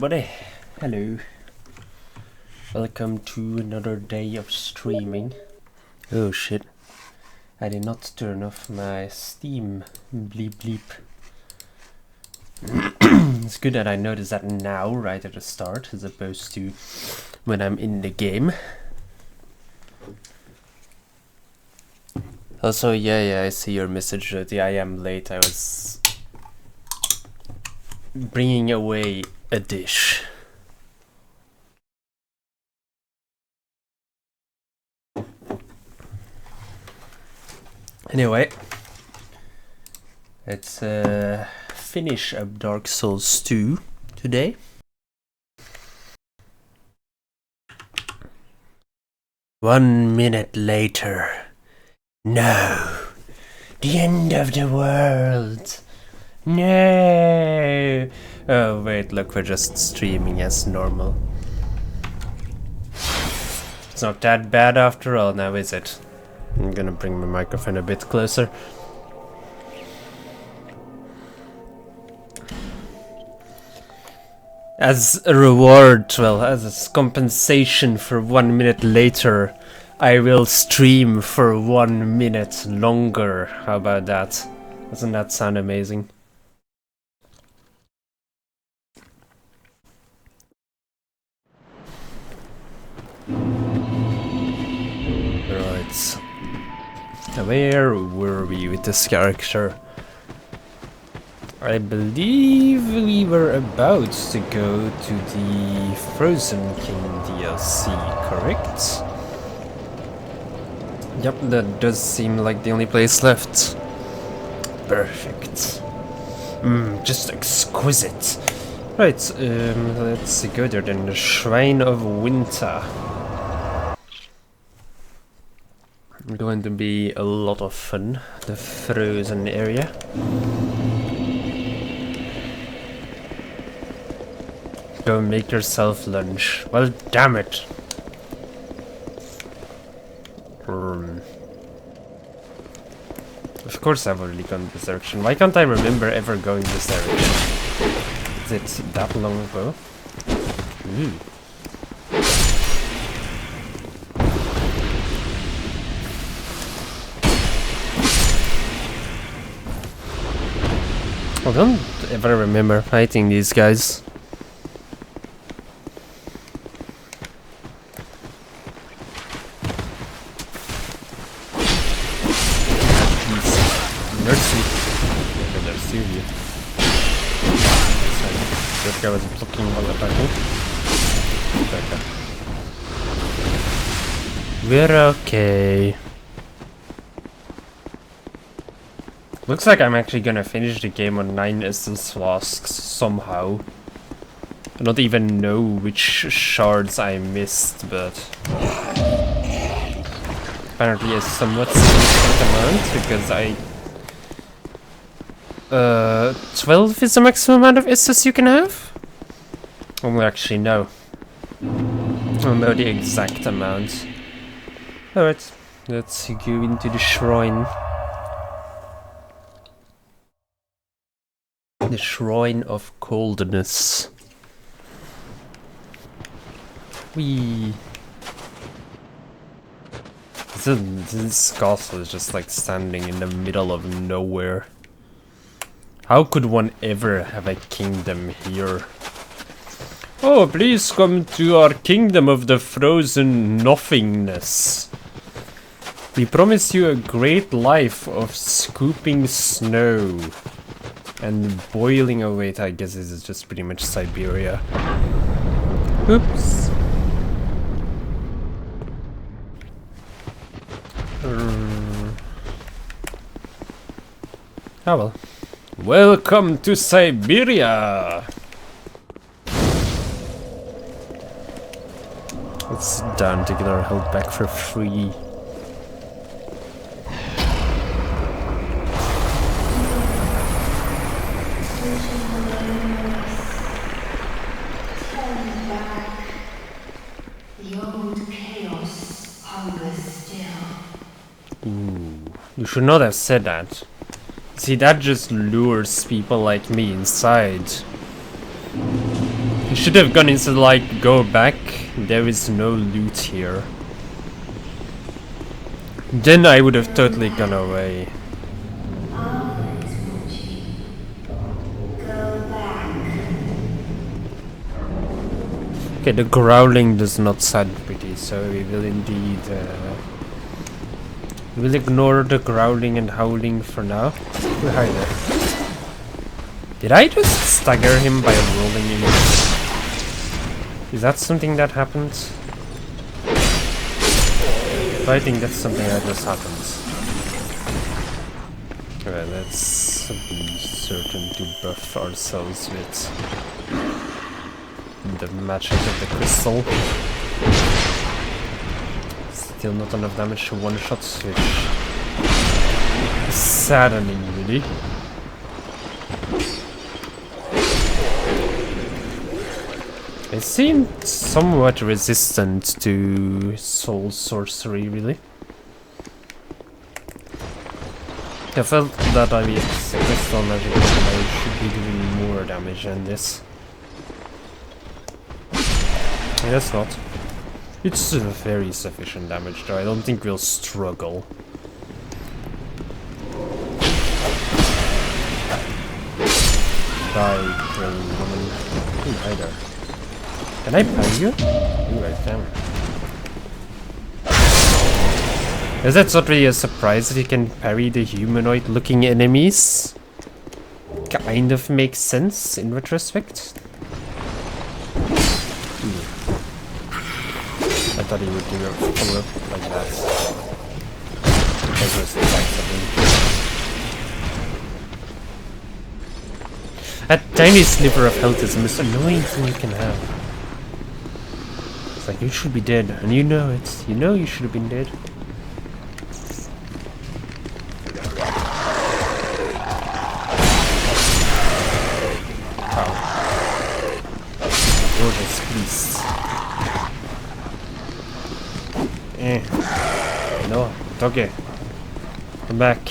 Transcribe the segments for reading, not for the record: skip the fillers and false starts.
everybody. Hello. Welcome to another day of streaming. Oh shit. I did not turn off my Steam. Bleep bleep. It's good that I notice that now, right at the start, as opposed to when I'm in the game. Also, yeah, I see your message, Jyoti. I am late. I was bringing away a dish. Anyway, let's finish up Dark Souls 2 today. One minute later. No! The end of the world! No! Oh wait, look, we're just streaming as normal. It's not that bad after all now, is it? I'm gonna bring my microphone a bit closer. As a reward, well, as a compensation for 1 minute later, I will stream for 1 minute longer. How about that? Doesn't that sound amazing? Right. Where were we with this character? I believe we were about to go to the Frozen King DLC, correct? Yep, that does seem like the only place left. Perfect. Just exquisite. Right, let's go there then. The Shrine of Winter. Going to be a lot of fun. The frozen area. Go make yourself lunch. Well, damn it. Of course I've already gone this direction. Why can't I remember ever going this direction? Is it that long ago? I don't ever remember fighting these guys. Mercy. Okay, there's Sylvia. Sorry, that guy was blocking while attacking. Okay. We're okay. Looks like I'm actually gonna finish the game on 9 essence flasks somehow. I don't even know which shards I missed, but apparently a somewhat significant amount because I 12 is the maximum amount of essence you can have? Well, actually, no. I don't know the exact amount. Alright, let's go into the shrine. The Shrine of Coldness. Whee! This castle is just like standing in the middle of nowhere. How could one ever have a kingdom here? Oh, please come to our kingdom of the frozen nothingness. We promise you a great life of scooping snow. And boiling, oh wait, I guess this is just pretty much Siberia. Oops. Oh well. Welcome to Siberia! Let's sit down to get our health back for free. You should not have said that. See, that just lures people like me inside. You should have gone into like, go back, there is no loot here. Then I would have totally gone away. Okay, the growling does not sound pretty, so we will indeed we'll ignore the growling and howling for now. Hi there. Did I just stagger him by rolling him? Is that something that happens? I think that's something that just happens. Okay, let's be certain to buff ourselves with the magic of the crystal. Still not enough damage to one-shot switch. Saddening, really. It seemed somewhat resistant to soul sorcery, really. I felt that I was crystal magic and I should be doing more damage than this. I guess not. It's very sufficient damage though, I don't think we'll struggle. Die, green woman. Ooh, hi there. Can I parry you? Ooh, I can. Is that not really a surprise that you can parry the humanoid looking enemies? Kind of makes sense in retrospect. I thought he would do a follow-up like that. That tiny sliver of health is the most annoying thing you can have. It's like, you should be dead, and you know it. You know you should have been dead. Wow. Gorgeous beast. No, doggy. Come back.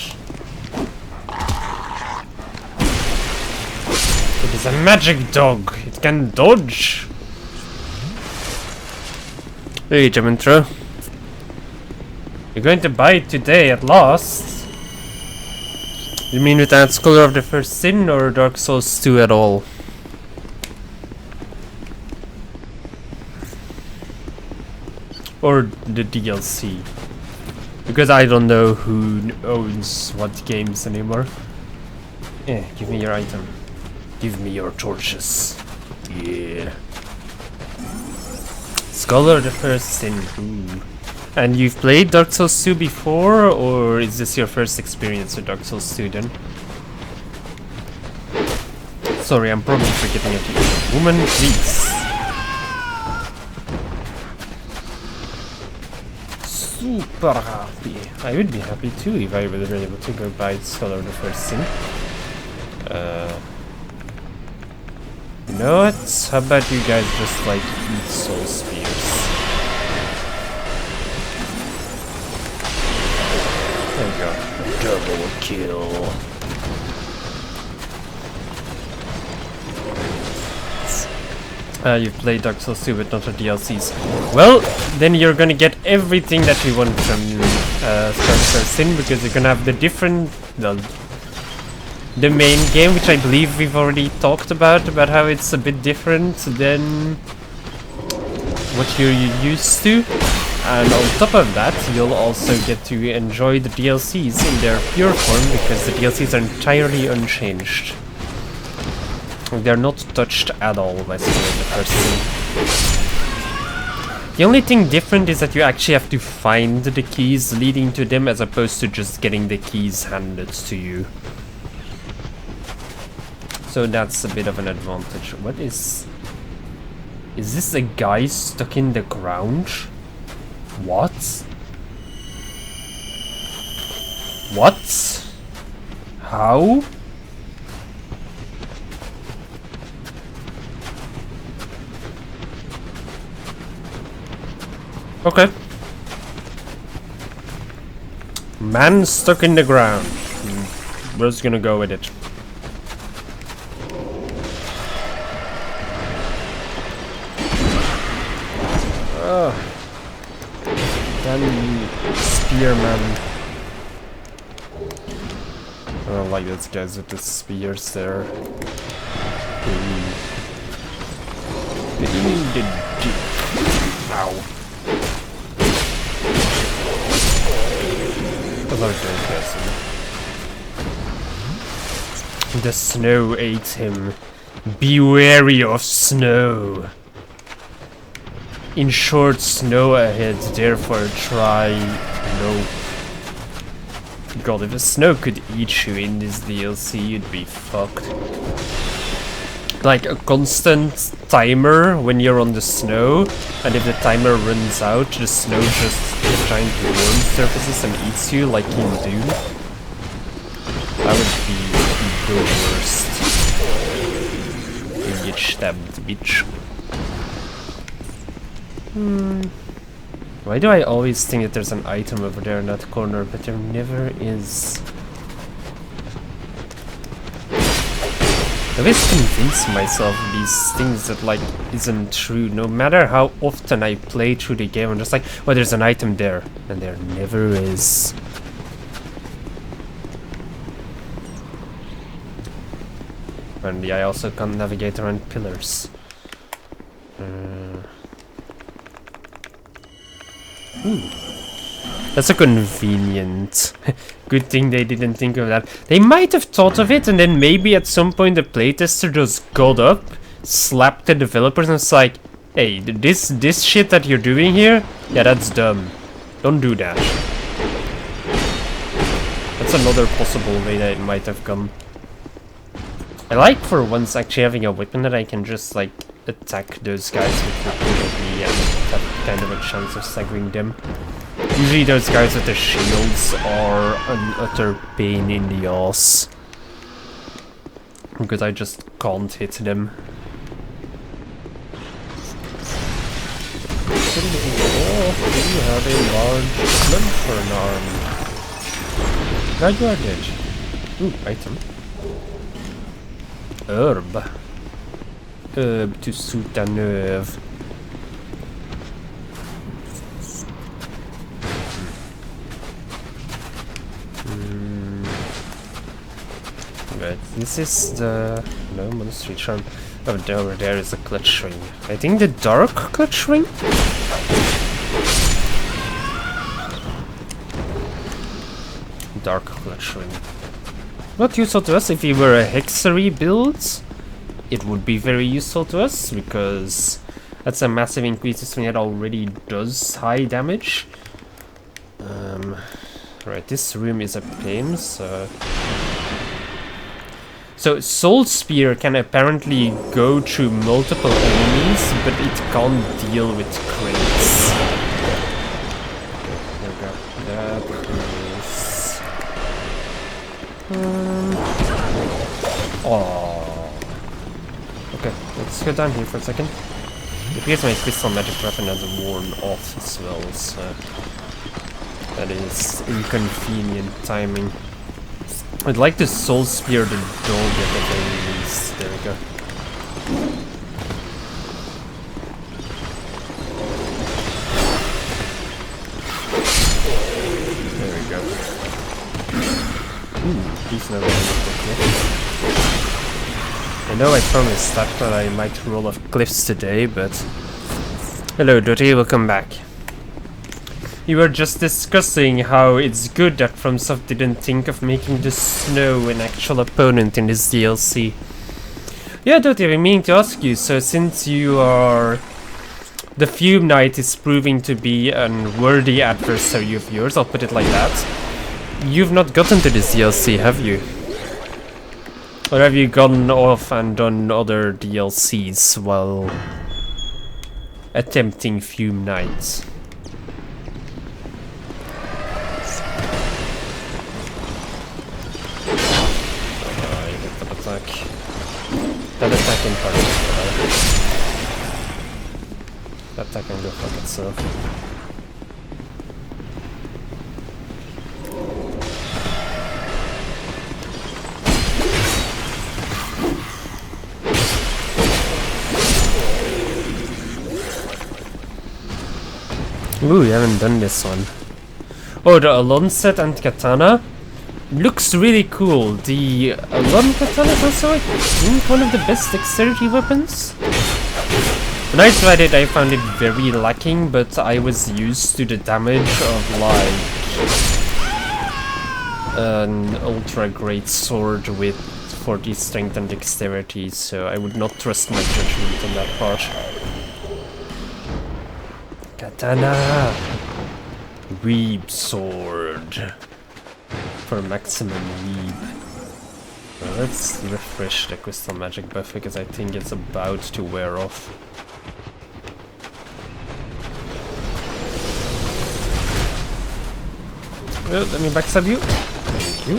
It is a magic dog. It can dodge. Hey, Gementro. You're going to buy it today at last. You mean with that Scholar of the First Sin or Dark Souls 2 at all? Or the DLC? Because I don't know who owns what games anymore. Yeah, give me your item. Give me your torches. Yeah. Scholar of the First Sin. Ooh. And you've played Dark Souls 2 before, or is this your first experience with Dark Souls 2 then? Sorry, I'm probably forgetting it. Woman, please. Super happy. I would be happy too if I were able to go buy Scholar of the First Sin. You know what? How about you guys just like eat soul spears? There we go. Double kill. You've played Dark Souls 2 but not the DLCs. Well, then you're gonna get everything that you want from Scholar of the First Sin, because you're gonna have the different... the main game, which I believe we've already talked about how it's a bit different than what you're used to. And on top of that, you'll also get to enjoy the DLCs in their pure form, because the DLCs are entirely unchanged. They're not touched at all by Scholar of the First Sin. The only thing different is that you actually have to find the keys leading to them, as opposed to just getting the keys handed to you. So that's a bit of an advantage. What is... Is this a guy stuck in the ground? What? What? How? Okay. Man stuck in the ground. We're just gonna go with it. Damn you, spearman. I don't like those guys with the spears there. Ow. I love those guys. The snow ate him. Be wary of snow. In short, snow ahead, therefore try no. God, if the snow could eat you in this DLC, you'd be fucked. Like a constant timer when you're on the snow, and if the timer runs out, the snow just giant worm surfaces and eats you like in Doom. That would be the worst. You get stabbed, bitch. Why do I always think that there's an item over there in that corner, but there never is? I always convince myself of these things that like isn't true. No matter how often I play through the game, I'm just like, well, there's an item there, and there never is. And I also can't navigate around pillars. That's a convenient. Good thing they didn't think of that. They might have thought of it, and then maybe at some point the playtester just got up, slapped the developers, and was like, "Hey, this shit that you're doing here, yeah, that's dumb. Don't do that." That's another possible way that it might have come. I like for once actually having a weapon that I can just like attack those guys with repeatedly and have kind of a chance of staggering them. Usually those guys with the shields are an utter pain in the ass. Because I just can't hit them. You have a large club for an arm. Glad you are dead. Ooh, item. Herb. Herb to suit a nerve. Right, this is the... no, monastery charm. Oh, over there is a clutch ring. I think the dark clutch ring? Dark clutch ring. Not useful to us. If we were a hexery build, it would be very useful to us, because that's a massive increase to something that already does high damage. Right, this room is a pain, so... So, Soul Spear can apparently go through multiple enemies, but it can't deal with crates. There we go. That is... oh. Okay, let's go down here for a second. It appears my crystal magic weapon has worn off as well, so... that is inconvenient timing. I'd like to Soul Spear the dog at the very least. There we go. There we go. Ooh, decent amount of I know I promised that I might roll off cliffs today, but... hello, Dottie, welcome back. You were just discussing how it's good that FromSoft didn't think of making the snow an actual opponent in this DLC. Yeah, Dottie, I've been meaning to ask you, so since you are... the Fume Knight is proving to be a worthy adversary of yours, I'll put it like that. You've not gotten to this DLC, have you? Or have you gone off and done other DLCs while attempting Fume Knight? That attack in part that attack can go fuck itself. Ooh, we haven't done this one. Oh, the Alon set and katana looks really cool. The Alon katana is also, I think, one of the best dexterity weapons. When I tried it, I found it very lacking, but I was used to the damage of like an ultra great sword with 40 strength and dexterity, so I would not trust my judgment on that part. Katana! Weeb sword for maximum weeb. Well, let's refresh the crystal magic buff because I think it's about to wear off. Well, let me backstab you. Thank you.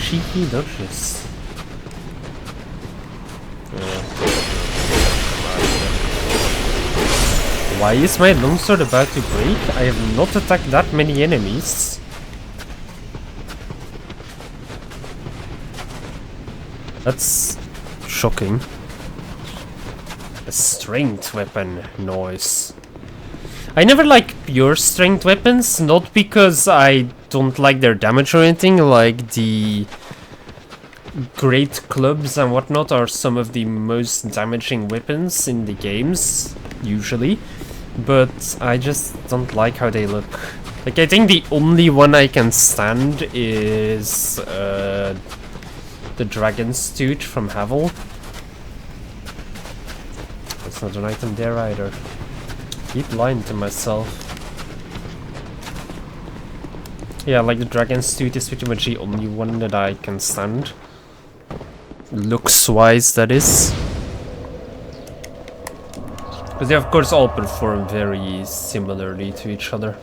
Cheeky dodges. Why is my longsword about to break? I have not attacked that many enemies. That's shocking. A strength weapon noise. I never like pure strength weapons, not because I don't like their damage or anything, like the great clubs and whatnot are some of the most damaging weapons in the games, usually, but I just don't like how they look. Like, I think the only one I can stand is the Dragon's Tooth from Havel. That's not an item there either. Keep lying to myself. Yeah, like the Dragon's Tooth is pretty much the only one that I can stand. Looks-wise, that is. But they of course all perform very similarly to each other.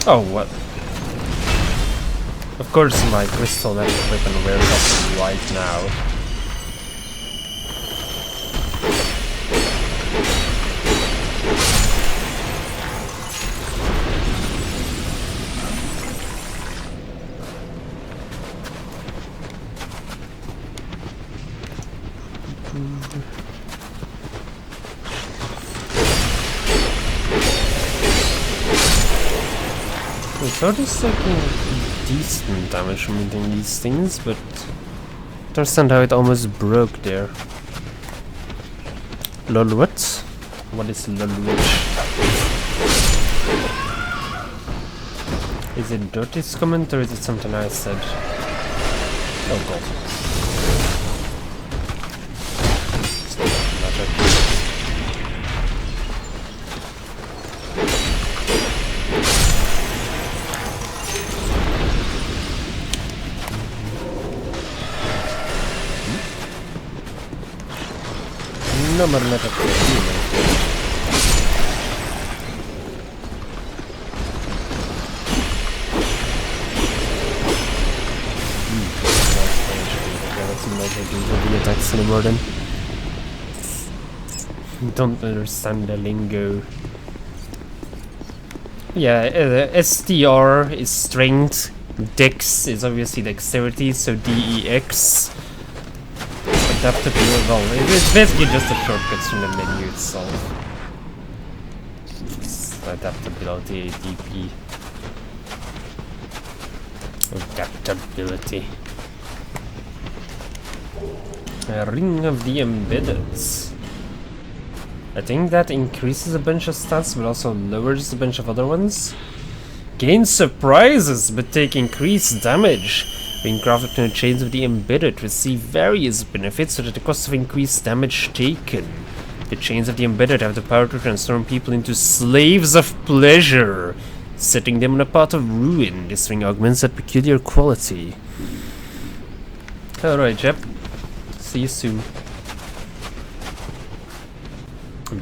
Oh, what? Of course my crystal magic weapon wears off right now. I thought it's taking decent damage from hitting these things, but I understand how it almost broke there. Lol, what? What is lol which? Is it Dirty's comment or is it something I said? Oh god. No more magic. The attacks anymore then. Don't understand the lingo. Yeah, STR is strength, Dex is obviously dexterity, so DEX. Adaptability, well, it's basically just a shortcut from the menu itself. It's adaptability, ADP. Adaptability. A Ring of the Embeddeds. I think that increases a bunch of stats, but also lowers a bunch of other ones. Gain surprises, but take increased damage. Being crafted in the Chains of the Embedded, receive various benefits at the cost of increased damage taken. The Chains of the Embedded have the power to transform people into slaves of pleasure, setting them on a path of ruin. This ring augments that peculiar quality. Alright, Jep. See you soon.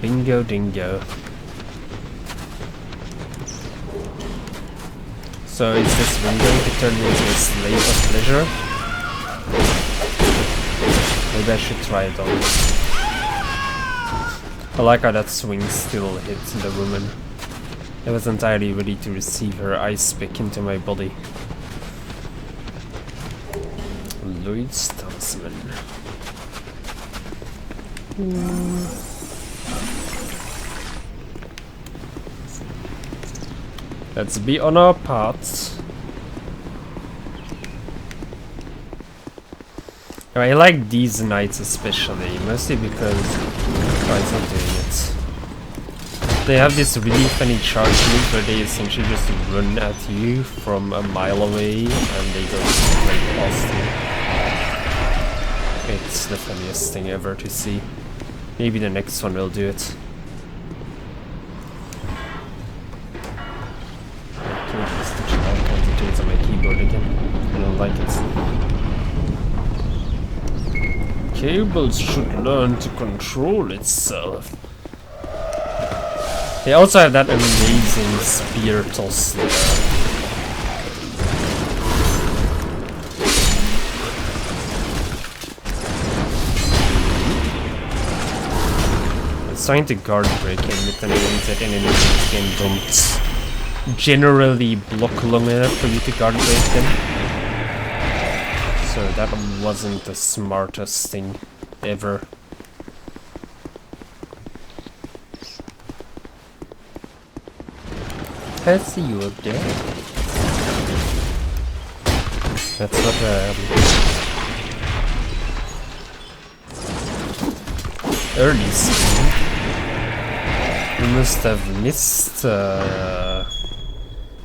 Bingo dingo. So is this ring going to turn me into a slave of pleasure? Maybe I should try it on. I like how that swing still hits the woman. I was entirely ready to receive her ice pick into my body. Lloyd's Talisman. Let's be on our paths. I like these nights especially, mostly because it's not doing it. They have this really funny charge move where they essentially just run at you from a mile away and they go right past you. It's the funniest thing ever to see. Maybe the next one will do it. I can't just touch all kinds of things on my keyboard again. I don't like it. Cables should learn to control itself. They also have that amazing spear toss there. It's trying to guard break in with enemies that enemies in this game don't generally block long enough for you to guard break them. So that wasn't the smartest thing ever. I see you up there. That's what early scene. You must have missed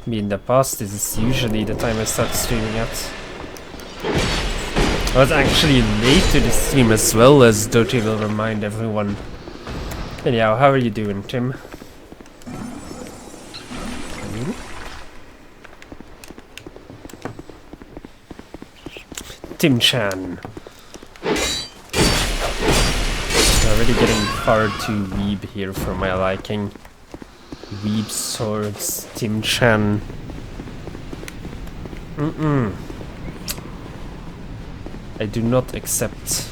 me in the past. This is usually the time I start streaming at. I was actually late to the stream as well, as Doty will remind everyone. Anyhow, how are you doing, Tim? Tim Chan. Already getting far too weeb here for my liking. Weeb swords, Tim Chan. I do not accept.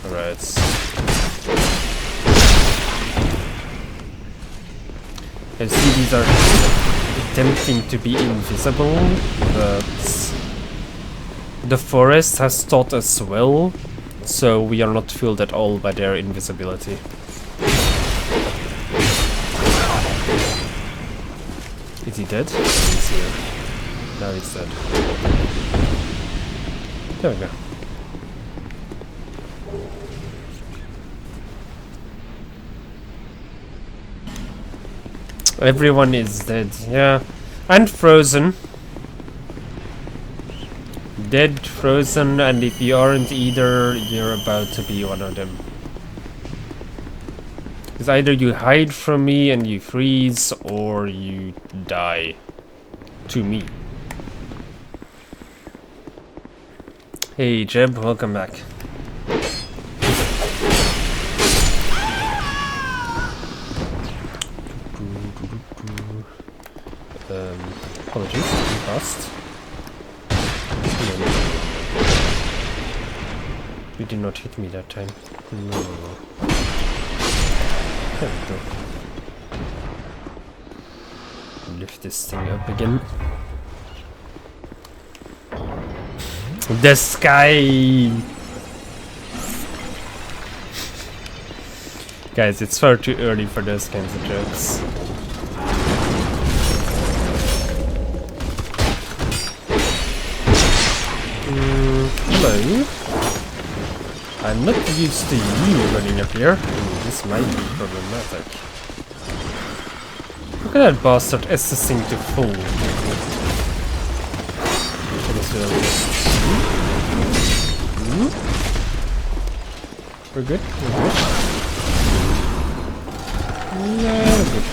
Alright. I see these are attempting to be invisible, but the forest has taught us well, so we are not fooled at all by their invisibility. Is he dead? He's here. Now he's dead. There we go. Everyone is dead, yeah. And frozen. Dead, frozen, and if you aren't either, you're about to be one of them. Because either you hide from me and you freeze, or you die. To me. Hey Jeb, welcome back. Apologies, too fast. You did not hit me that time. No. There we go. Lift this thing up again. The sky! Guys, it's far too early for those kinds of jokes. Hello? I'm not used to you running up here. This might be problematic. Look at that bastard assessing to full. We're good? We're good? Yeah, we're good.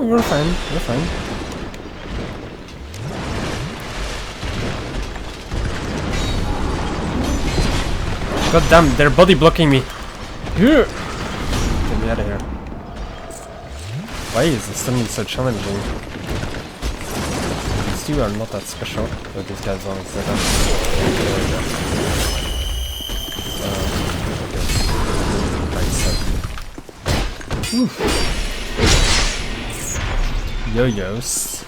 We're fine, we're fine. God damn, they're body blocking me. Here! Get me out of here. Why is this suddenly so challenging? These two are not that special, but these guys are set up. There we go. Okay. Yo-yos.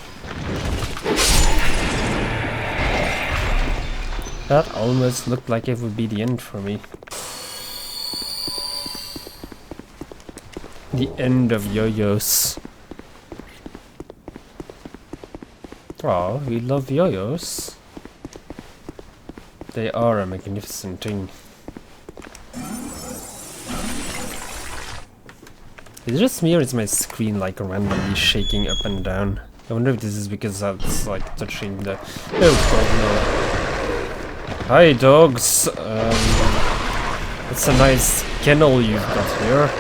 That almost looked like it would be the end for me. The end of yo-yos. Oh, we love yo-yos. They are a magnificent thing. Is it just me or is my screen like randomly shaking up and down? I wonder if this is because that's like touching the... Oh god no. Hi dogs! It's a nice kennel you've got here.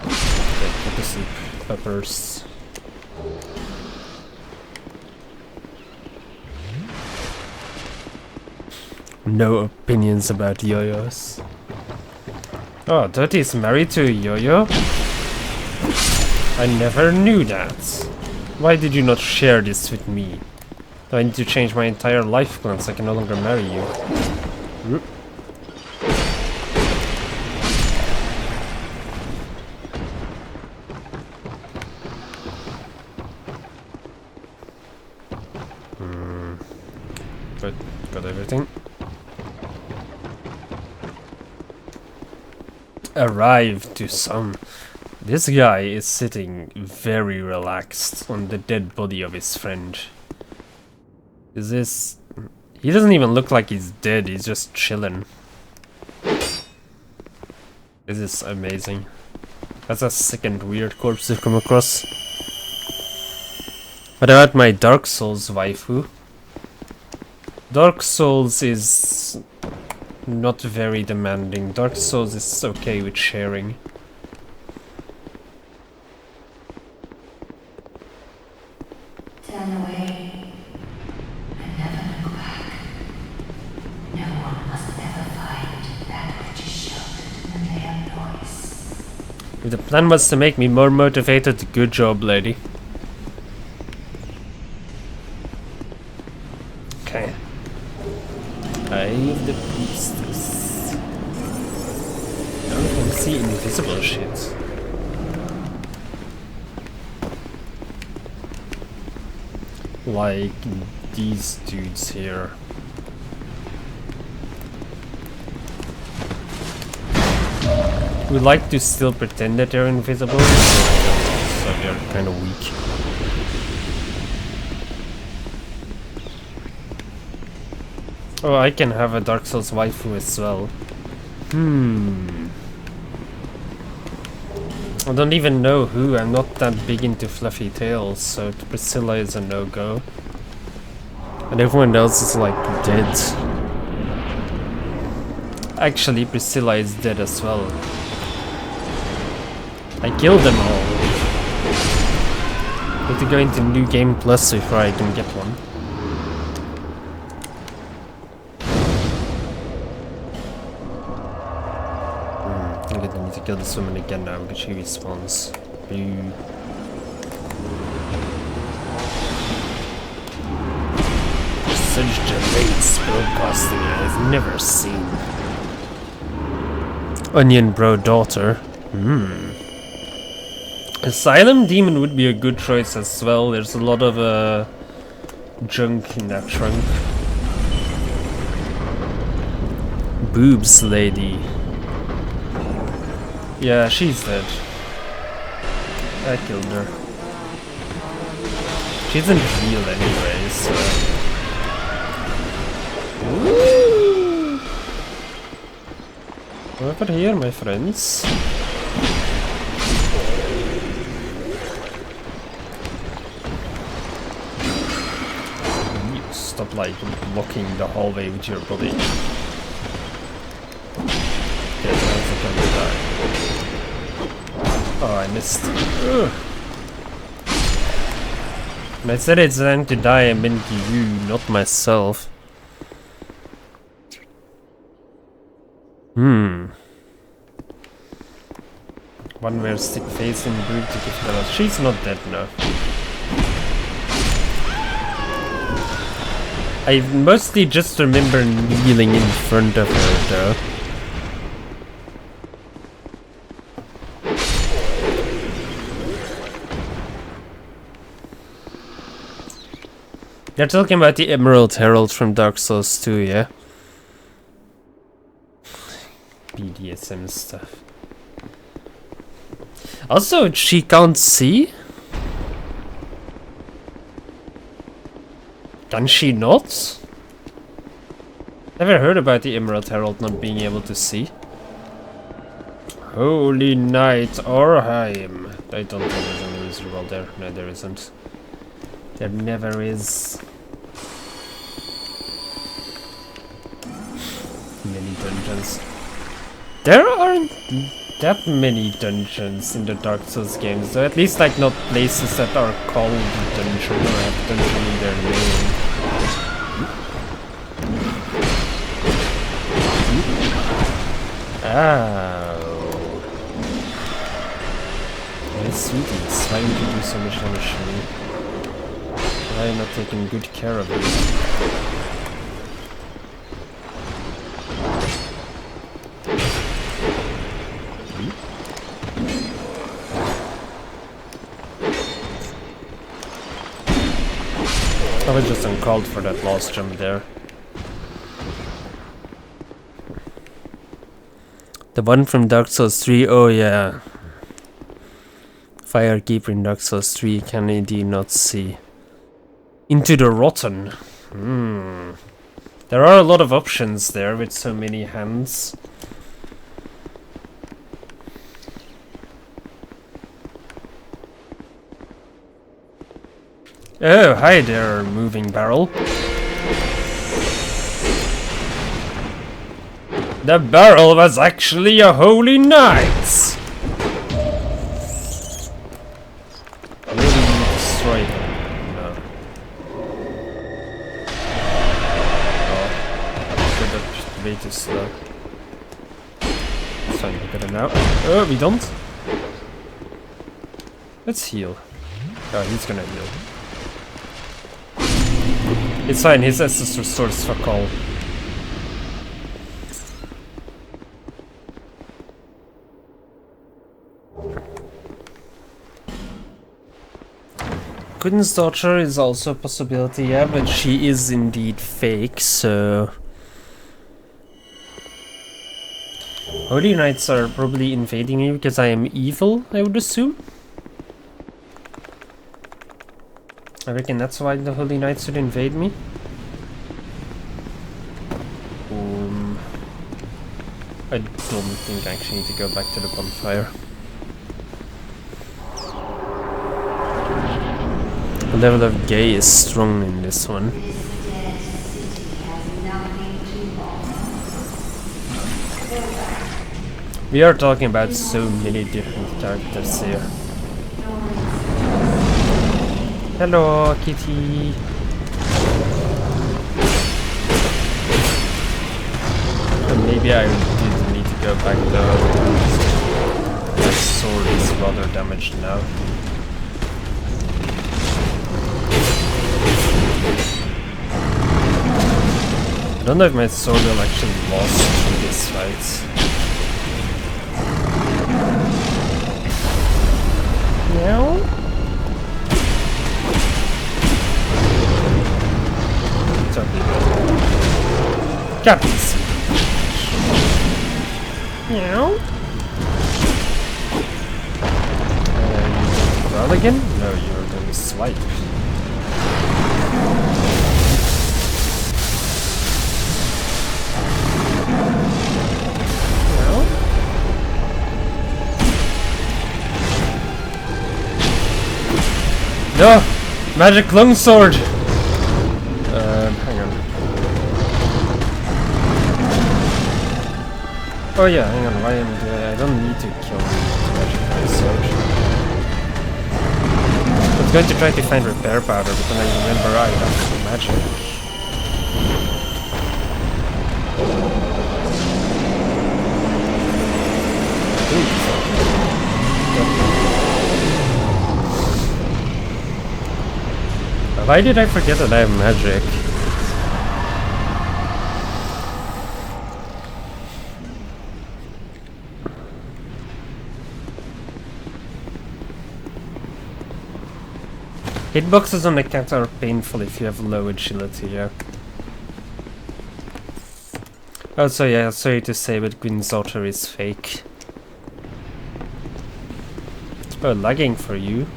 Okay, put to sleep. Peppers. No opinions about yo-yos. Oh, Dirty is married to a yo-yo? I never knew that. Why did you not share this with me? Do I need to change my entire life plan so I can no longer marry you? But got everything. Arrived to some. This guy is sitting very relaxed on the dead body of his friend. Is this... He doesn't even look like he's dead, he's just chilling. This is amazing. That's a second weird corpse to come across. What about my Dark Souls waifu? Dark Souls is not very demanding. Dark Souls is okay with sharing. Turn away and never look back. No one must ever find that which is sheltered in the mere noise. If the plan was to make me more motivated, good job, lady. Okay. Eye of the Priestess. Now we can see invisible shit. Like these dudes here. We like to still pretend that they're invisible, so they're kind of weak. Oh, I can have a Dark Souls waifu as well. I don't even know who. I'm not that big into fluffy tails, so Priscilla is a no-go. And everyone else is like dead. Actually, Priscilla is dead as well. I killed them all. I have to go into New Game Plus before I can get one. I'm gonna need to kill this woman again now because she respawns. Boo. Such delayed spellcasting I've never seen. Onion Bro Daughter. Asylum Demon would be a good choice as well. There's a lot of junk in that trunk. Boobs Lady. Yeah, she's dead. I killed her. She isn't real anyway, so... Woo! Over here, my friends. You stop, like, blocking the hallway with your body. Okay, now it's time to die. Oh, I missed. Ugh. When I said it's time to die, I meant you, not myself. One where stick face in brute to give her. She's not dead now. I mostly just remember kneeling in front of her though. They're talking about the Emerald Herald from Dark Souls 2, yeah? BDSM stuff. Also, she can't see? Can she not? Never heard about the Emerald Herald not being able to see. Holy Knight Orheim. I don't think there's any user roll there. No, there isn't. There never is. Many dungeons. There aren't that many dungeons in the Dark Souls games, though. At least like not places that are called dungeon or have dungeon in their name. Ow. Hey sweeties, why would you do so much damage to me? Why am I not taking good care of you? I was just uncalled for that last jump there. The one from Dark Souls 3, oh yeah. Firekeeper in Dark Souls 3 can indeed not see. Into the Rotten. There are a lot of options there with so many hands. Oh, hi there, moving barrel. The barrel was actually a holy knight! Maybe you destroy him. No. Oh. That's way too slow. It's fine, we got it now. Oh, we don't? Let's heal. Oh, he's gonna heal. It's fine, his SS restores fuck all. Quinn's daughter is also a possibility, yeah, but she is indeed fake, so... Holy Knights are probably invading me because I am evil, I would assume. I reckon that's why the Holy Knights would invade me. I don't think I actually need to go back to the bonfire. The level of gay is strong in this one. We are talking about so many different characters here. Hello, kitty. Maybe I did need to go back though. My sword is rather damaged now. I don't know if my sword will actually lost through this fight. Meow? It's okay. Captains. Meow? Growl again? No, you're doing swipe. No! Magic longsword! Hang on. Oh yeah, hang on, why am I don't need to kill the magic longsword. I was going to try to find repair powder, but then I remember I have magic. Ooh. Why did I forget that I have magic? Hitboxes on the cat are painful if you have low agility, yeah. Also, yeah, sorry to say, but Gwyn's otter is fake. Oh, lagging for you.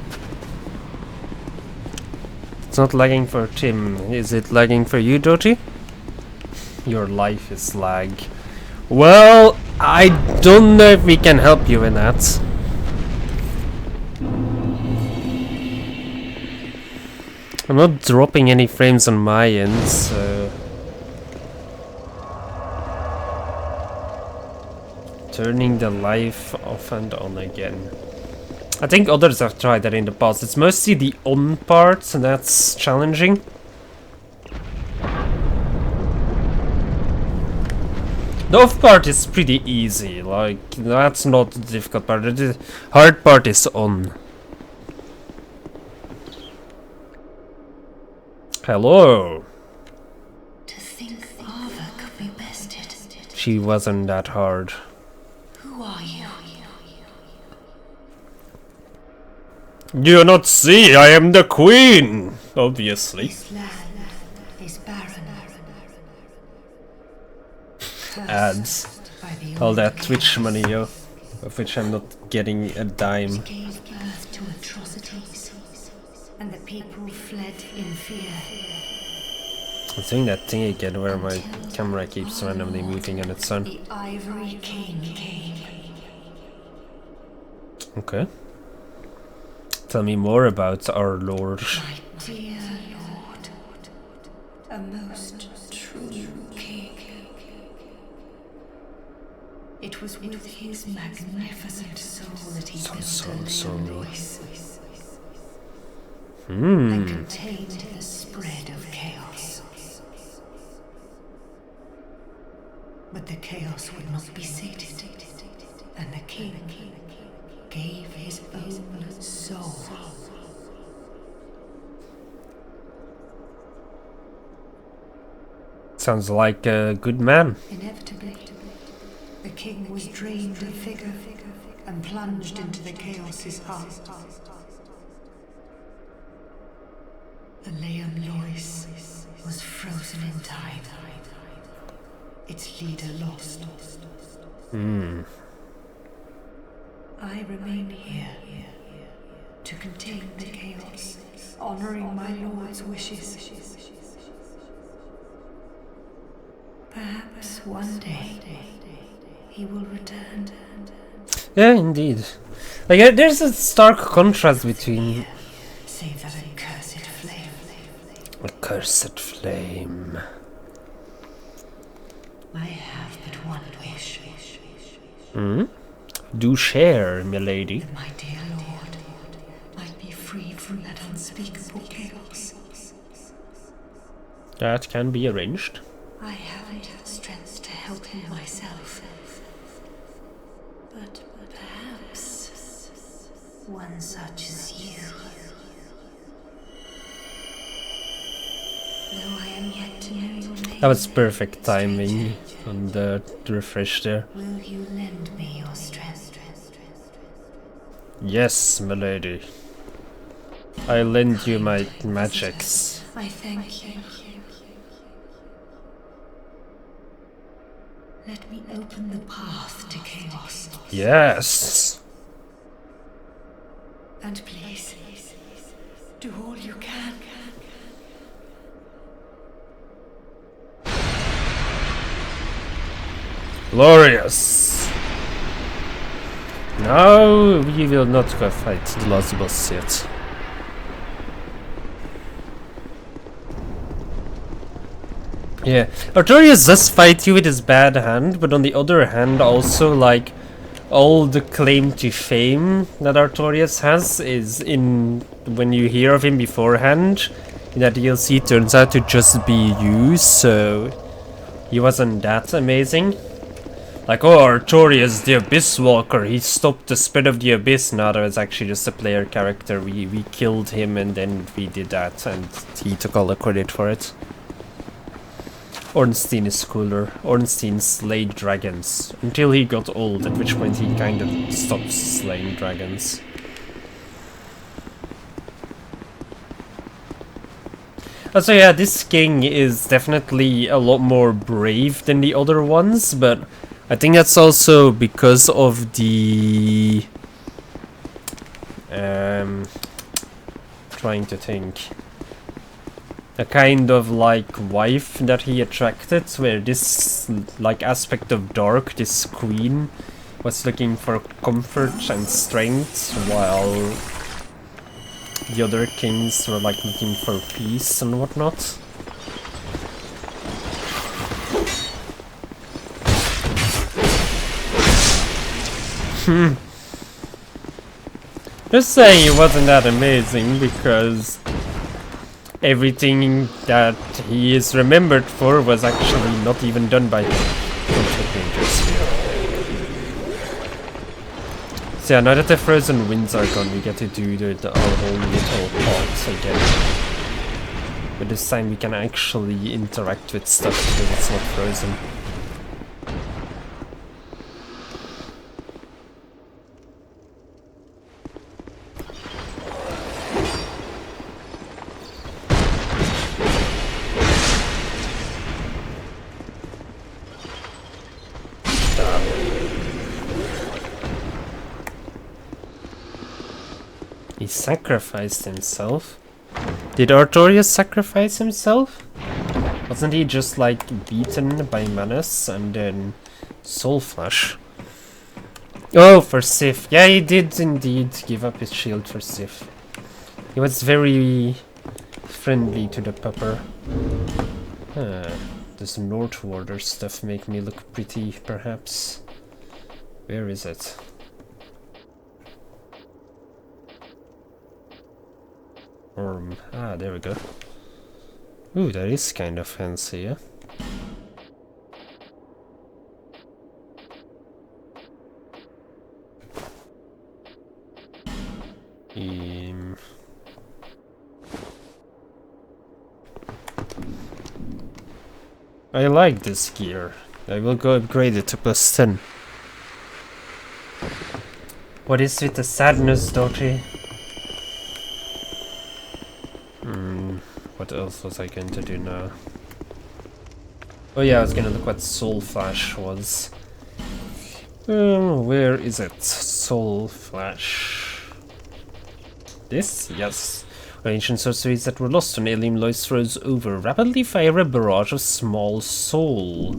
It's not lagging for Tim. Is it lagging for you, Doty? Your life is lag. Well, I don't know if we can help you in that. I'm not dropping any frames on my end, so... Turning the life off and on again. I think others have tried that in the past. It's mostly the on part, and that's challenging. The off part is pretty easy, like, that's not the difficult part. The hard part is on. Hello. To think Ava could be bested. She wasn't that hard. Who are you? Do you not see? I am the queen! Obviously. This land is barren. Ads. By the All old that gods. Twitch money, yo. Of which I'm not getting a dime. Gave birth to atrocities, and the people fled in fear. I'm doing that thing again where my camera keeps randomly moving on its own. The Ivory King came. Okay. Tell me more about our lord. My dear lord, a most true king. It was with his magnificent soul that he built a voice and contained the spread of chaos. But the chaos would not be sated, and the king gave his own soul. Sounds like a good man. Inevitably, the king was drained of vigor and plunged into the chaos's heart. The Leam Lois was frozen in time. Its leader lost. I remain here to contain the chaos, honoring my lord's wishes. Perhaps one day he will return. Yeah, indeed. Like, there's a stark contrast between... Save that accursed flame. Accursed flame. I have but one wish. Do share, milady. My dear lord might be freed from that unspeakable chaos. That can be arranged. I haven't strength to help him myself. But perhaps one such as you. Though I am yet to know your name. That was perfect timing on the refresh there. Will you lend me your strength? Yes, milady. I lend you my magics. I thank you. Let me open the path to chaos. Yes! And please, do all you can. Glorious! No, we will not go fight the last boss yet. Yeah, Artorias does fight you with his bad hand, but on the other hand also, like, all the claim to fame that Artorias has is in when you hear of him beforehand. In that DLC turns out to just be you, so he wasn't that amazing. Like, oh, Artorias, the Abyss Walker, he stopped the spread of the Abyss. No, that was actually just a player character. We killed him and then we did that, and he took all the credit for it. Ornstein is cooler. Ornstein slayed dragons until he got old, at which point he kind of stopped slaying dragons. So yeah, this king is definitely a lot more brave than the other ones, but I think that's also because of the... trying to think. A kind of like wife that he attracted, where this like aspect of dark, this queen, was looking for comfort and strength, while the other kings were like looking for peace and whatnot. Just saying it wasn't that amazing, because everything that he is remembered for was actually not even done by him. So yeah, now that the frozen winds are gone, we get to do our whole little parts again. But this time we can actually interact with stuff because it's not frozen. He sacrificed himself. Did Artorias sacrifice himself? Wasn't he just like beaten by Manus and then Soul Flash? Oh, for Sif. Yeah, he did indeed give up his shield for Sif. He was very friendly to the pupper. Does Northwarder stuff make me look pretty, perhaps? Where is it? There we go. Ooh, that is kind of fancy, yeah? I like this gear. I will go upgrade it to +10. What is with the sadness, Doty? What else was I going to do now? Oh yeah, I was gonna look what Soul Flash was. Where is it? Soul Flash. This? Yes. Ancient sorceries that were lost when Elim Lois throws over. Rapidly fire a barrage of small souls.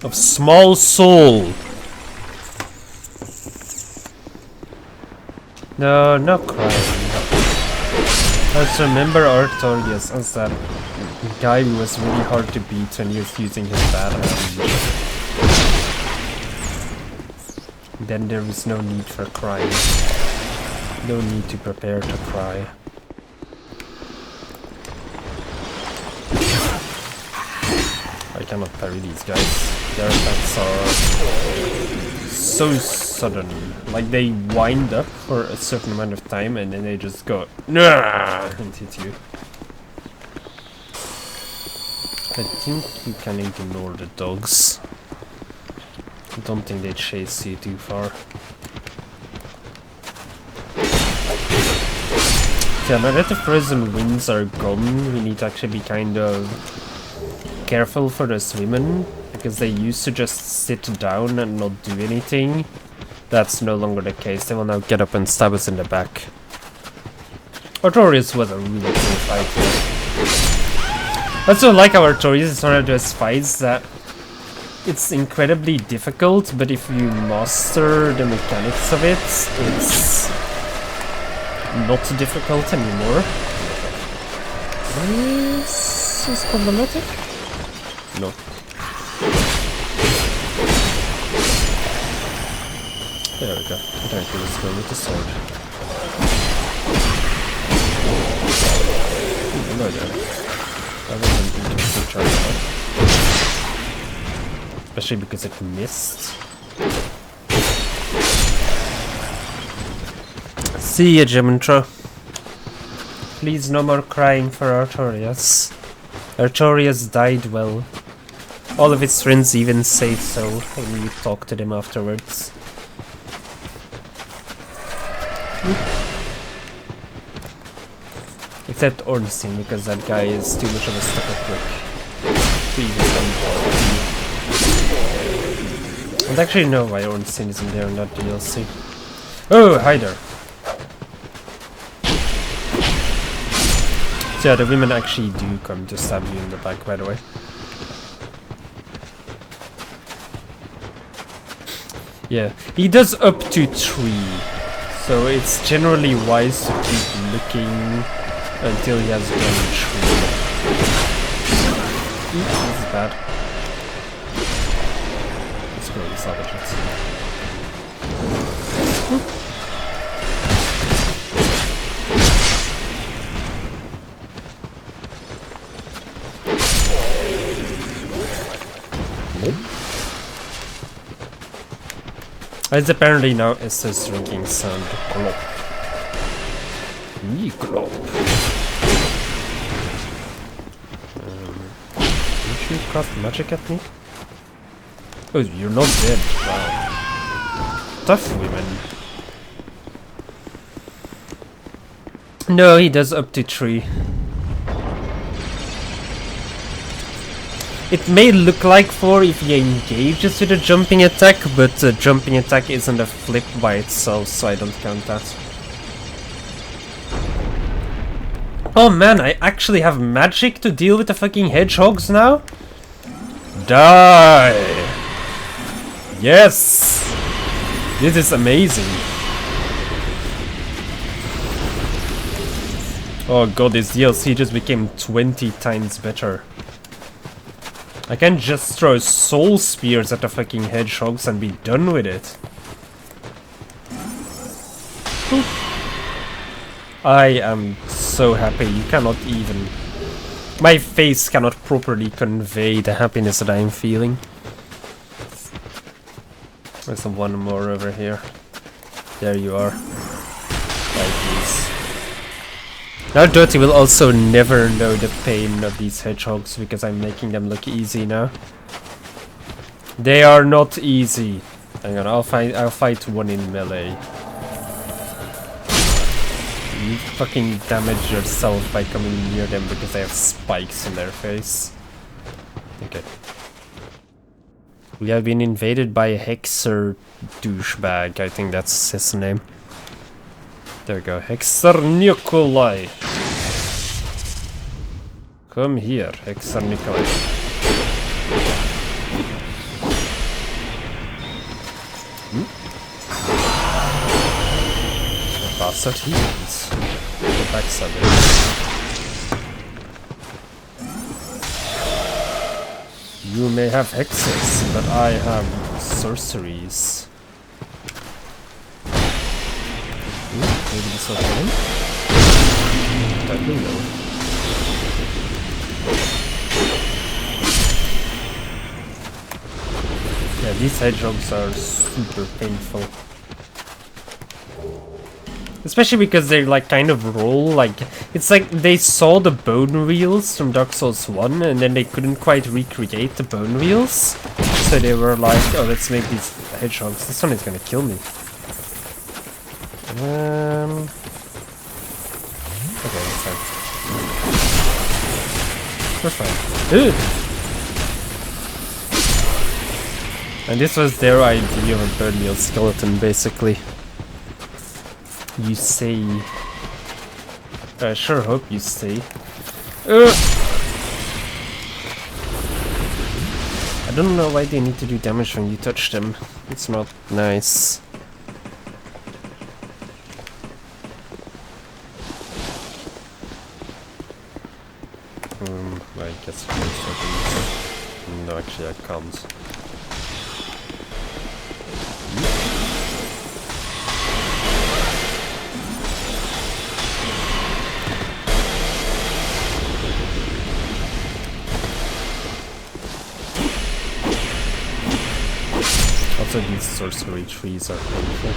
Of small soul! No, no crying. Let's remember Artorias as that guy who was really hard to beat when he was using his bad hand. Then there is no need for crying. No need to prepare to cry. I cannot parry these guys. Their attacks are so sudden. Like they wind up for a certain amount of time and then they just go nah and hit you. I think you can ignore the dogs. I don't think they chase you too far. Yeah, now that the frozen winds are gone, we need to actually be kind of careful for those women, because they used to just sit down and not do anything. That's no longer the case. They will now get up and stab us in the back. Artorias was a really cool fight here. I also like how Artorias is one of those fights that it's incredibly difficult, but if you master the mechanics of it, it's not difficult anymore. Is this problematic? No. There we go. I don't think it's going with the sword. Hello there. I wasn't interested in trying that. Especially because it missed. See ya, Gementra. Please, no more crying for Artorias. Artorias died well. All of his friends even say so when you talk to them afterwards. Except Ornstein, because that guy is too much of a stuck-up prick. And actually know why Ornstein isn't there in that DLC. Oh, hi there. So yeah, the women actually do come to stab you in the back, by the way. Yeah, he does up to 3, so it's generally wise to keep looking until he has done 3. This is bad. Let's go and salvage it. It's apparently now Estes drinking sound. Glop. Glop. Did you cast magic at me? Oh, you're not dead. Wow. Tough women. No, he does up to 3. It may look like 4 if he engages with a jumping attack, but a jumping attack isn't a flip by itself, so I don't count that. Oh man, I actually have magic to deal with the fucking hedgehogs now? Die! Yes! This is amazing. Oh god, this DLC just became 20 times better. I can just throw soul spears at the fucking hedgehogs and be done with it. I am so happy, you cannot even... My face cannot properly convey the happiness that I am feeling. There's one more over here. There you are. Right, please. Now Dirty will also never know the pain of these hedgehogs because I'm making them look easy now. They are not easy. Hang on, I'll fight one in melee. You fucking damage yourself by coming near them because they have spikes in their face. Okay. We have been invaded by a Hexer douchebag, I think that's his name. There we go, Hexer Nikolai. Come here, Hexer Nikolai. Bastard heals. The backside. You may have hexes, but I have sorceries. Maybe this will kill him? I don't know. Yeah, these hedgehogs are super painful. Especially because they like kind of roll like... It's like they saw the bone wheels from Dark Souls 1 and then they couldn't quite recreate the bone wheels. So they were like, oh, let's make these hedgehogs. This one is gonna kill me. Okay, that's fine. We're fine. Ugh. And this was their idea of a bone wheel skeleton, basically. You say. I sure hope you say. I don't know why they need to do damage when you touch them. It's not nice. I guess no, actually I can't. Also, these sorcery trees are painful.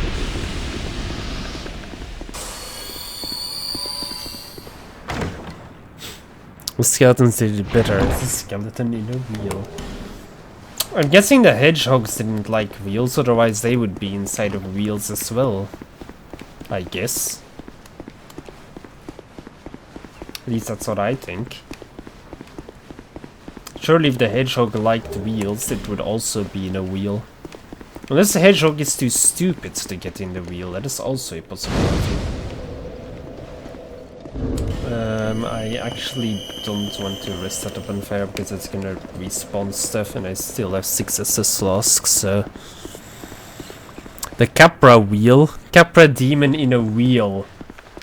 The skeletons did it better as a skeleton in a wheel. I'm guessing the hedgehogs didn't like wheels, otherwise they would be inside of wheels as well. I guess. At least that's what I think. Surely if the hedgehog liked wheels, it would also be in a wheel. Unless the hedgehog is too stupid to get in the wheel, that is also a possibility. I actually don't want to rest that up on fire because it's gonna respawn stuff and I still have 6 SS flasks, so... The Capra wheel? Capra demon in a wheel.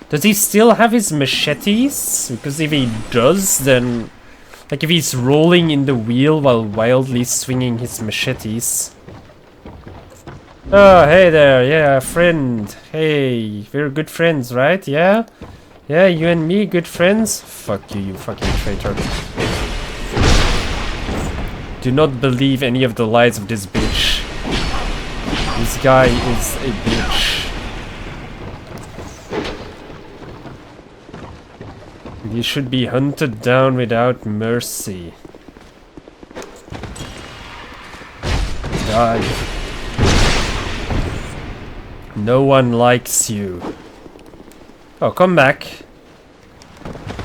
Does he still have his machetes? Because if he does, then... Like if he's rolling in the wheel while wildly swinging his machetes. Oh, hey there, yeah, friend. Hey, we're good friends, right? Yeah? Yeah, you and me, good friends? Fuck you, you fucking traitor. Do not believe any of the lies of this bitch. This guy is a bitch. He should be hunted down without mercy. Die. No one likes you. Oh, come back.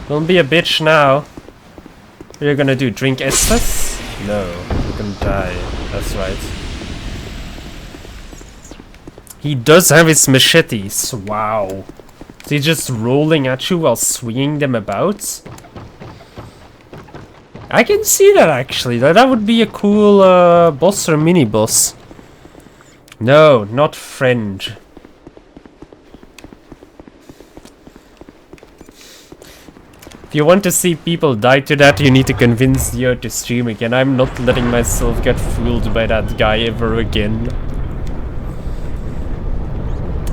Don't be a bitch now. What are you gonna do? Drink Estus? No, you're gonna die. That's right. He does have his machetes. Wow. Is he just rolling at you while swinging them about? I can see that actually. That would be a cool boss or mini boss. No, not friend. If you want to see people die to that, you need to convince Dio to stream again. I'm not letting myself get fooled by that guy ever again.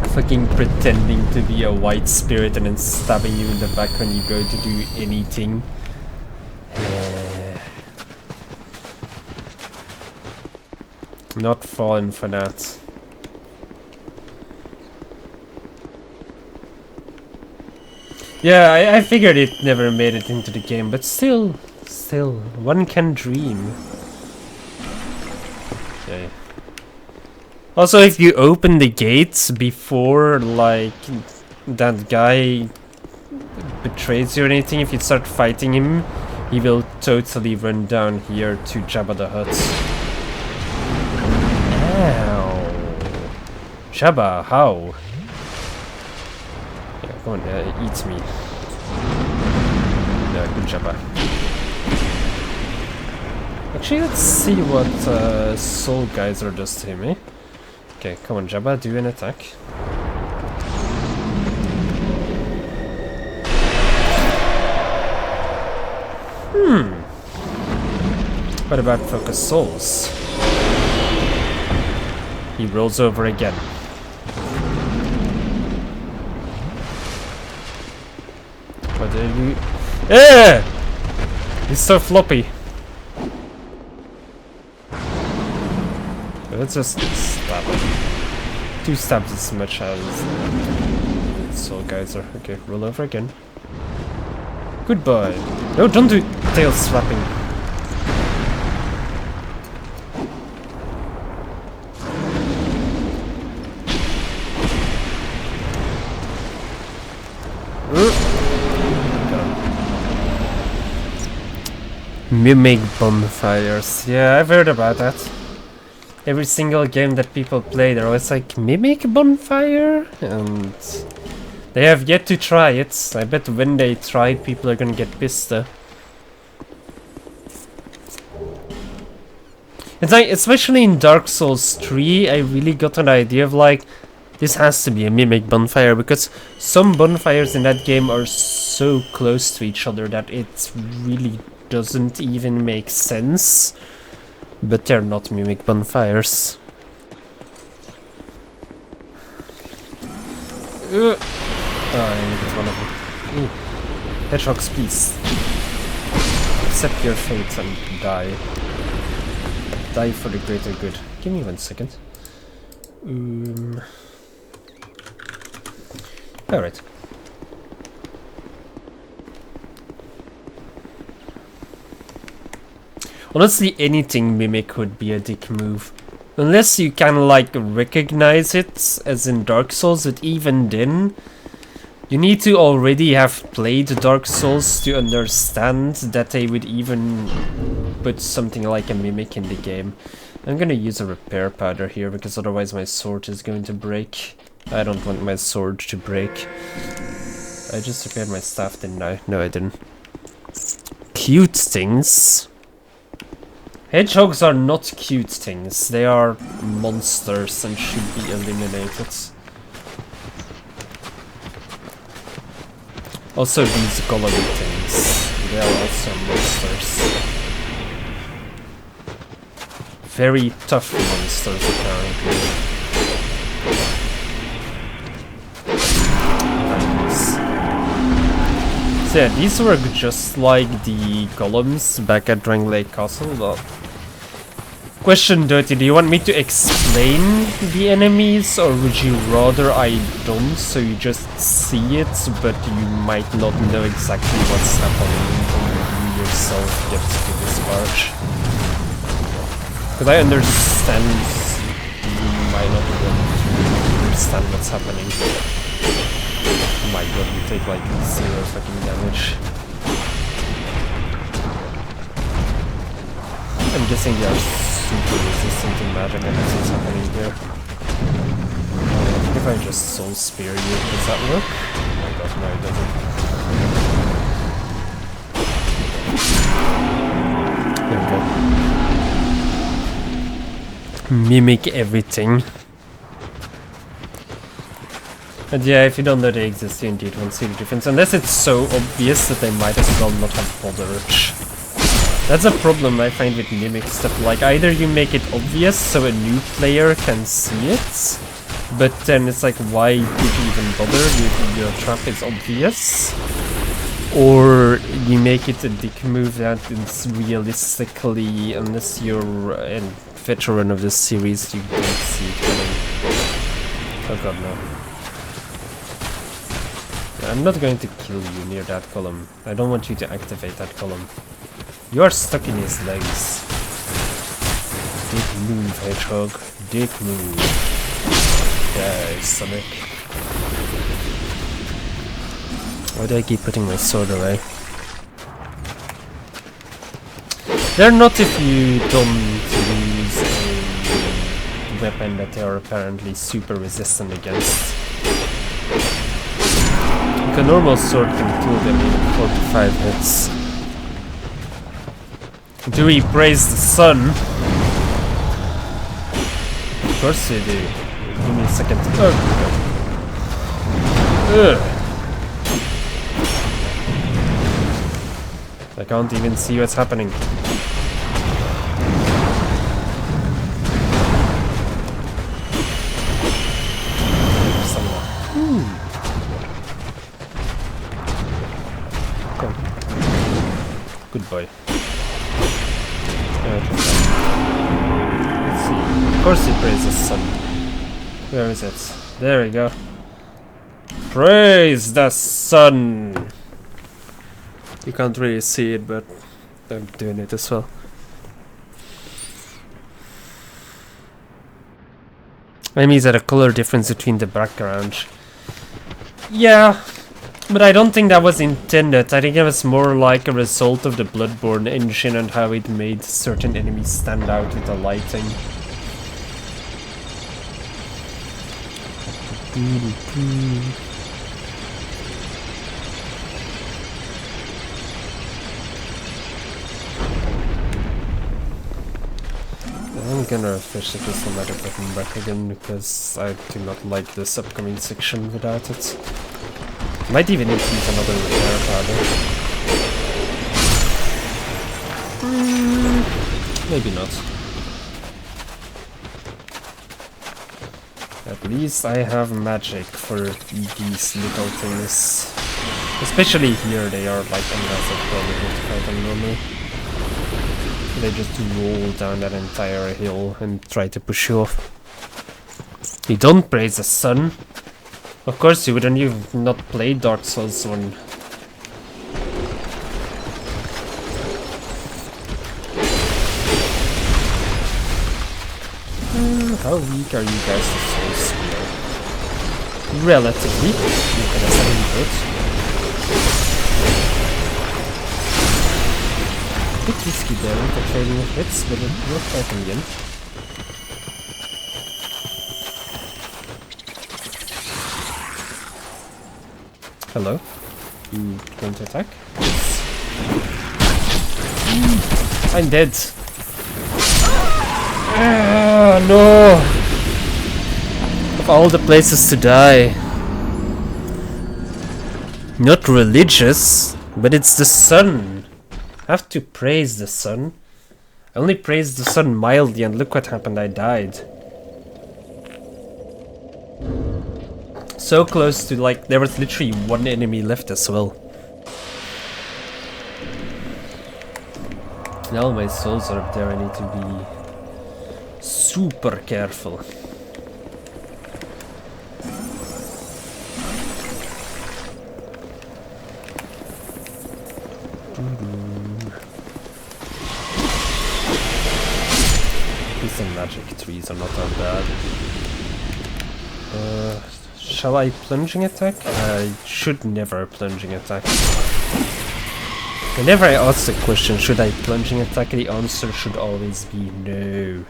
Fucking pretending to be a white spirit and then stabbing you in the back when you go to do anything. Not falling for that. Yeah, I figured it never made it into the game, but still, one can dream. Okay. Also, if you open the gates before, like, that guy betrays you or anything, if you start fighting him, he will totally run down here to Jabba the Hutt. Ow. Jabba, how? Yeah, come on, eat me. Yeah, good Jabba. Actually, let's see what Soul Geyser does to him, eh? Okay, come on, Jabba, do an attack. What about Focus Souls? He rolls over again. What did you... He's so floppy. Let's just stab him. 2 stabs as much as Soul Geyser. Okay, roll over again. Goodbye. No, don't do tail slapping. Mimic bonfires. Yeah, I've heard about that. Every single game that people play, they're always like, Mimic bonfire? And they have yet to try it. I bet when they try, people are gonna get pissed. It's like, especially in Dark Souls 3, I really got an idea of like, this has to be a Mimic bonfire, because some bonfires in that game are so close to each other that it really doesn't even make sense. But they're not Mimic bonfires. Oh, I need to get one of them. Ooh. Hedgehogs, please. Accept your fate and die. Die for the greater good. Give me 1 second. Alright. Honestly, anything Mimic would be a dick move. Unless you can, like, recognize it, as in Dark Souls, but even then, you need to already have played Dark Souls to understand that they would even put something like a Mimic in the game. I'm gonna use a repair powder here, because otherwise my sword is going to break. I don't want my sword to break. I just repaired my staff, didn't I? No, I didn't. Cute things. Hedgehogs are not cute things. They are monsters and should be eliminated. Also these golem things. They are also monsters. Very tough monsters apparently. So yeah, these work just like the golems back at Drangleic Castle. Well, question Dirty, do you want me to explain the enemies, or would you rather I don't, so you just see it, but you might not know exactly what's happening until you yourself get to this part? Because I understand you might not want to understand what's happening. Oh my god, you take like 0 fucking damage. I'm guessing they are super resistant to magic and that's what's happening here. If I just soul spear you, does that work? Oh my god, no it doesn't. There we go. Mimic everything. And yeah, if you don't know they exist, you indeed won't see the difference. Unless it's so obvious that they might as well not have bothered. That's a problem I find with Mimic stuff. Like, either you make it obvious so a new player can see it, but then it's like, why did you even bother? Your trap is obvious. Or you make it a dick move that is realistically, unless you're a veteran of this series, you don't see it coming. Oh god, no. I'm not going to kill you near that column. I don't want you to activate that column. You are stuck in his legs. Dick move, Hedgehog. Dick move. Yeah, stomach. Why do I keep putting my sword away? They're not if you don't use a weapon that they are apparently super resistant against. A normal sword can kill them in 4 to 5 hits. Do we praise the sun? Of course we do. Give me a second. I can't even see what's happening. Good boy. Let's see. Of course he praises the sun. Where is it? There we go. Praise the sun! You can't really see it, but I'm doing it as well. I mean, is there a color difference between the background? Yeah. But I don't think that was intended. I think it was more like a result of the Bloodborne engine and how it made certain enemies stand out with the lighting. I'm gonna fish the somatic weapon back again because I do not like this upcoming section without it. Might even need to use another repair powder. Maybe not. At least I have magic for these little things. Especially here, they are like a massive problem to fight them normally. They just roll down that entire hill and try to push you off. You don't praise the sun. Of course you wouldn't. You've not played Dark Souls 1. How weak are you guys to Soul Spear? Relatively. You can have input. Bit risky there with the trading of hits, but it worked out in the end. Hello? You going to attack? I'm dead. No! Of all the places to die. Not religious, but it's the sun. I have to praise the sun. I only praised the sun mildly and look what happened, I died. So close to, like, there was literally one enemy left as well. Now my souls are up there, I need to be super careful. These magic trees are not that bad. Shall I plunging attack? I should never plunging attack. Whenever I ask the question, should I plunging attack, the answer should always be no.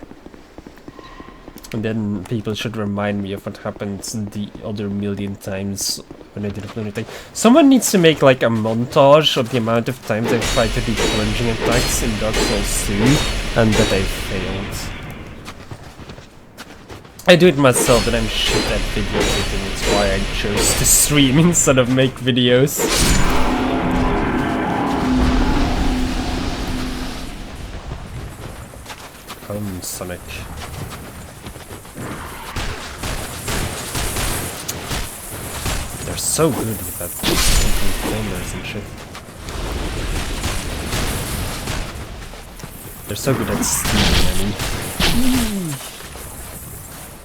And then people should remind me of what happened the other million times when I did a plunging attack. Someone needs to make like a montage of the amount of times I've tried to do plunging attacks in Dark Souls 2 and that I failed. I do it myself, but I'm shit at video editing. It's why I chose to stream instead of make videos. Come, Sonic. They're so good with that controllers and shit. They're so good at stealing, I mean.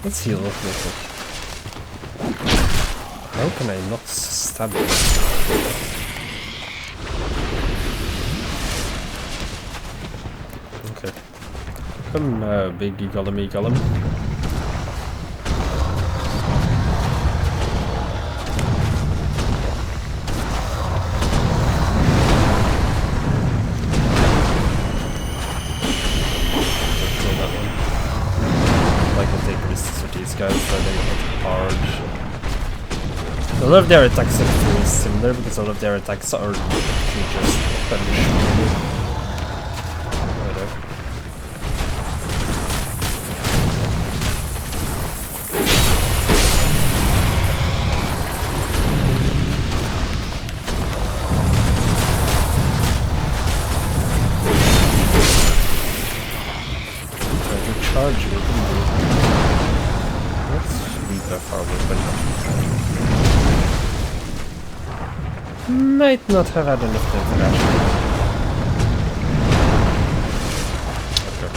Let's heal up real quick. How can I not stab him? Okay. Come, big golem. Guys, so they hit hard. All of their attacks are very similar because all of their attacks are just punishment. Try to charge you. Might not have had enough time for that. Okay.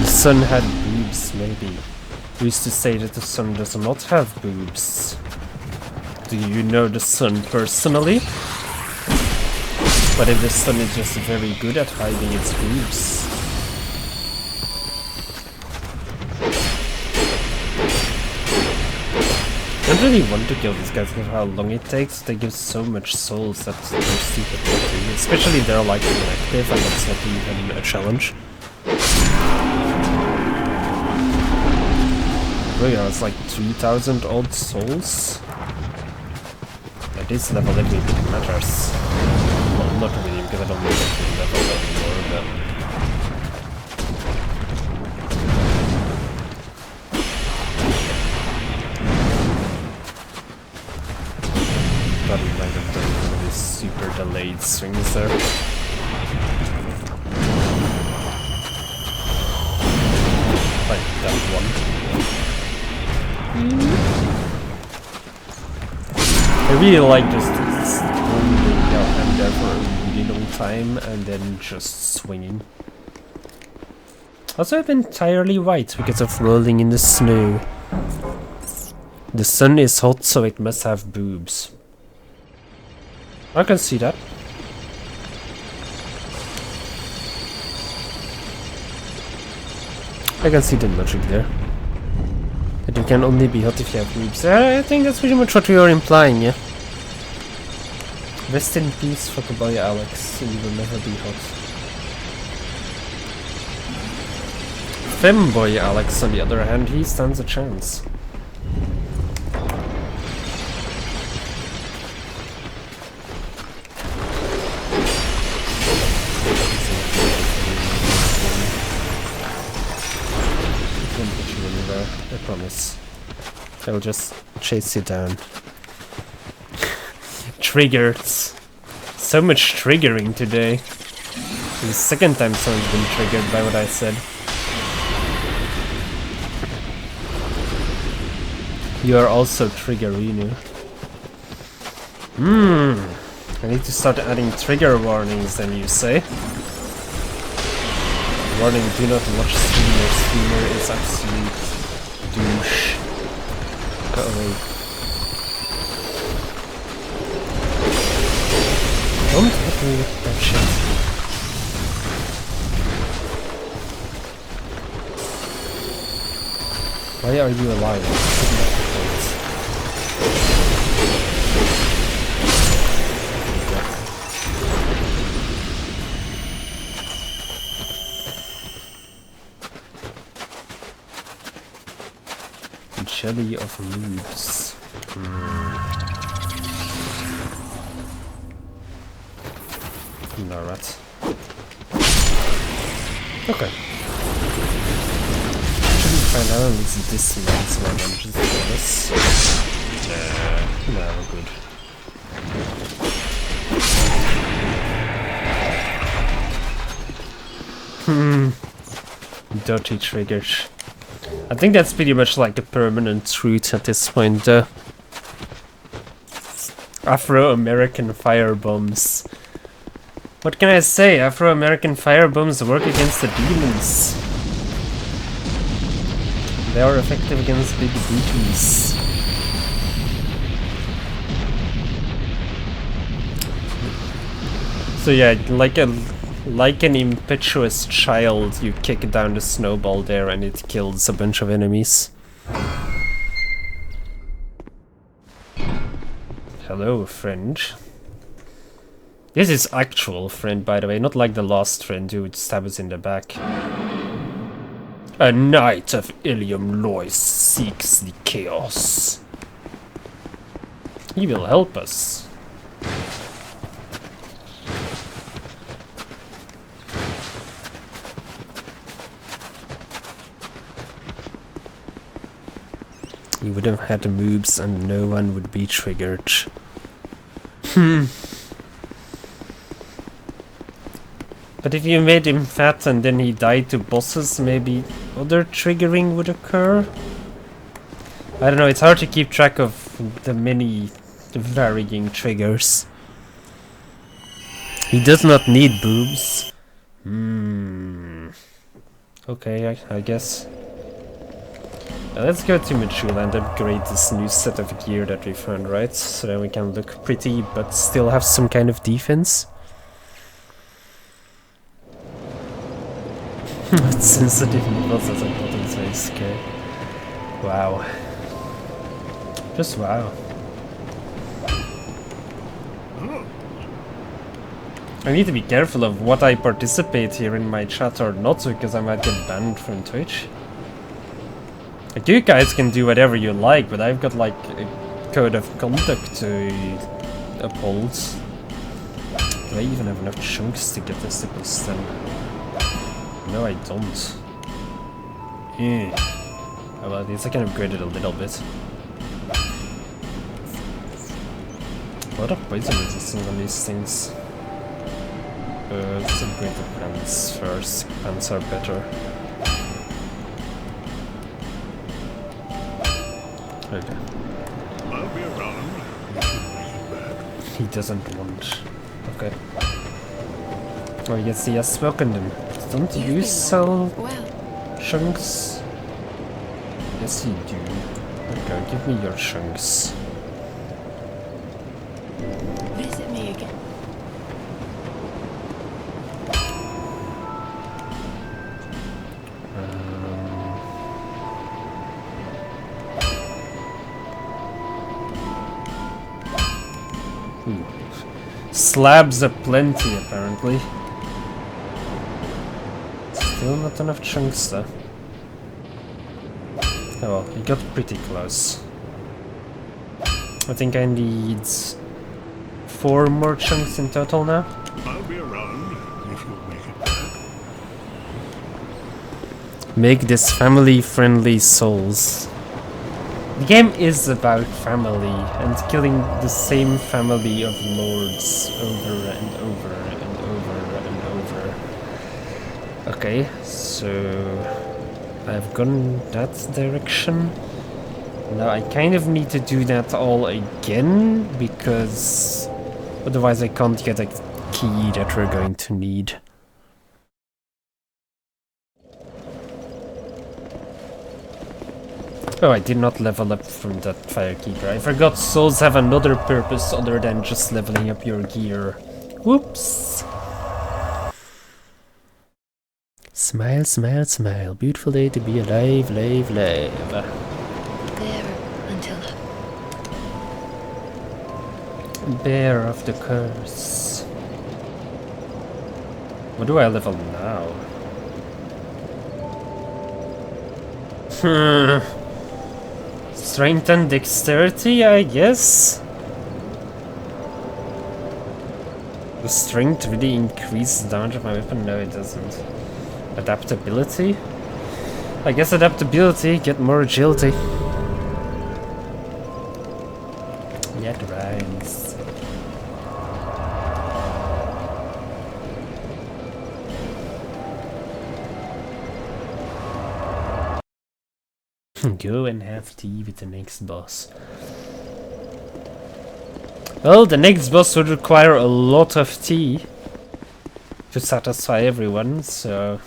The sun had boobs, maybe. We used to say that the sun does not have boobs. Do you know the sun personally? But if the sun is just very good at hiding its boobs. I don't really want to kill these guys because of how long it takes. They give so much souls that they're stupid to do. Especially if they're like inactive and that's not even a challenge. Really, it's like 3,000 odd souls. At this level, it really matters. Well, not really, because I don't need to level anymore, but... But we might have done one of these super delayed swings there. Like that one. really like just holding your hand there for a really long time and then just swinging. Also, I'm entirely white because of rolling in the snow. The sun is hot, so it must have boobs. I can see that. I can see the logic there. That you can only be hot if you have boobs. I think that's pretty much what we are implying, yeah? Rest in peace, fuckboy Alex. You will never be hot. Femboy Alex, on the other hand, he stands a chance. I promise. I will just chase you down. Triggered. So much triggering today. It's the second time someone's been triggered by what I said. You are also triggerino. I need to start adding trigger warnings then, you say? Warning, do not watch Streamer. Streamer is absolute douche. Go away. Don't hit me with that shit. Why are you alive? Jelly of moves. Alright. Okay. Shouldn't find out it's this man's one. I'm just doing this. No, we're good. Dirty triggers. I think that's pretty much like a permanent truth at this point, though. Afro-American firebombs. What can I say? Afro-American firebombs work against the demons. They are effective against big booties. So yeah, like an impetuous child, you kick down the snowball there and it kills a bunch of enemies. Hello, friend. This is actual friend, by the way, not like the last friend who would stab us in the back. A knight of Ilium Lois seeks the chaos. He will help us. He would have had the moves and no one would be triggered. But if you made him fat and then he died to bosses, maybe other triggering would occur? I don't know, it's hard to keep track of the many varying triggers. He does not need boobs. Okay, I guess. Let's go to Majula and upgrade this new set of gear that we found, right? So that we can look pretty but still have some kind of defense. It's sensitive nipples as I thought it was very scary. Wow. Just wow. I need to be careful of what I participate here in my chat or not, because I might get banned from Twitch. Like, you guys can do whatever you like, but I've got like a code of conduct to uphold. Do I even have enough chunks to get this to stem? No, I don't. Oh, well, at least I can upgrade it a little bit. What are poison resistance on these things? Let's upgrade the pants first. Pants are better. Okay. I'll be around. doesn't want. Okay. Oh, yes, he has spoken them. Don't you sell chunks? Yes, you do. Okay, give me your chunks. Visit me again. Slabs aplenty, apparently. Still not enough chunks, though. Oh well, he got pretty close. I think I need 4 more chunks in total now. I'll be around if you'll make it back. Make this family-friendly souls. The game is about family and killing the same family of lords over and over and over and over. Okay, so I've gone that direction. Now I kind of need to do that all again because otherwise I can't get a key that we're going to need. Oh, I did not level up from that Firekeeper. I forgot souls have another purpose other than just leveling up your gear. Whoops! Smile, smile, smile. Beautiful day to be alive, live, live. There until Bear of the curse. What do I level now? Strength and dexterity, I guess? The strength really increases the damage of my weapon? No, it doesn't. Adaptability? I guess adaptability, get more agility. Yeah, it rhymes. Go and have tea with the next boss. Well, the next boss would require a lot of tea to satisfy everyone, so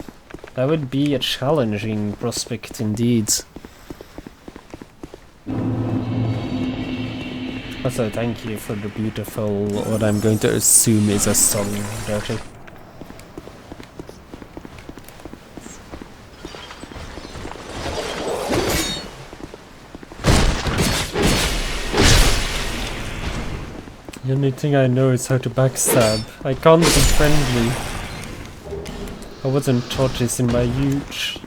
that would be a challenging prospect indeed. Also, thank you for the beautiful, what I'm going to assume is a song, Dirty. The only thing I know is how to backstab. I can't be friendly. I wasn't taught this in my youth.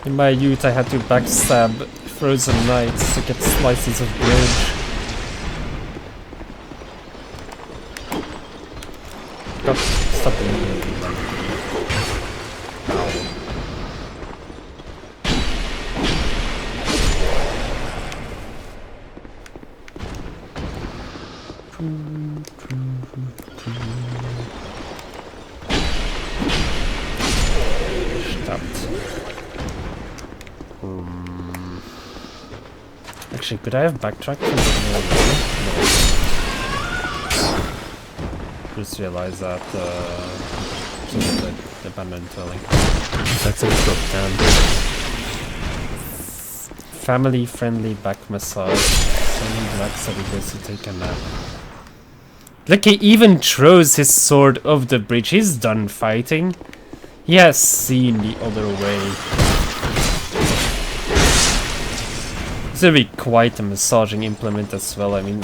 In my youth I had to backstab frozen knights to get slices of bread. God, stop being here. Actually, could I have backtracked from the no. Just realized that the abandoned dwelling. That's a drop down. Family friendly back massage. Someone black so he goes to take a nap. Look, he even throws his sword off the bridge. He's done fighting. He has seen the other way. This will be quite a massaging implement as well. I mean,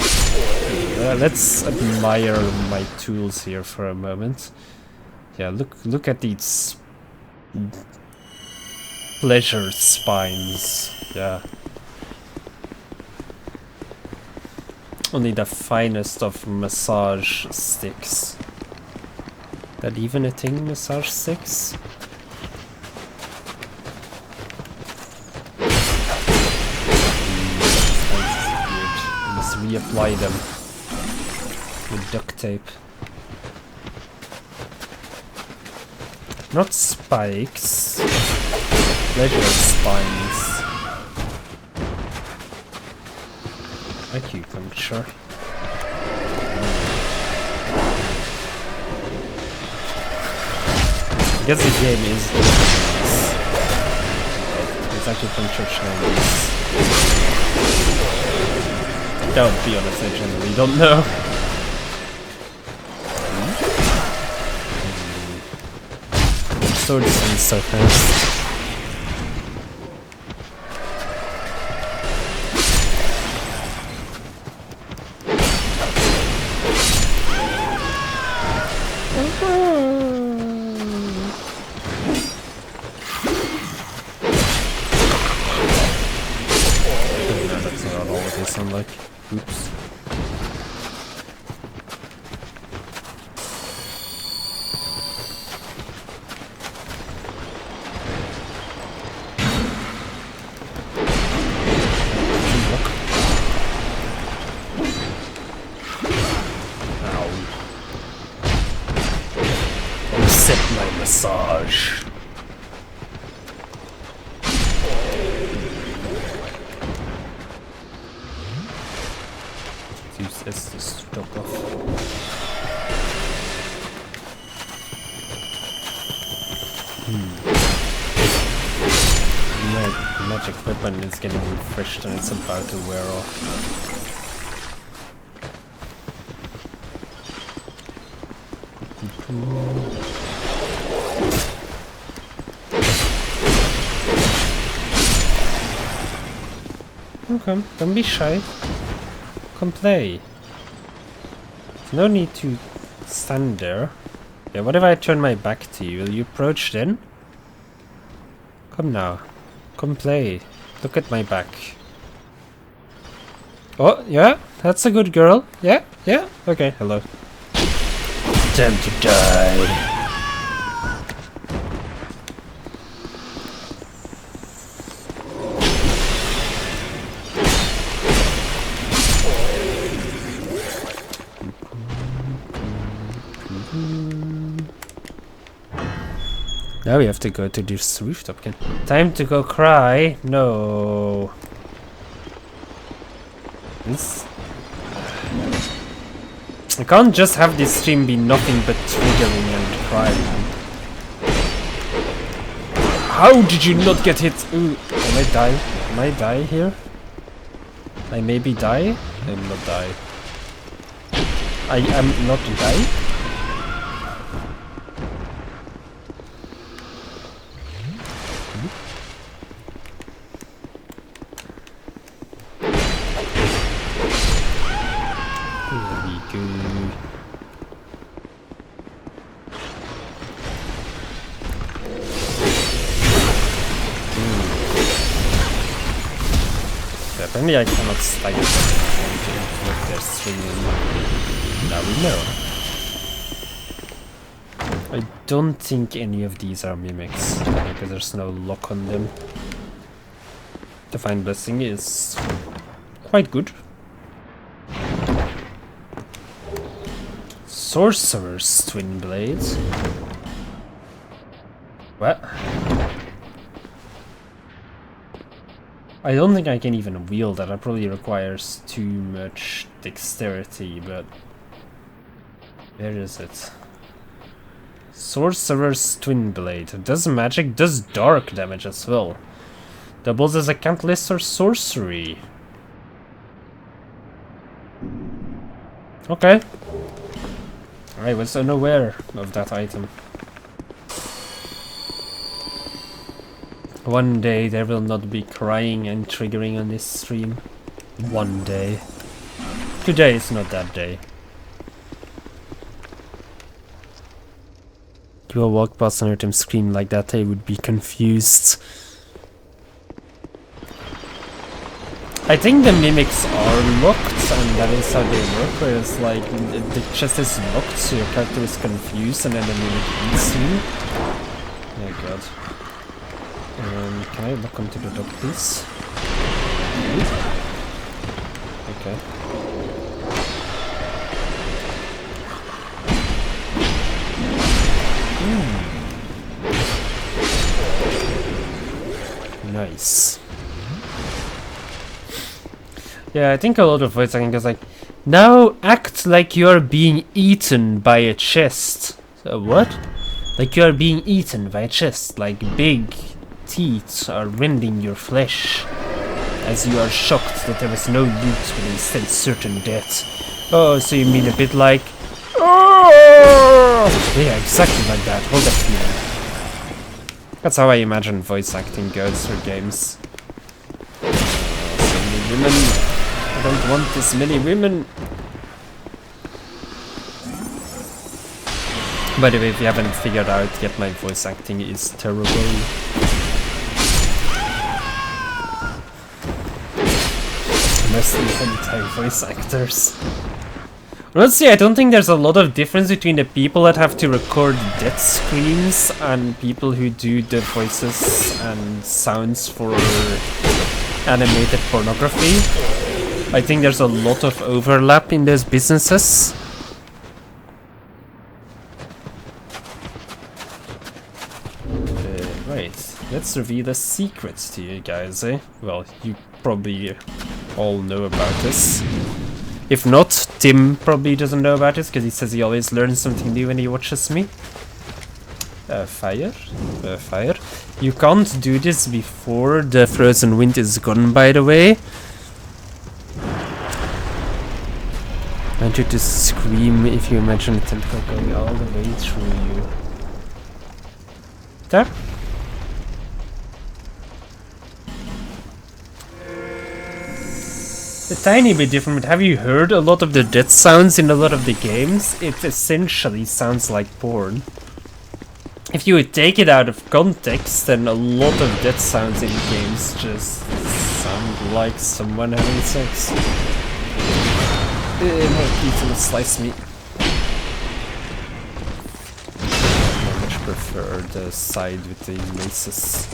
let's admire my tools here for a moment. Yeah, look at these pleasure spines. Yeah. Only the finest of massage sticks. That even a thing, massage sticks? Let's reapply them with duct tape. Not spikes. Pleasure spines. Acupuncture. guess the game is it's actually from Church 90s. Don't be honest, I generally don't know. Swords and so fast. Like, oops. Ow. Accept my massage. Use this to stop off. Magic weapon is getting refreshed and it's about to wear off. Okay, don't be shy. Come play. No need to stand there. Yeah, what if I turn my back to you? Will you approach then? Come now. Come play. Look at my back. Oh, yeah, that's a good girl. Yeah, yeah. Okay, hello. Time to die. Now we have to go to this rooftop again. Time to go cry? No. This... I can't just have this stream be nothing but triggering and crying. How did you not get hit? Ooh, can I die? Can I die here? I maybe die? I will not die. I am not die? Apparently I cannot stagger them to inflict their streaming. Now we know. I don't think any of these are mimics, because there's no lock on them. Divine Blessing is quite good. Sorcerer's Twin Blades. What? I don't think I can even wield that. That probably requires too much dexterity, but... where is it? Sorcerer's Twin Blade. Does magic, does dark damage as well. Doubles as a cantlist or sorcery. Okay. I was unaware of that item. One day there will not be crying and triggering on this stream. One day. Today is not that day. You will walk past and heard him scream like that, I would be confused. I think the mimics are locked and that is how they work, whereas like the chest is locked so your character is confused and then the mimic eats you. Oh god. Can I look onto the dog, please? Okay. Nice. Yeah, I think a lot of voice acting goes like, now act like you're being eaten by a chest. So what? Like you are being eaten by a chest, like big teeth are rending your flesh, as you are shocked that there is no loot but instead certain death. Oh, so you mean a bit like... Oh! Yeah, exactly like that. Hold that feeling. That's how I imagine voice acting goes for games. So many women. I don't want this many women. By the way, if you haven't figured out yet, my voice acting is terrible. Mostly hentai voice actors. Honestly, I don't think there's a lot of difference between the people that have to record death screams and people who do the voices and sounds for animated pornography. I think there's a lot of overlap in those businesses. Right, let's reveal a secret to you guys, eh? Well, you probably all know about this. If not, Tim probably doesn't know about this because he says he always learns something new when he watches me. Fire. You can't do this before the frozen wind is gone, by the way. I want you to scream if you imagine a tentacle going all the way through you. There. A tiny bit different, but have you heard a lot of the death sounds in a lot of the games? It essentially sounds like porn. If you would take it out of context, then a lot of death sounds in games just sound like someone having sex. More pizza with sliced meat. I much prefer the side with the maces.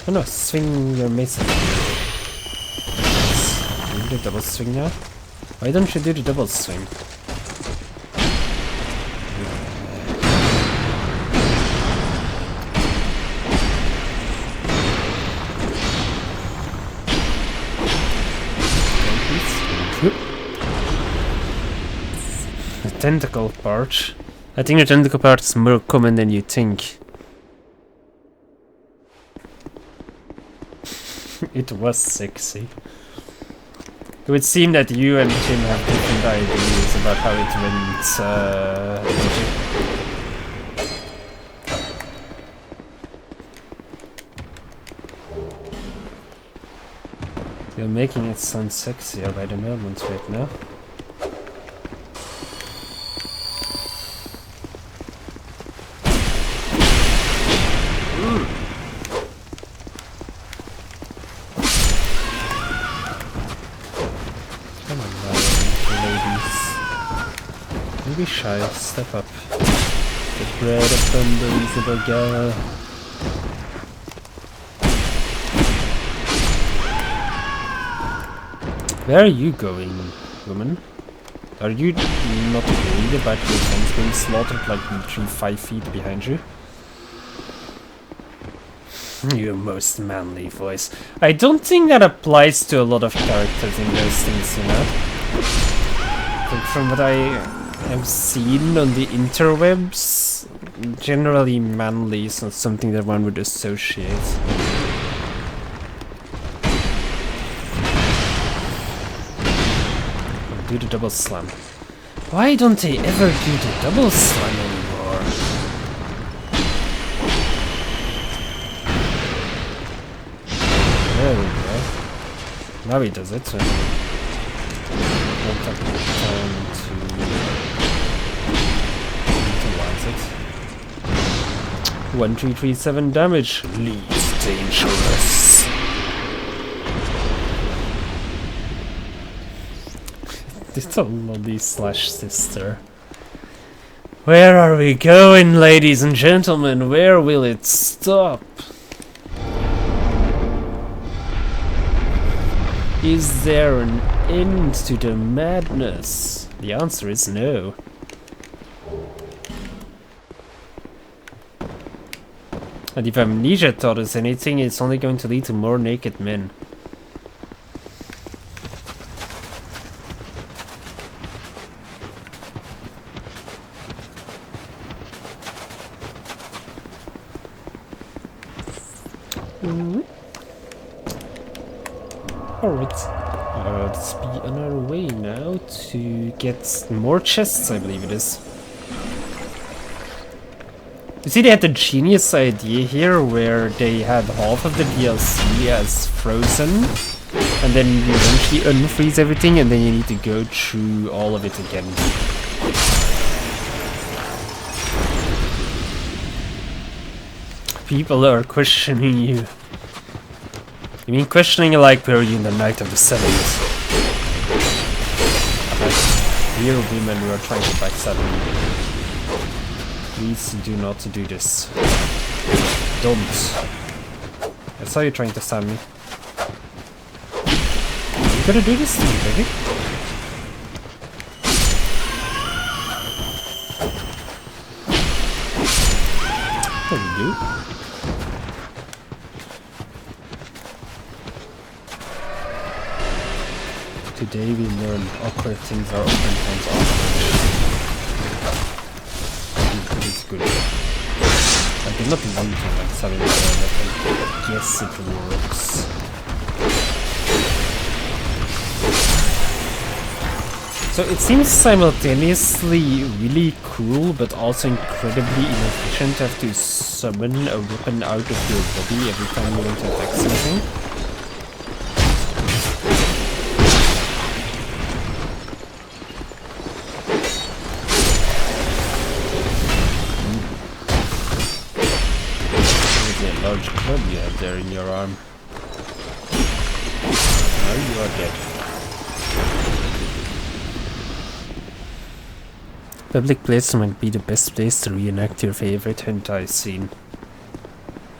Oh no, swing your maces. Do the double swing now? Why don't you do the double swing? The tentacle part. I think the tentacle part is more common than you think. It was sexy. It would seem that you and Tim have different ideas about how it went. You're making it sound sexier by the moment right now. Don't be shy, step up. The bread upon the reasonable girl. Where are you going, woman? Are you not worried about your friends being slaughtered like 3-5 feet behind you? Your most manly voice. I don't think that applies to a lot of characters in those things, you know? Like from what I have seen on the interwebs, generally manly is not something that one would associate. Do the double slam. Why don't they ever do the double slam anymore? There we go. Now he does it. Don't have the time to utilize it. 1337 damage. Least dangerous. Little lolly slash sister. Where are we going, ladies and gentlemen? Where will it stop? Is there an end to the madness? The answer is no. And if amnesia taught us anything, it's only going to lead to more naked men. Alright. Let's be on our way now to get more chests, I believe it is. You see, they had the genius idea here where they had half of the DLC as frozen, and then you eventually unfreeze everything, and then you need to go through all of it again. People are questioning you. You mean questioning like were you in the night of the 7th? Dear women who are trying to backstab me. Please do not do this. Don't. I saw you trying to stab me. You gotta do this to me, baby. There we go. Today we learn awkward things are oftentimes awkward. It is good. I did not want to like suddenly but I guess it works. So it seems simultaneously really cool but also incredibly inefficient to have to summon a weapon out of your body every time you want to attack something. Large club you have there in your arm. Now you are dead. Public place might be the best place to reenact your favorite hentai scene.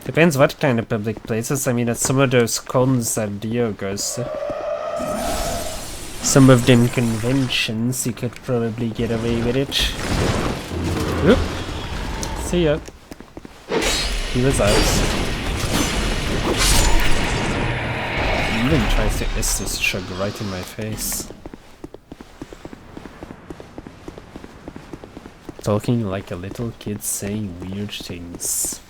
Depends what kind of public places. I mean, at some of those cons that Dio goes to. Some of them conventions, you could probably get away with it. Oop. See ya. He was out. He even tries to Estus chug right in my face. Talking like a little kid saying weird things.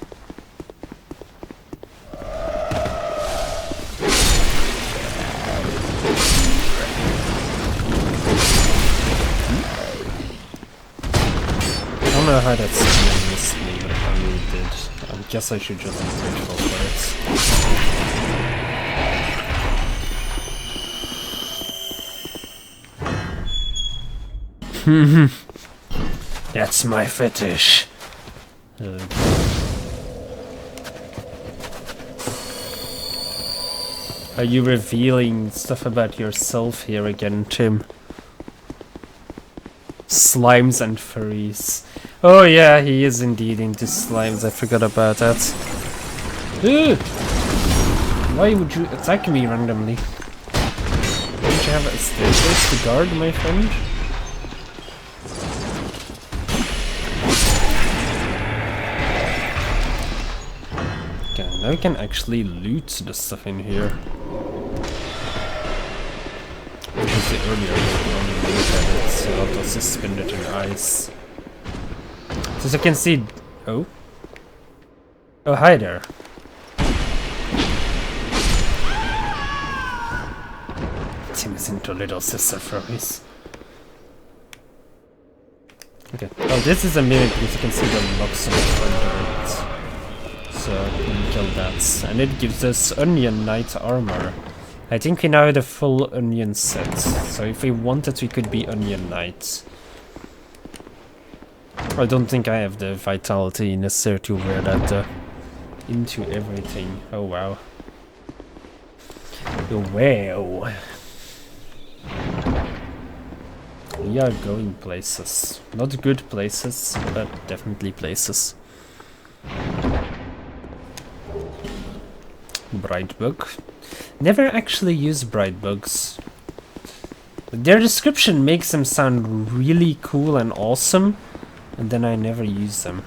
I don't know how that skill missed me, but I really did. I guess I should just be grateful for it. That's my fetish. Are you revealing stuff about yourself here again, Tim? Slimes and furries. Oh yeah, he is indeed into slimes. I forgot about that. Ugh! Why would you attack me randomly? Don't you have a staircase to guard, my friend? Okay, now we can actually loot the stuff in here. Because the earlier we only looked at it, so I'll also spin it in ice. So as you can see... Oh? Oh, hi there. Tim is into little sister furries. Okay. Oh, this is a mimic because you can see the locks on the front of it. So we can kill that. And it gives us Onion Knight armor. I think we now have the full Onion set. So if we wanted, we could be Onion Knight. I don't think I have the vitality necessary to wear that into everything. Oh wow. Wow. We are going places. Not good places, but definitely places. Brightbug. Never actually use Brightbugs. Their description makes them sound really cool and awesome, and then I never use them.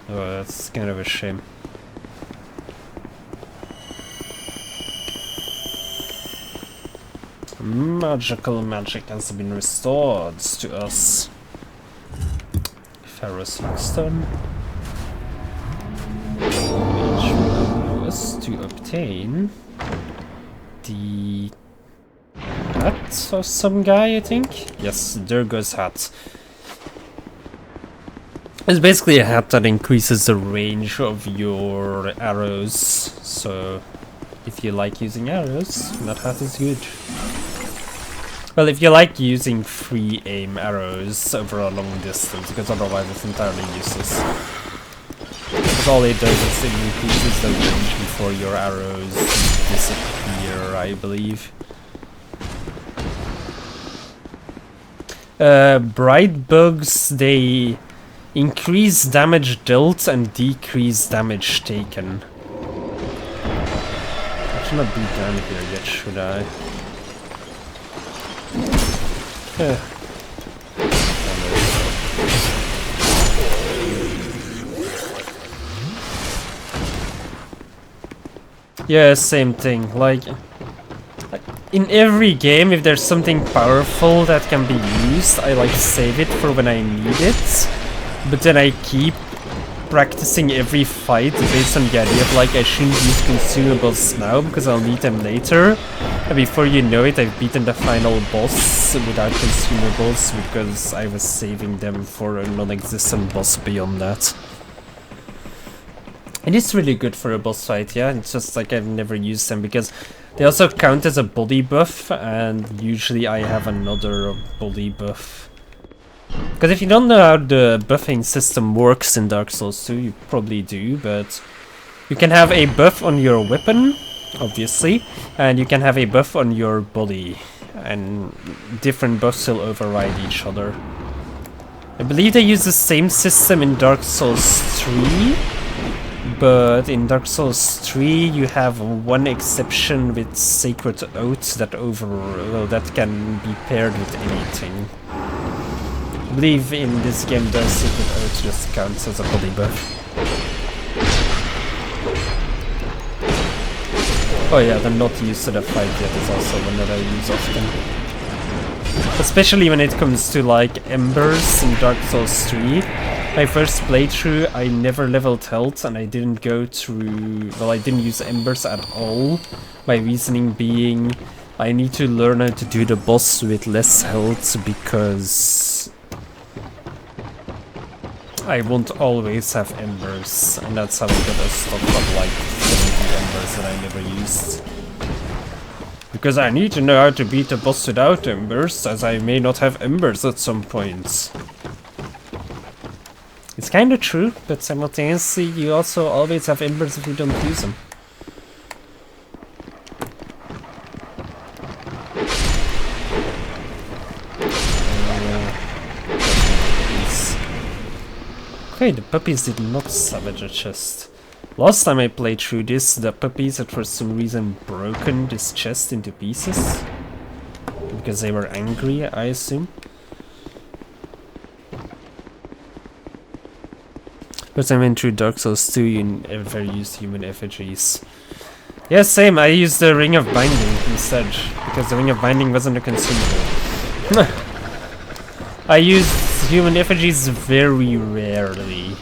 Oh, that's kind of a shame. Magical magic has been restored to us. Ferrous Stone. was to obtain the hat of some guy, I think. Yes, Durgo's hat. It's basically a hat that increases the range of your arrows, so if you like using arrows, that hat is good. Well, if you like using free aim arrows over a long distance, because otherwise it's entirely useless. Because all it does is it increases the range before your arrows disappear, I believe. Bright bugs, they increase damage dealt and decrease damage taken. I should not be down here yet, should I? Yeah, same thing. Like, in every game, if there's something powerful that can be used, I like save it for when I need it. But then I keep practicing every fight based on the idea of like I shouldn't use consumables now because I'll need them later. And before you know it, I've beaten the final boss without consumables because I was saving them for a non-existent boss beyond that. And it's really good for a boss fight, yeah. It's just like I've never used them because they also count as a body buff, and usually I have another body buff. Because if you don't know how the buffing system works in Dark Souls 2, you probably do, but you can have a buff on your weapon, obviously, and you can have a buff on your body, and different buffs will override each other. I believe they use the same system in Dark Souls 3, but in Dark Souls 3 you have one exception with Sacred Oath that that can be paired with anything. I believe in this game the Sacred Oath just counts as a body buff. Oh yeah, the not used to the fight yet is also one that I use often. Especially when it comes to like Embers in Dark Souls 3. My first playthrough, I never leveled health and I didn't go through... Well, I didn't use Embers at all. My reasoning being, I need to learn how to do the boss with less health because I won't always have Embers. And that's how I got a stock of like 70 Embers that I never used. Because I need to know how to beat the boss without Embers, as I may not have Embers at some point. It's kinda true, but simultaneously you also always have Embers if you don't use them. Okay, the puppies did not salvage a chest. Last time I played through this, the puppies had for some reason broken this chest into pieces. Because they were angry, I assume. But I went through Dark Souls 2, you never used human effigies. Yeah, same, I used the Ring of Binding instead, because the Ring of Binding wasn't a consumable. I used human effigies very rarely.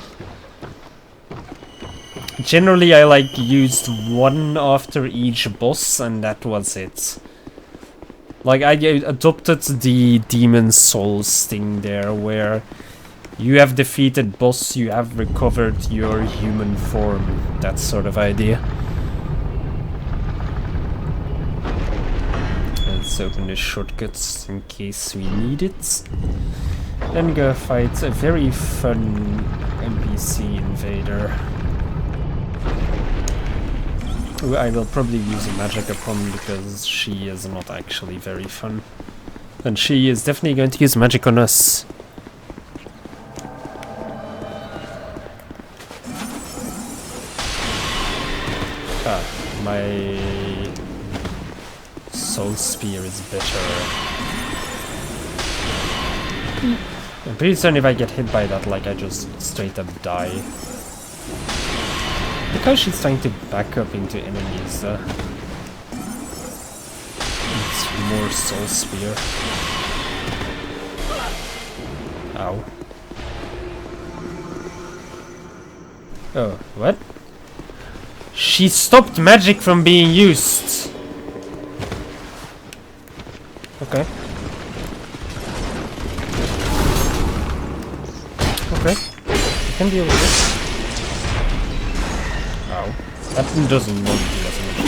Generally I like used one after each boss and that was it. Like I adopted the Demon Souls thing there where you have defeated boss, you have recovered your human form, that sort of idea. Let's open the shortcuts in case we need it. Then go fight a very fun NPC invader, who I will probably use a magic upon because she is not actually very fun. And she is definitely going to use magic on us. My Soul Spear is better. I'm pretty certain if I get hit by that, like I just straight up die. Look how she's trying to back up into enemies. It's more Soul Spear. Ow. Oh, what? She stopped magic from being used. Okay. Okay. I can deal with this. Ow. That doesn't want to do as much.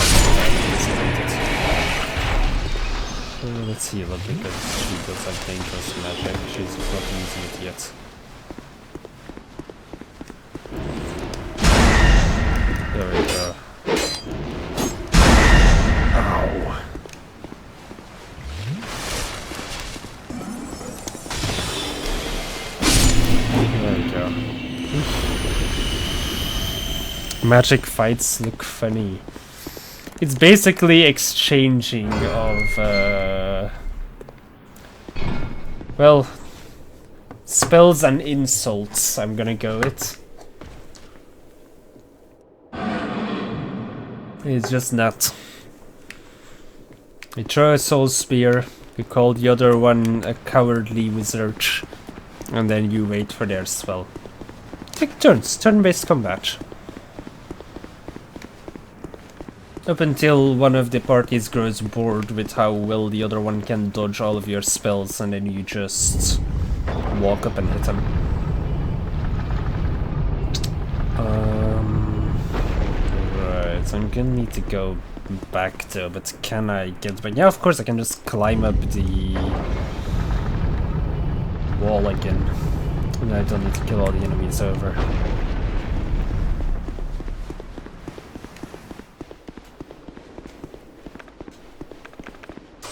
Let's heal it because she does have dangerous magic. She's not using it yet. There we go. Ow. There we go. Magic fights look funny. It's basically exchanging of, well, spells and insults, I'm gonna go with. It's just not. You throw a soul spear, you call the other one a cowardly wizard, and then you wait for their spell. Take turns, turn-based combat. Up until one of the parties grows bored with how well the other one can dodge all of your spells, and then you just walk up and hit them. Right, I'm gonna need to go back though, but can I get back? Yeah, of course I can just climb up the wall again. And I don't need to kill all the enemies over.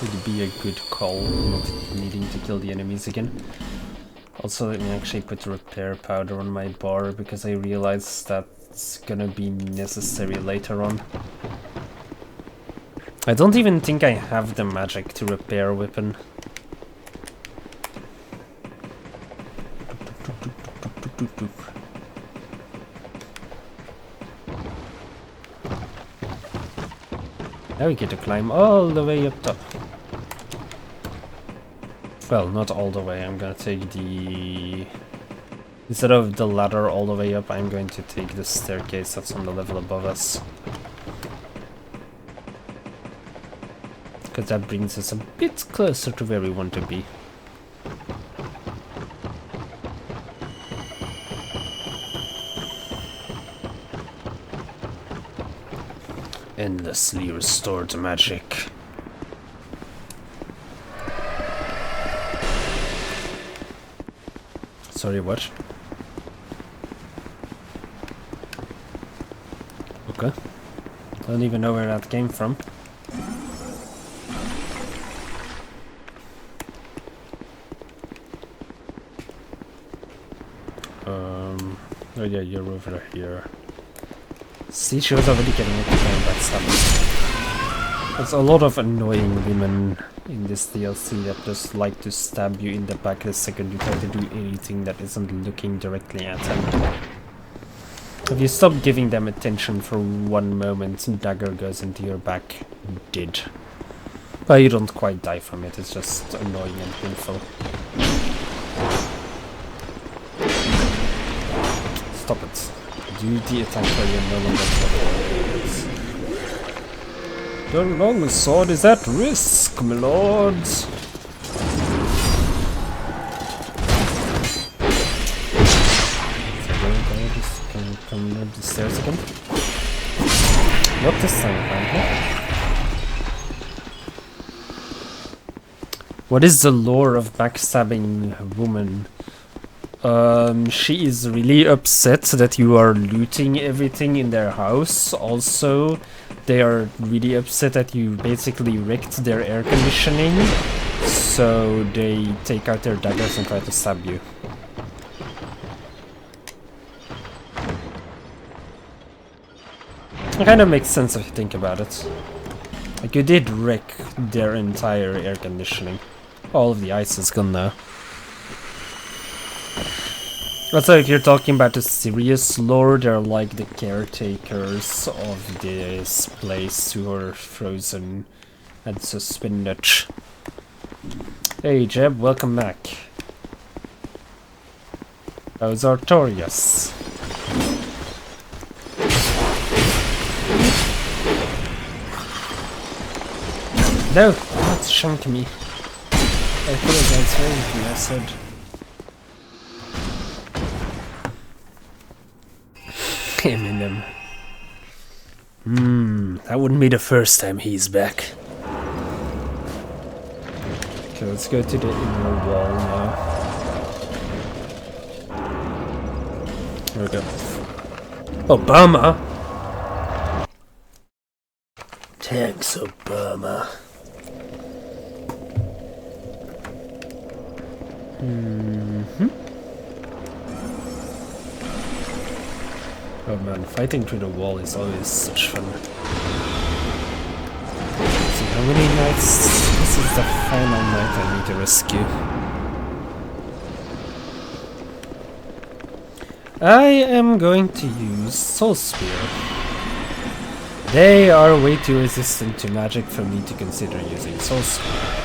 Would be a good call, not needing to kill the enemies again. Also, let me actually put repair powder on my bar, because I realize that's gonna be necessary later on. I don't even think I have the magic to repair a weapon. Now we get to climb all the way up top. Well, not all the way. I'm gonna take the... Instead of the ladder all the way up, I'm going to take the staircase that's on the level above us. Because that brings us a bit closer to where we want to be. Endlessly restored magic. Sorry, what? Okay. Don't even know where that came from. Oh yeah, you're over here. See, she was already getting it behind that stuff. There's a lot of annoying women in this DLC that just like to stab you in the back the second you try to do anything that isn't looking directly at them. If you stop giving them attention for one moment, dagger goes into your back, dead. But you don't quite die from it, it's just annoying and painful. Stop it. Do the attack while you're no longer trouble. The long sword is at risk, my lords. Can you come up the stairs again? Not this time, apparently. What is the lore of backstabbing a woman? She is really upset that you are looting everything in their house. Also, they are really upset that you basically wrecked their air conditioning. So they take out their daggers and try to stab you. It kind of makes sense if you think about it. Like, you did wreck their entire air conditioning. All of the ice is gone now. Also, if you're talking about the serious lore, they're like the caretakers of this place who are frozen and suspended. Hey Jeb, welcome back. How's Artorias? No, don't chunk me. I apologize for anything I said. Eminem. That wouldn't be the first time he's back. Okay, let's go to the inner wall now. There we go. Obama! Thanks, Obama. Oh man, fighting through the wall is always such fun. Let's see, how many knights? This is the final knight I need to rescue. I am going to use Soul Spear. They are way too resistant to magic for me to consider using Soul Spear.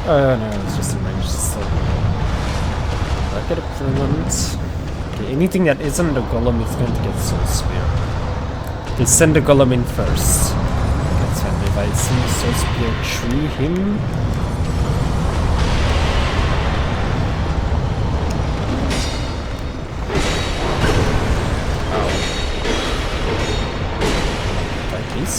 Oh no, it's just a range still. Back at opponent. Okay, anything that isn't a golem is going to get Soul Spear. They send the golem in first. That's fine. If I send Soul Spear through him. Like this.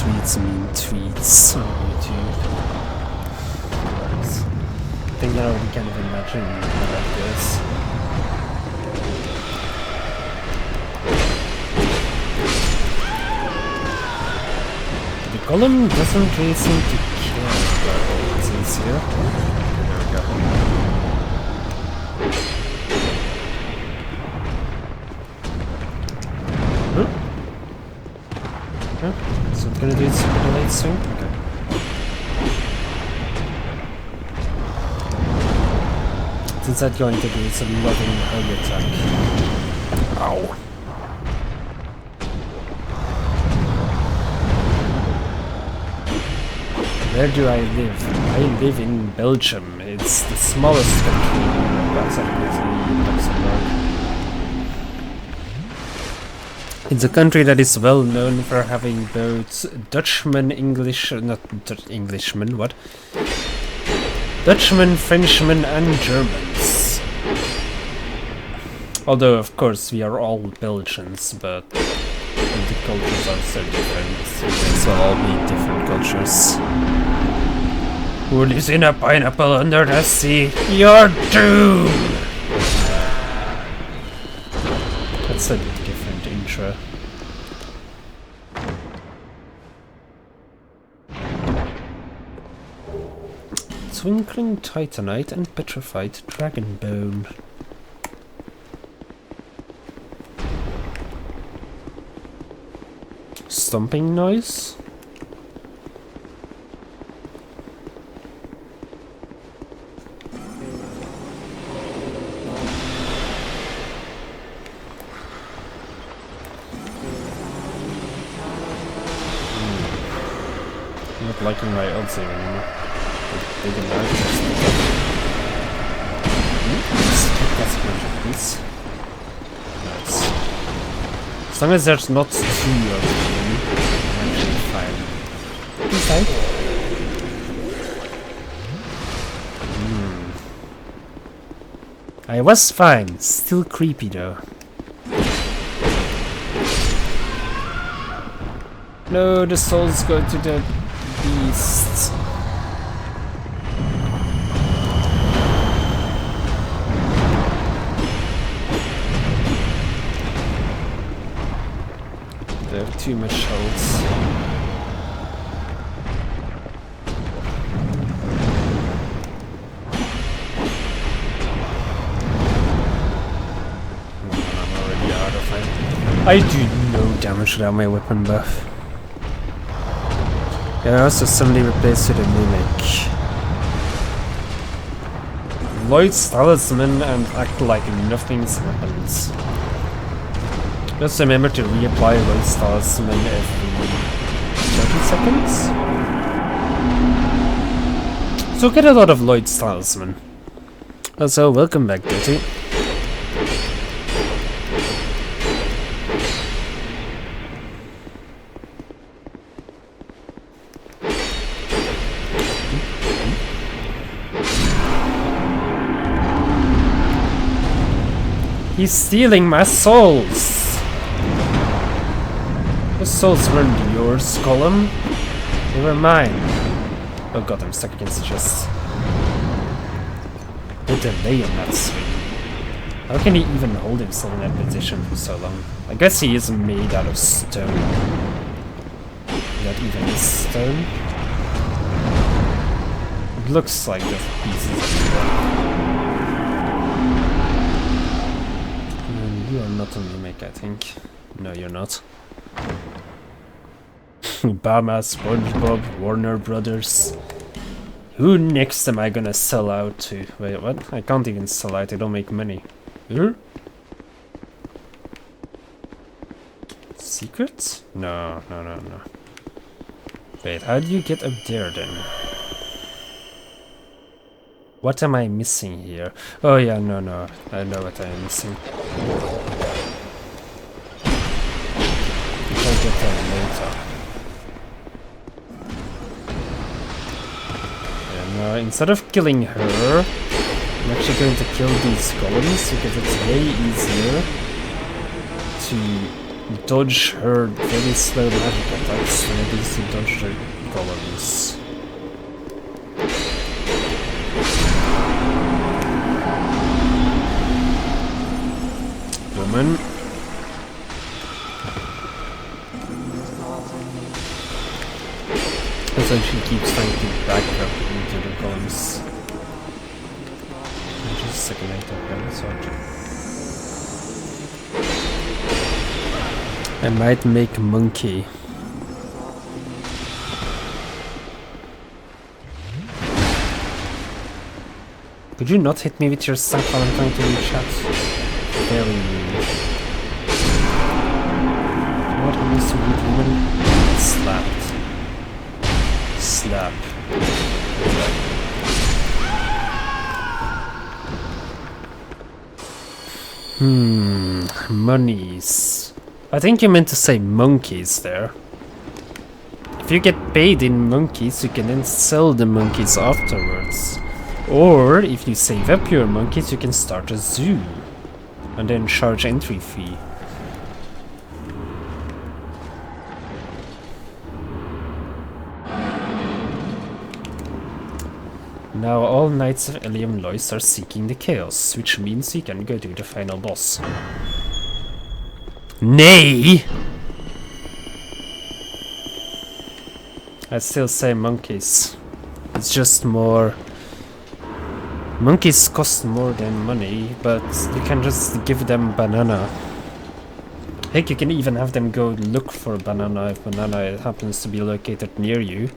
Tweets mean tweets on YouTube. I think that I would kind of imagine like this. The golem doesn't really seem to care about all this is here. Okay, there we go. So I'm gonna do it super delayed soon? Okay. Since I'm going to do some loving hug attack. Ow. Where do I live? I live in Belgium. It's the smallest country outside of Luxembourg. It's a country that is well known for having both Dutchmen, Englishmen, what? Dutchmen, Frenchmen, and Germans. Although, of course, we are all Belgians, but the cultures are so different. So they will all be different cultures. Who lives in a pineapple under the sea? You're doomed! That's a different intro. Twinkling Titanite and Petrified Dragonbone. Stomping noise? Not liking my odds here anymore. Big and large. That's please. Nice. As long as there's not 2 of them, I'm actually fine. Inside? I was fine. Still creepy though. No, the souls go to the beast. They have too much health. I'm already out of it. I do no damage without my weapon buff. Yeah, I also suddenly replaced with a Mimic. Lloyd's Talisman and act like nothing's happens. Just remember to reapply Lloyd Starsman every 30 seconds. So get a lot of Lloyd Starsman. Also, welcome back, Dirty. He's stealing my souls! The souls weren't yours, Column. They were mine. Oh god, I'm stuck against the chest. The delay on that swing. How can he even hold himself in that position for so long? I guess he is made out of stone. That even is stone? It looks like the pieces of rock. You are not a mimic, I think. No, you're not. Obama, SpongeBob, Warner Brothers. Who next am I gonna sell out to? Wait, what? I can't even sell out, I don't make money. Huh? Secrets? No. Wait, how do you get up there then? What am I missing here? Oh yeah, no, I know what I am missing. I'll get that later. And instead of killing her, I'm actually going to kill these golems because it's way easier to dodge her very slow magic attacks than it is to dodge the golems. Woman. Also, she keeps trying to back up into the golems. Just a second later, I might make monkey. Could you not hit me with your staff while I'm trying to reach out? Very rude. What happens to rude woman? Slapped. Slap. Monies. I think you meant to say monkeys there. If you get paid in monkeys, you can then sell the monkeys afterwards. Or, if you save up your monkeys, you can start a zoo. And then charge entry fee. Now all Knights of Ilium Lois are seeking the Chaos, which means you can go to the final boss. Nay! I still say monkeys. It's just more... Monkeys cost more than money, but you can just give them banana. Heck, you can even have them go look for banana if banana happens to be located near you.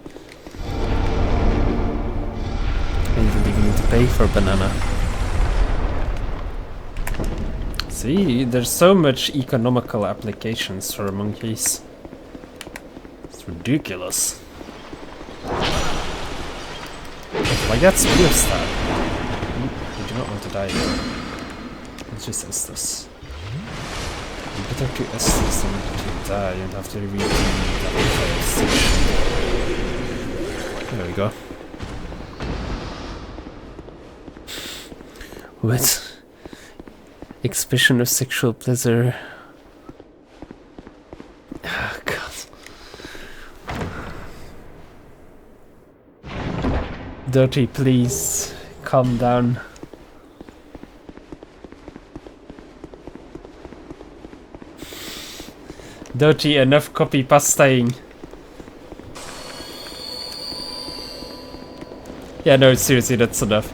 And you don't even need to pay for banana. See, there's so much economical applications for monkeys. It's ridiculous. Like that spear stab. You do not want to die here. Let's just Estus. Better to Estus than to die and have to read that entire section. There we go. What? Expression of sexual pleasure. Oh, God. Dirty, please. Calm down. Dirty, enough copy pastaing. Yeah, no, seriously, that's enough.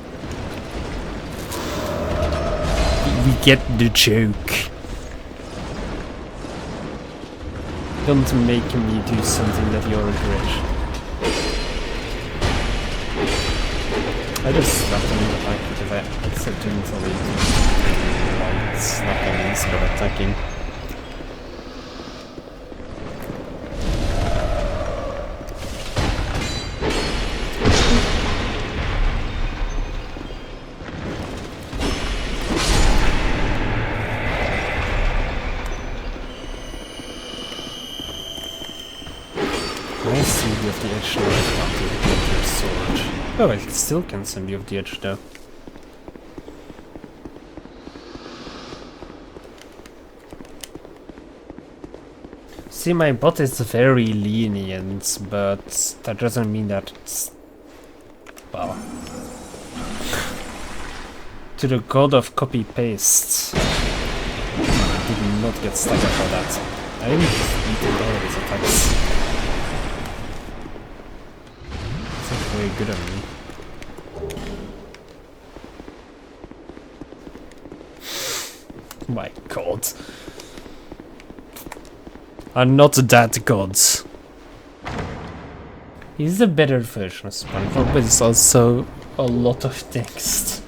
We get the joke. Don't make me do something that you'll regret. I just slapped him in the back because I accidentally it's not getting easy of attacking. of the edge now. I can't do it with your sword. Oh, I still can send you off the edge though. See, my bot is very lenient, but that doesn't mean that it's... well... to the god of copy-paste. I did not get stuck for that. I didn't just eat all of his attacks. It's not very good on me. My god. I'm not that god. He's a better version of SpongeBob, but it's also a lot of text.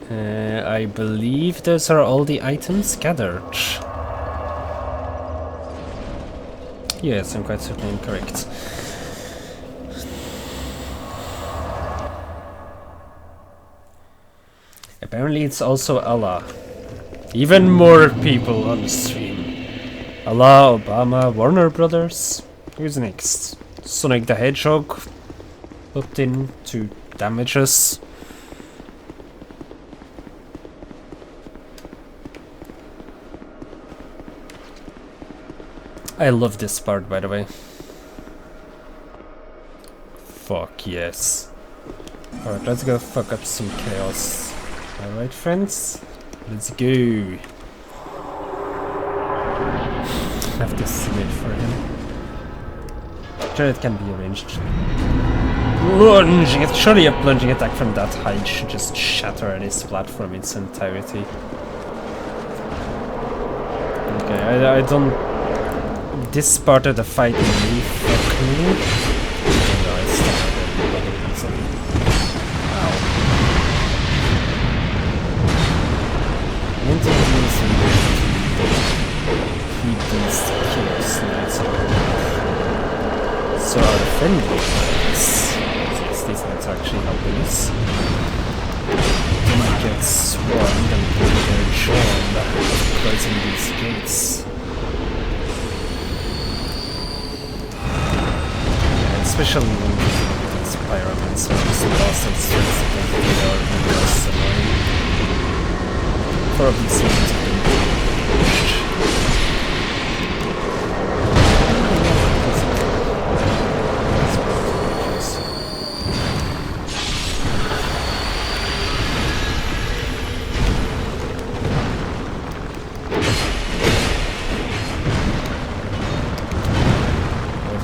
I believe those are all the items gathered. Yes, I'm quite certainly incorrect. Apparently it's also Allah. Even more people on the stream. Allah, Obama, Warner Brothers. Who's next? Sonic the Hedgehog. Hooked in to damage us. I love this part, by the way. Fuck yes. Alright, let's go fuck up some chaos. Alright, friends? Let's go. I have to submit for him. Sure, it can be arranged. Lunging! Surely a plunging attack from that height should just shatter this platform in its entirety. Okay, I don't... this part of the fight really fuck me. No, it's not easily. Ow. Introduce and keep these chaos knights alive. So our friendly knights, since these knights are actually helping us, might get swarmed and put their job closing these gates. Especially when these pyramid servers and bastards strikes against they are the most annoying. Probably seems to be pushed.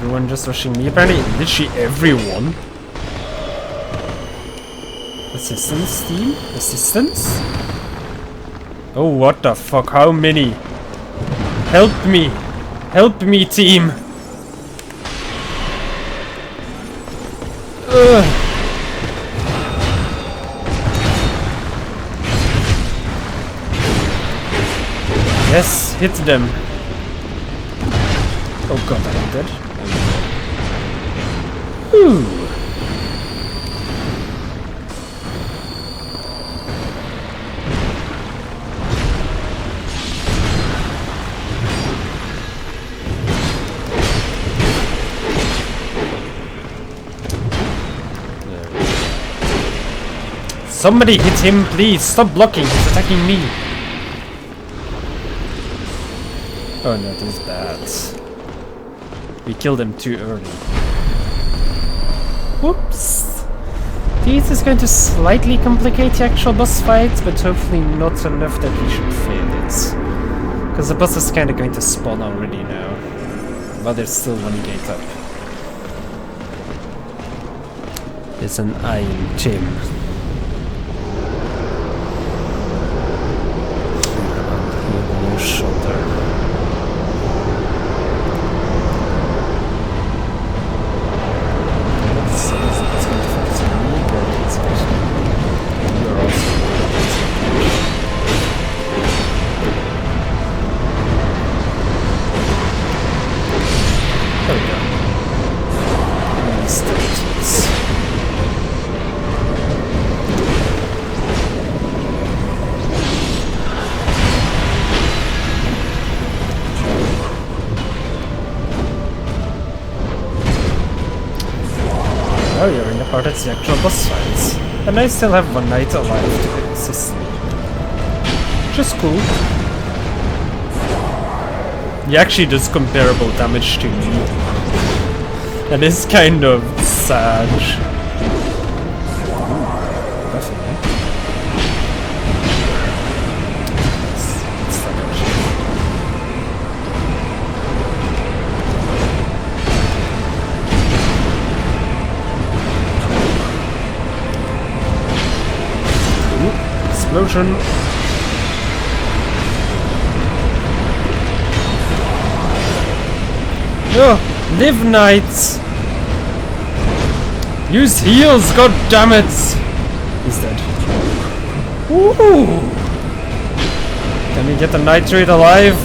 Everyone just rushing me. Apparently, literally everyone. Assistance team? Assistance? Oh, what the fuck? How many? Help me! Help me, team! Ugh. Yes, hit them. Oh god, I'm dead. Ooh. Somebody hit him, please. Stop blocking. He's attacking me. Oh no, this is bad. We killed him too early. Whoops! This is going to slightly complicate the actual boss fight, but hopefully not enough that we should fail it. Because the boss is kind of going to spawn already now. But there's still one gate up. There's an iron gym. On your shoulder. Oh, you're in the part that's the actual boss fights. And I still have one knight alive to assist me. Which is cool. He actually does comparable damage to me. And it's kind of sad. Explosion. Oh, live knights. Use heals, god damn it. He's dead. Woo! Can we get the nitrate alive?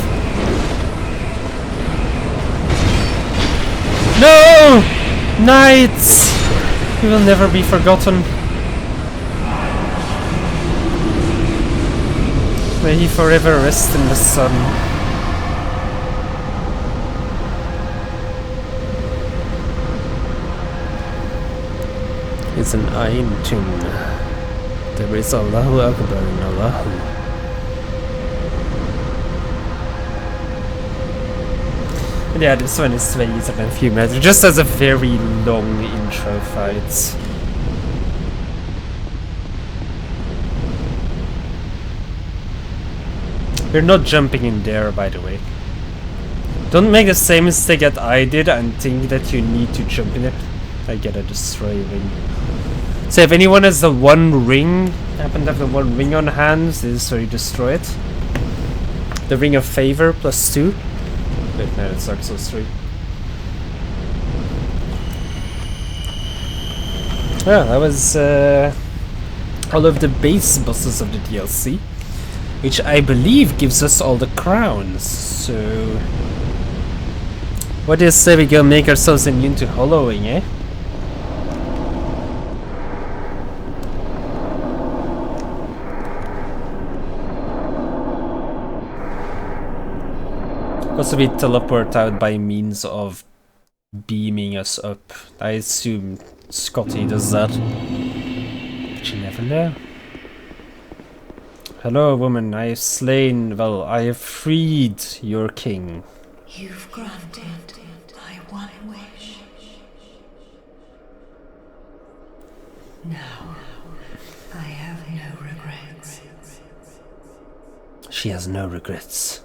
No! Knights! You will never be forgotten. May he forever rest in the sun. It's an Ayin tune. There is Allahu Akbar in Allahu. And yeah, this one is way easier than Few Minutes. It just has a very long intro fight. We're not jumping in there, by the way. Don't make the same mistake that I did and think that you need to jump in there. I get a destroy ring. So if anyone has the one ring, happen to have the one ring on hand, this is where you destroy it. The ring of favor +2. Wait, no, it's Dark Souls 3. Well, that was all of the base bosses of the DLC. Which I believe gives us all the crowns, so... What do you say we go make ourselves immune to hollowing, eh? Also we teleport out by means of beaming us up. I assume Scotty does that. But you never know. Hello, woman. I have slain, well, I have freed your king. You've granted my one wish. Now, I have no regrets. She has no regrets.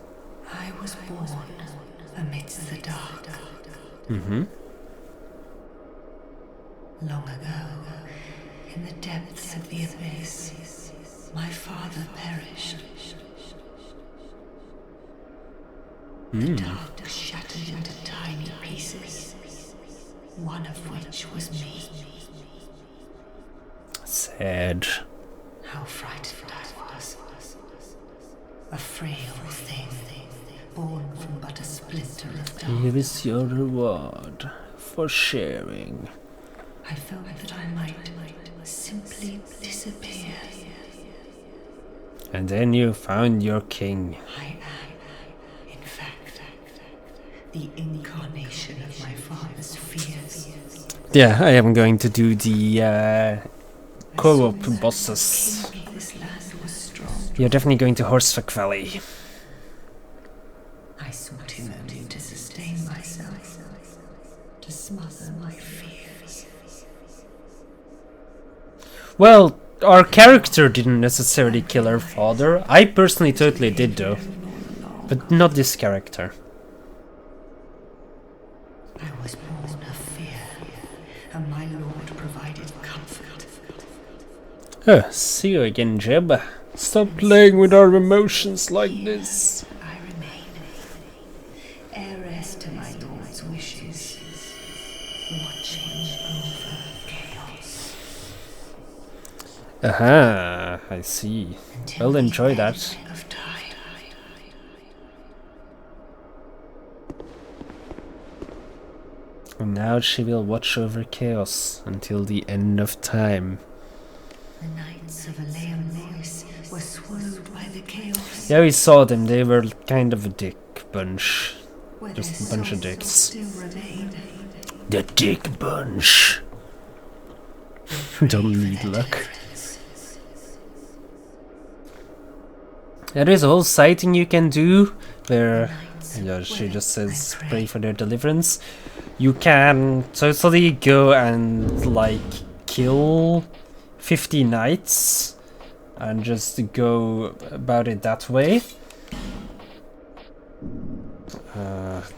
I was born amidst the dark. Mm-hmm. Long ago, in the depths of the abyss, my father perished. The dark was shattered into tiny pieces, one of which was me. Sad. How frightened I was. A frail thing, born from but a splinter of dark. Here is your reward for sharing. I felt that I might simply disappear. And then you found your king. I am, in fact, the incarnation of my father's fears. Yeah, I am going to do the co-op bosses. This land was strong. You're definitely going to Horsefuck Valley. I sought him only to sustain myself, to smother my fears. Well, our character didn't necessarily kill her father. I personally totally did though. But not this character. I was born of fear, and my lord provided comfort. Oh, see you again, Jeb. Stop playing with our emotions like this. I remain, heiress to my lord's wishes, watching over chaos. Aha, I see. Well, enjoy that. Of time. And now she will watch over chaos until the end of time. The knights of Aleum Nois were swallowed by the chaos. Yeah, we saw them. They were kind of a dick bunch. Where Just their a bunch of souls dicks. still remain. The dick bunch. Don't need luck. There is a whole sighting you can do where, yeah, she just says pray for their deliverance. You can totally go and like kill 50 knights and just go about it that way.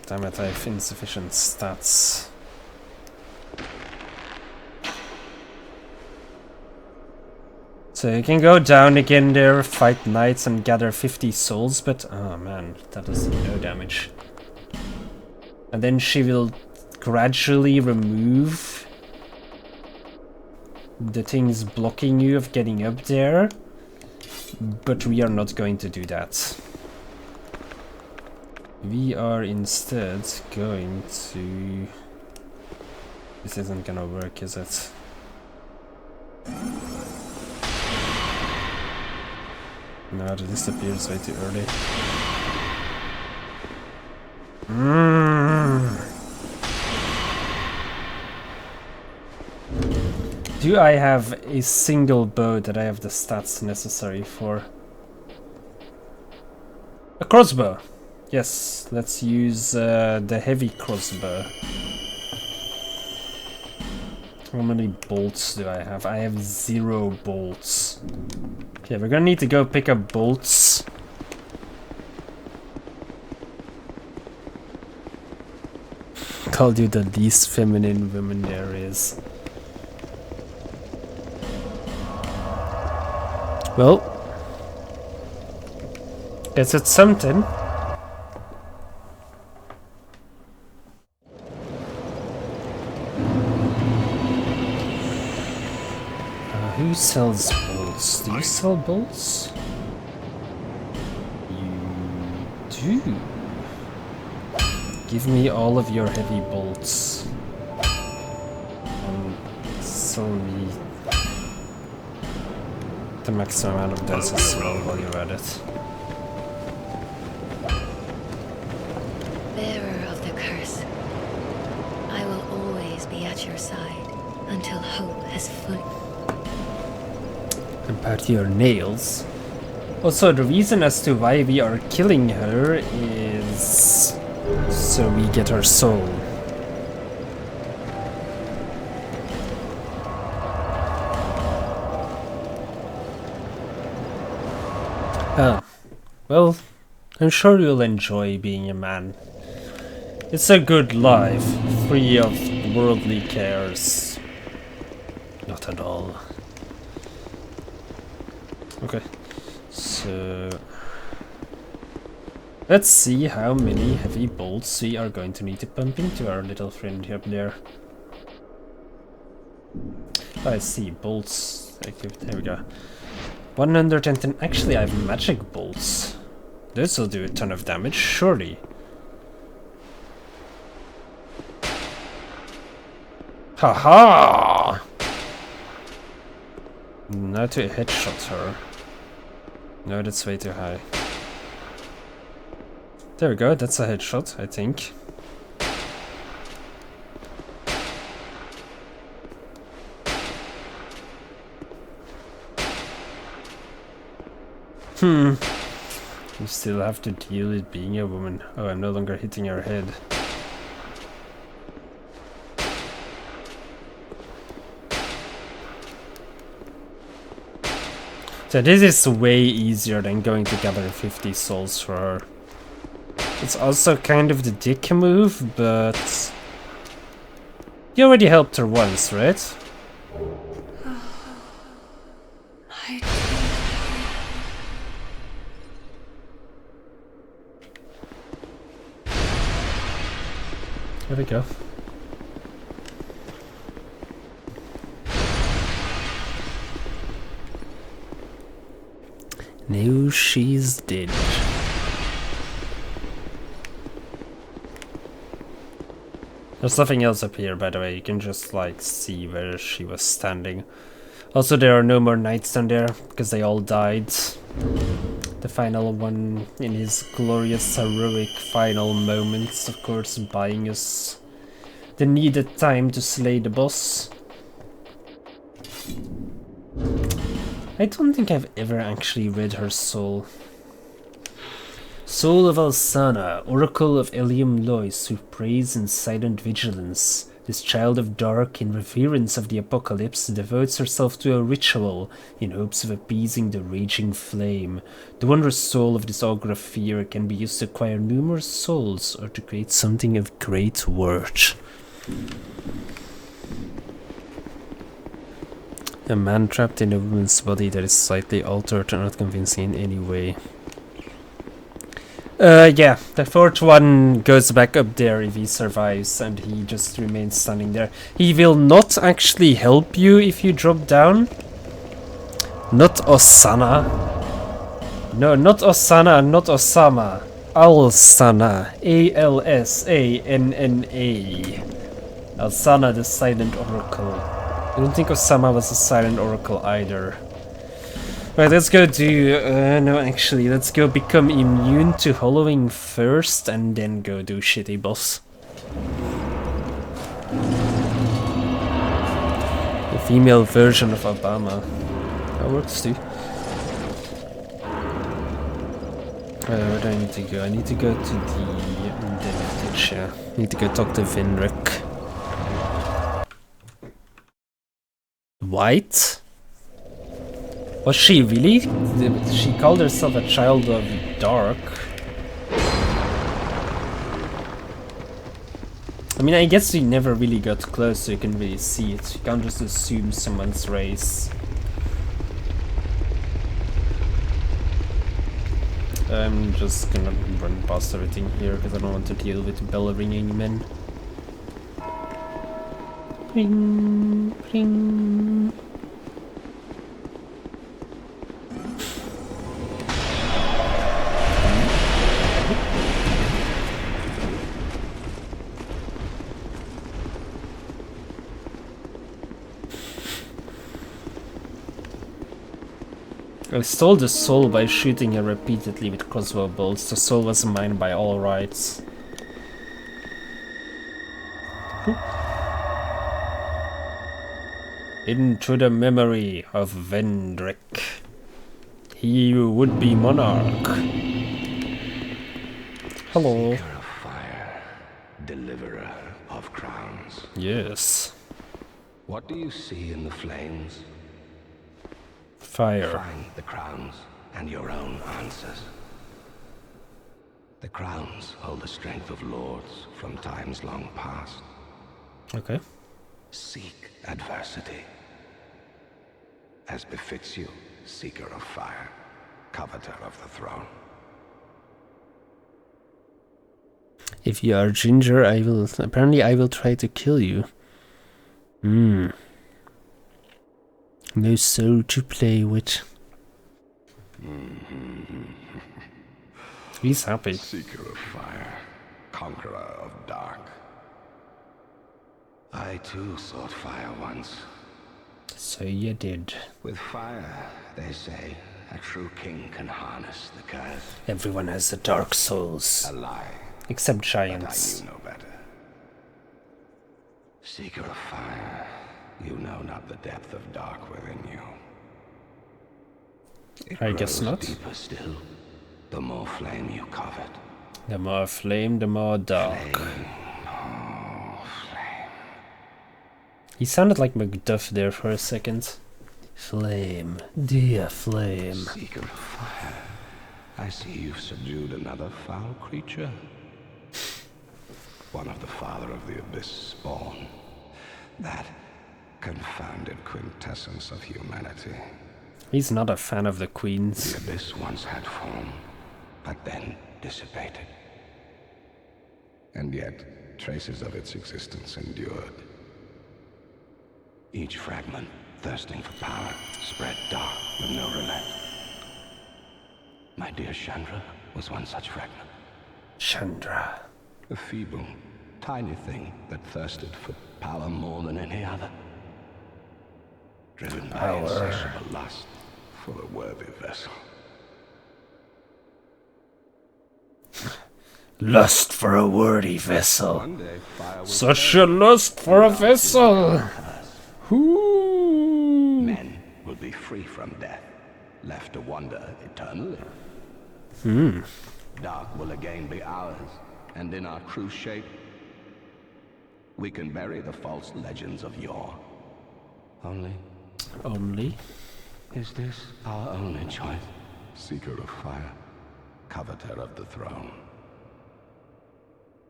Damn it, I have insufficient stats. So you can go down again there, fight knights and gather 50 souls, but oh man, that does no damage. And then she will gradually remove the things blocking you of getting up there, but we are not going to do that. We are instead going to... This isn't gonna work, is it? No, it disappears way too early. Do I have a single bow that I have the stats necessary for? A crossbow! Yes, let's use the heavy crossbow. How many bolts do I have? I have 0 bolts. Okay, we're gonna need to go pick up bolts. Called you the least feminine woman there is. Well, is it something? Who sells bolts? Do you sell bolts? You do. Give me all of your heavy bolts. And sell me the maximum amount of those as well while you're at it. Bearer of the curse, I will always be at your side until hope has fully... About your nails. Also, the reason as to why we are killing her is so we get her soul. Ah, well, I'm sure you'll enjoy being a man. It's a good life, free of worldly cares. Not at all. Okay, so let's see how many heavy bolts we are going to need to pump into our little friend up there. Oh, I see, bolts. There we go. 110. Actually, I have magic bolts. This will do a ton of damage, surely. Haha! Now to headshot her. No, that's way too high. There we go, that's a headshot, I think. You still have to deal with being a woman. Oh, I'm no longer hitting her head. So this is way easier than going to gather 50 souls for her. It's also kind of the dick move, but... You already helped her once, right? There we go. Now she's dead. There's nothing else up here, by the way. You can just like see where she was standing. Also, there are no more knights down there because they all died. The final one in his glorious heroic final moments, of course, buying us the needed time to slay the boss. I don't think I've ever actually read her soul. Soul of Alsana, Oracle of Elium Lois, who prays in silent vigilance. This child of dark, in reverence of the apocalypse, devotes herself to a ritual in hopes of appeasing the raging flame. The wondrous soul of this augur of fear can be used to acquire numerous souls or to create something of great worth. A man trapped in a woman's body that is slightly altered and not convincing in any way. Yeah, the fourth one goes back up there if he survives and he just remains standing there. He will not actually help you if you drop down. Not Osana. No, not Osana, not Osama. Alsana. A-L-S-A-N-N-A. Alsana, the silent oracle. I don't think Osama was a silent oracle either. Right, let's go do... no, actually, let's go become immune to hollowing first, and then go do shitty boss. The female version of Obama. That works too. Where do I need to go? I need to go to the village, yeah. I need to go talk to Vindrick. White? Was she really? She called herself a child of dark. I mean, I guess we never really got close, so you can really see it. You can't just assume someone's race. I'm just gonna run past everything here because I don't want to deal with bell ringing men. Ring, ring. I stole the soul by shooting her repeatedly with crossbow bolts. The soul was mine by all rights. Into the memory of Vendrick. He would be monarch. Hello. Seeker of fire, deliverer of crowns. Yes. What do you see in the flames? Fire. Find the crowns and your own answers. The crowns hold the strength of lords from times long past. Okay. Seek adversity. As befits you, seeker of fire, coveter of the throne. If you are Ginger, apparently I will try to kill you. No soul to play with. He's happy. Seeker of fire, conqueror of dark. I too sought fire once. So you did. With fire, they say, a true king can harness the curse. Everyone has the dark souls. A lie, Except but giants. I knew no better. Seeker of fire, you know not the depth of dark within you. It I guess grows not. Deeper still, the more flame you covet. The more flame, the more dark. Flame, oh, flame. He sounded like Macduff there for a second. Flame, dear flame. Seeker of fire, I see you've subdued another foul creature. One of the father of the abyss spawn. That confounded quintessence of humanity. He's not a fan of the queens. The abyss once had form, but then dissipated. And yet, traces of its existence endured. Each fragment, thirsting for power, spread dark with no relent. My dear Chandra was one such fragment. Chandra. A feeble, tiny thing that thirsted for power more than any other. Driven by insatiable lust for a worthy vessel. Lust for a worthy vessel. One day, fire will Such a lust for a vessel. Ooh. men will be free from death. left to wander eternally. Dark will again be ours, and in our true shape, we can bury the false legends of yore. Only? Is this our only choice? Seeker of fire, coveter of the throne.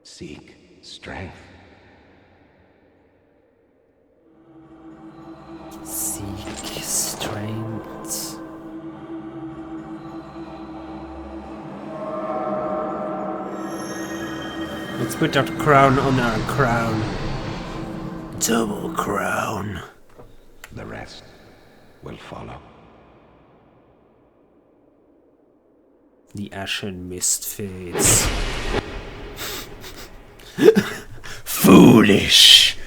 Seek strength. Seek strength. Let's put that crown on our crown. Double crown. The rest will follow. The ashen mist fades. Foolish!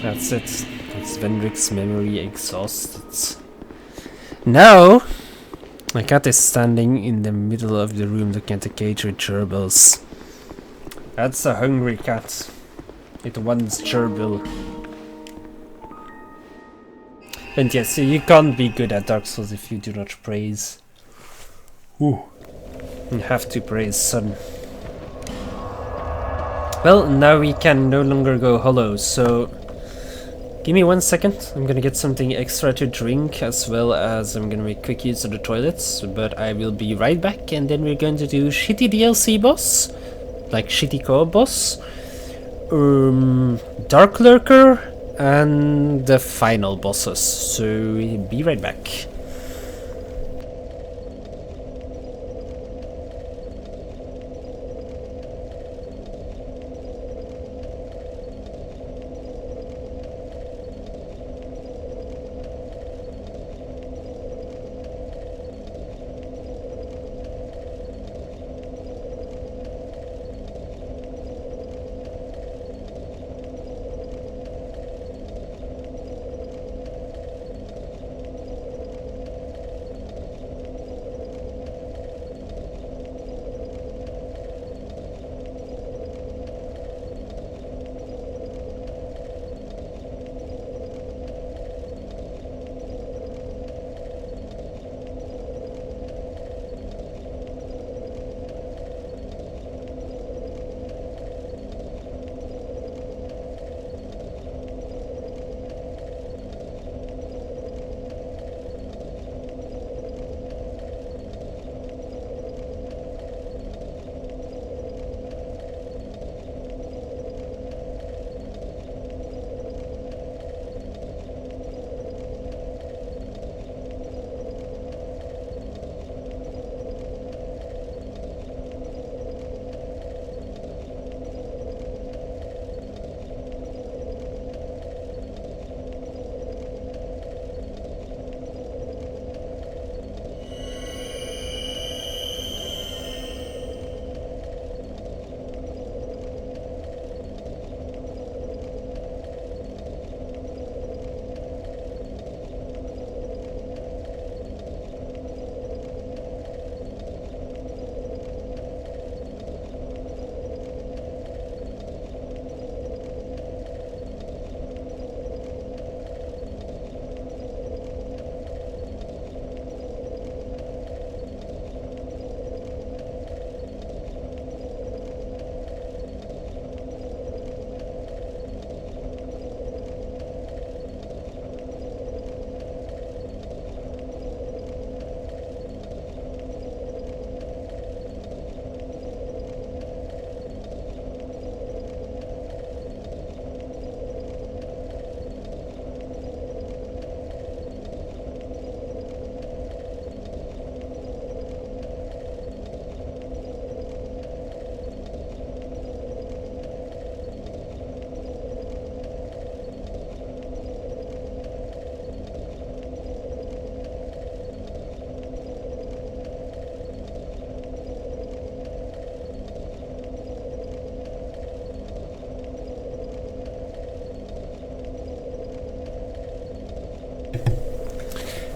That's it. That's Vendrick's memory exhausted. Now, my cat is standing in the middle of the room looking at the cage with gerbils. That's a hungry cat. It wants gerbil. And yes, you can't be good at Dark Souls if you do not praise. Ooh. You have to praise Sun. Well, now we can no longer go hollow, so give me 1 second. I'm gonna get something extra to drink, as well as I'm gonna make quick use of the toilets, but I will be right back, and then we're going to do shitty DLC boss, like shitty co-op boss, Dark Lurker, and the final bosses. So be right back.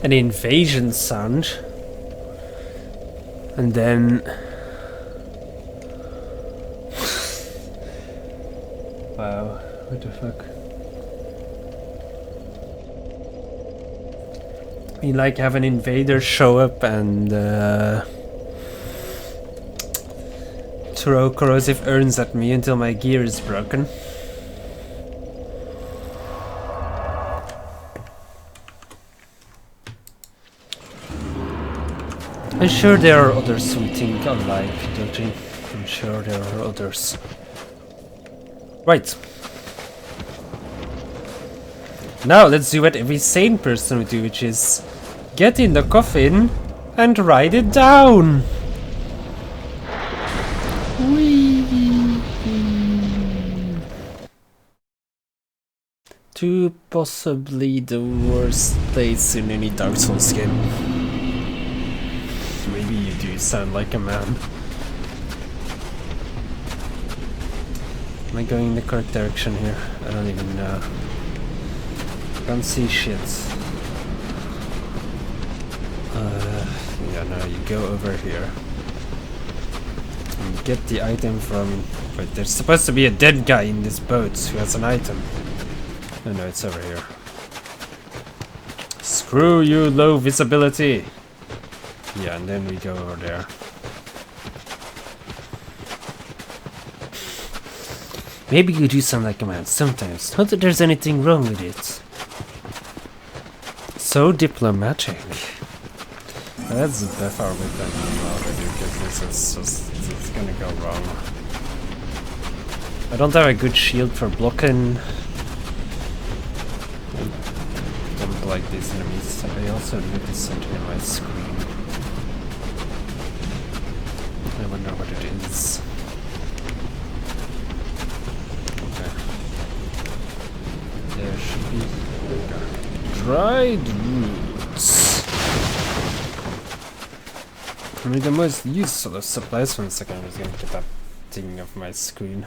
An invasion sound, and then wow, what the fuck? We like have an invader show up and throw corrosive urns at me until my gear is broken. I'm sure there are others who think alike, don't you? I'm sure there are others. Right. Now let's do what every sane person would do, which is get in the coffin and ride it down. Whee! To possibly the worst place in any Dark Souls game. Maybe you do sound like a man. Am I going in the correct direction here? I don't even know. Can't see shit. Yeah, no, you go over here. And get the item from... Wait, there's supposed to be a dead guy in this boat who has an item. Oh no, it's over here. Screw you, low visibility! Yeah, and then we go over there. Maybe you do sound like a man sometimes. Not that there's anything wrong with it. So diplomatic. That's by far away from already, because this is just it's gonna go wrong. I don't have a good shield for blocking. I don't like these enemies. I also noticed something on my screen. I wonder what it is. Okay. There should be dried roots. I mean, the most useful of supplies. 1 second, I'm just gonna get that thing off my screen.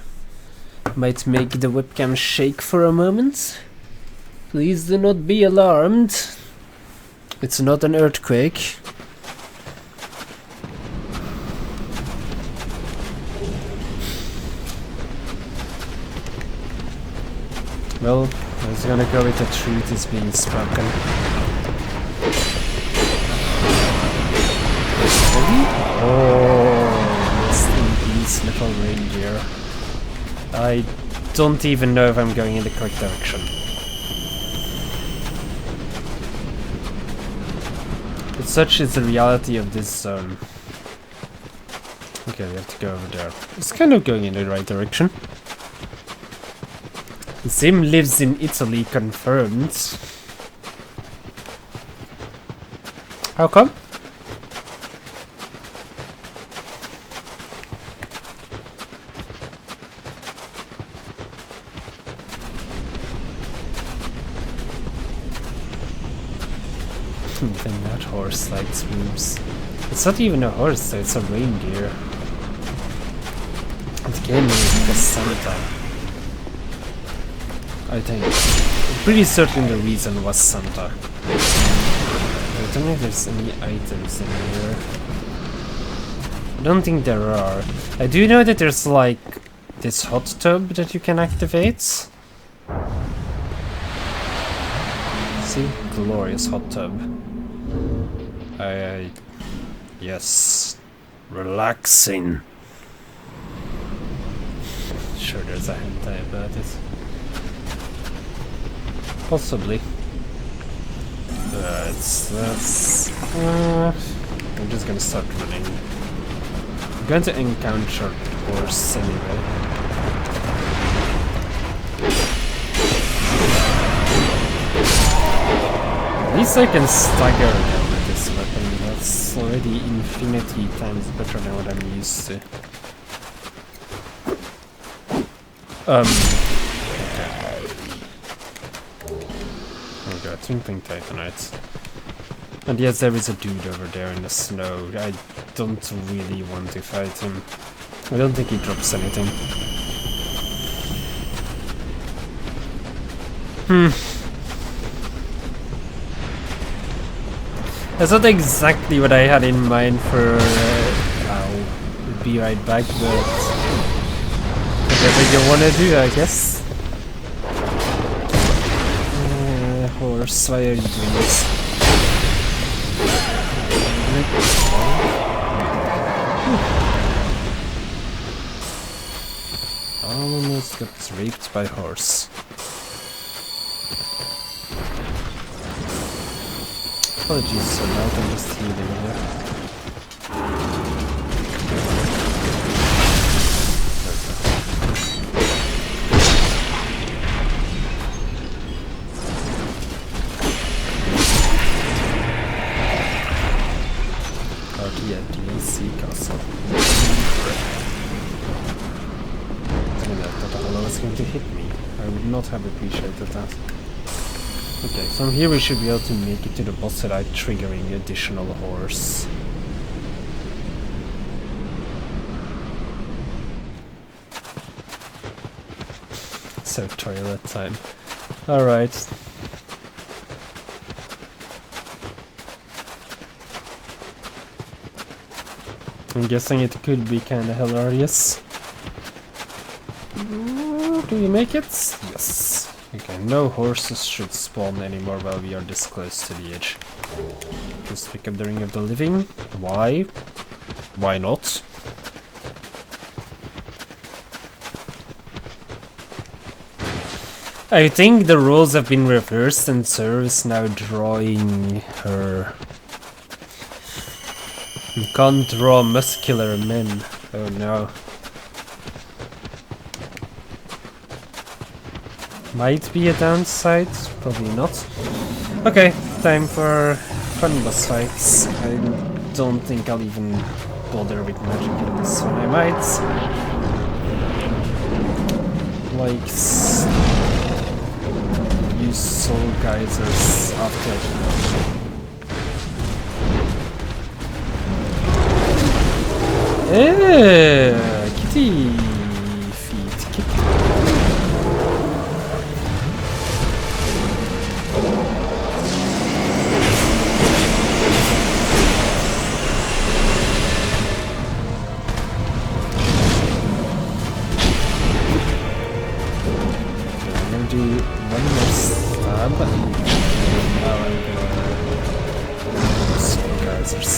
Might make the webcam shake for a moment. Please do not be alarmed. It's not an earthquake. Well, I was gonna go with the truth is being spoken. Oh, it's in peace, little reindeer. I don't even know if I'm going in the correct direction. But such is the reality of this zone. Okay, we have to go over there. It's kind of going in the right direction. Zim lives in Italy, confirmed. How come? Then that horse likes moves. It's not even a horse, it's a reindeer. It came in like a Santa. I think. I'm pretty certain the reason was Santa. I don't know if there's any items in here. I don't think there are. I do know that there's like this hot tub that you can activate. See? Glorious hot tub. Yes. Relaxing. Sure there's a hentai about it. Possibly. I'm just gonna start running. I'm going to encounter horse anyway. At least I can stagger them with this weapon. That's already infinity times better than what I'm used to. Okay, Twinkling Titanites. And yes, there is a dude over there in the snow. I don't really want to fight him. I don't think he drops anything. That's not exactly what I had in mind for I'll be right back, but whatever you wanna do, I guess. Horse, why are you doing this? Almost got raped by horse. Apologies, so now I'm just healing here. DLC castle. I thought Apollo was going to hit me. I would not have appreciated that. Okay, from here we should be able to make it to the boss without triggering additional horse. So toilet time. Alright. I'm guessing it could be kinda hilarious. Do we make it? Yes. Okay, no horses should spawn anymore while we are this close to the edge. Just pick up the Ring of the Living. Why? Why not? I think the roles have been reversed and Serve is now drawing her. You can't draw muscular men. Oh no. Might be a downside, probably not. Okay, time for fun boss fights. I don't think I'll even bother with magic in this one. I might like use soul geysers after. Kitty feet kick. I'm gonna do one more stab. Now I'm gonna soul geysers.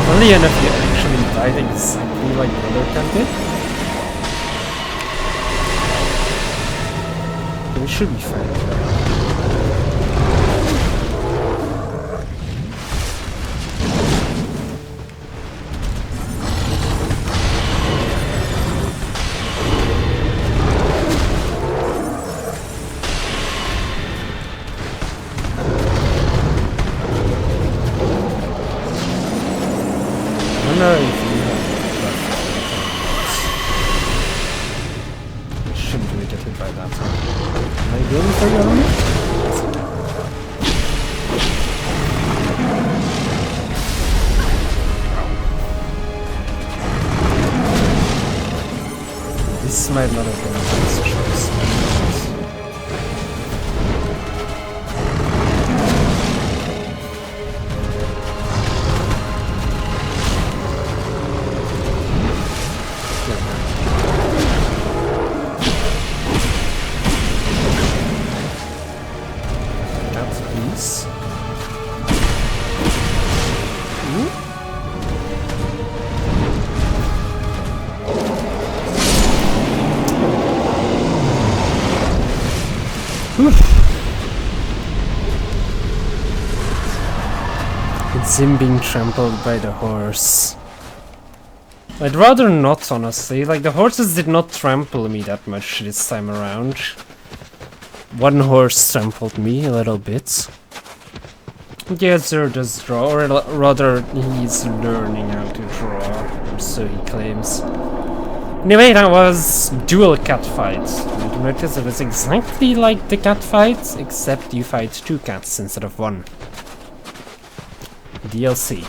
Funny enough, you actually died exactly like the other cat did. We should be fine. I don't know if you have that. Shouldn't really get hit by that. Am I going for your army? This might not have been a best choice. It's him being trampled by the horse. I'd rather not, honestly. Like, the horses did not trample me that much this time around. One horse trampled me a little bit. Yes, Zer does draw, or rather, he's learning how to draw, or so he claims. Anyway, that was dual cat fight. You notice it was exactly like the cat fight, except you fight two cats instead of one. DLC.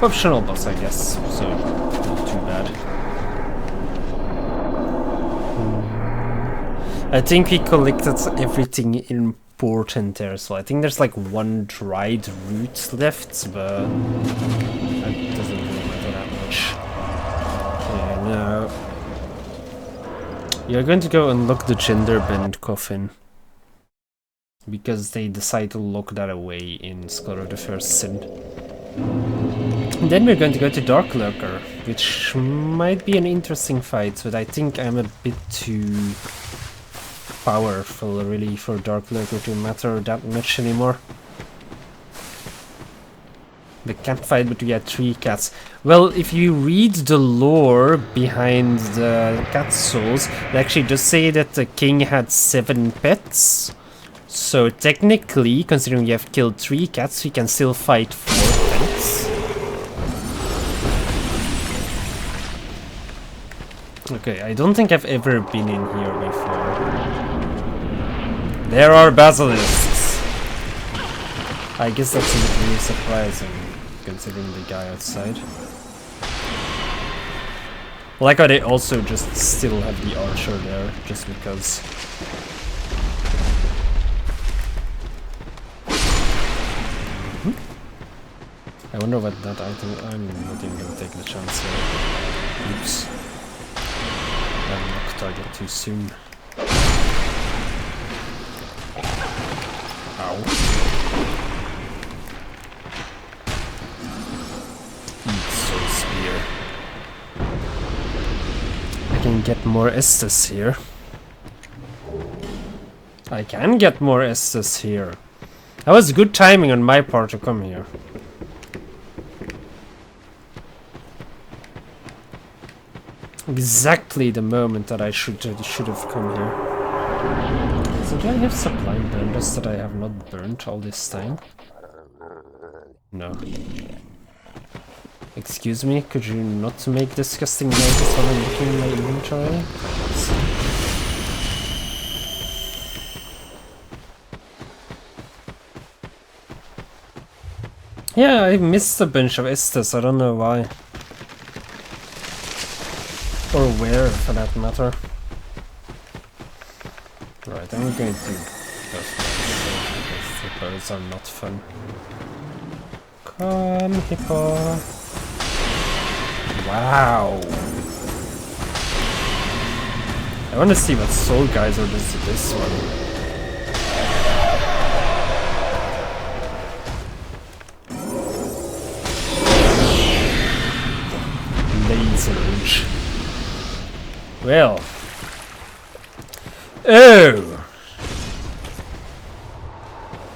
Optional boss, I guess, so not too bad. I think we collected everything important there, so I think there's like one dried root left, but that doesn't really matter that much. Okay, now you're going to go unlock the gender bend coffin, because they decide to lock that away in Scholar of the First Sin. And then we're going to go to Dark Lurker, which might be an interesting fight, but I think I'm a bit too powerful really for Dark Lurker to matter that much anymore. The cat fight, but we had 3 cats. Well, if you read the lore behind the cat souls, it actually does say that the king had 7 pets. So technically, considering you have killed 3 cats, we can still fight 4 pets. Okay, I don't think I've ever been in here before. There are basilisks! I guess that's a bit really surprising, considering the guy outside. I like how they also just still have the archer there, just because. I wonder what that item. I'm not even gonna take the chance here. Oops. I knocked target too soon. Ow. Eat soul spear. I can get more Estus here. I can get more Estus here. That was good timing on my part to come here. Exactly the moment that I should have come here. So do I have sublime burners that I have not burnt all this time? No. Excuse me, could you not make disgusting noises while I'm looking in my inventory? Yeah, I missed a bunch of Estus, I don't know why. Or where, for that matter. Right, I'm going to go for because the birds are not fun. Come, hippo. Wow. I want to see what Soul Geyser does to this one. Laser. Well. Oh!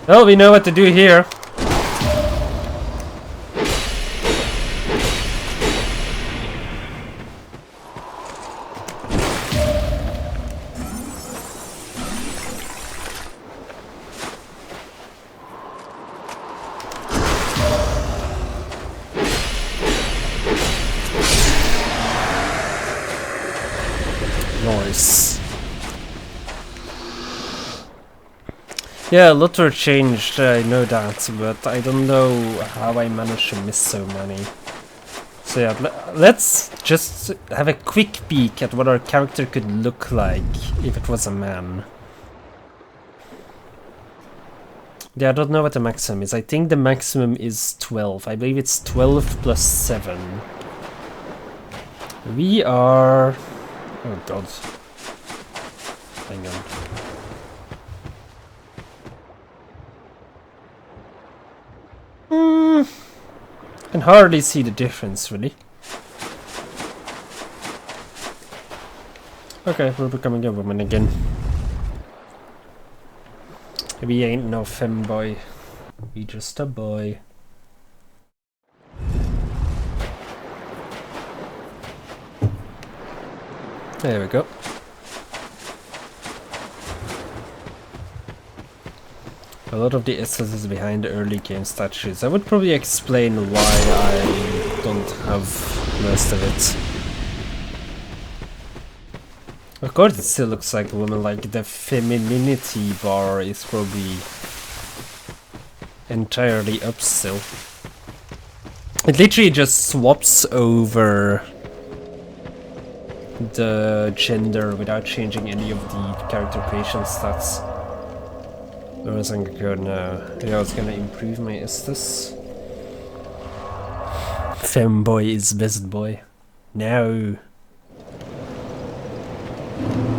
Well, we know what to do here. Nice. Yeah, a lot were changed, I know that, but I don't know how I managed to miss so many. So yeah, let's just have a quick peek at what our character could look like if it was a man. Yeah, I don't know what the maximum is. I think the maximum is 12. I believe it's 12 plus 7. We are... Oh god. Hang on. I can hardly see the difference, really. Okay, we're becoming a woman again. We ain't no femboy. We just a boy. There we go. A lot of the essence is behind the early game statues. I would probably explain why I don't have most of it. Of course it still looks like a woman, like the femininity bar is probably entirely up still. It literally just swaps over the gender without changing any of the character creation stats. Whereas I'm gonna, yeah, I was gonna improve my Estus. Femboy is best boy. No.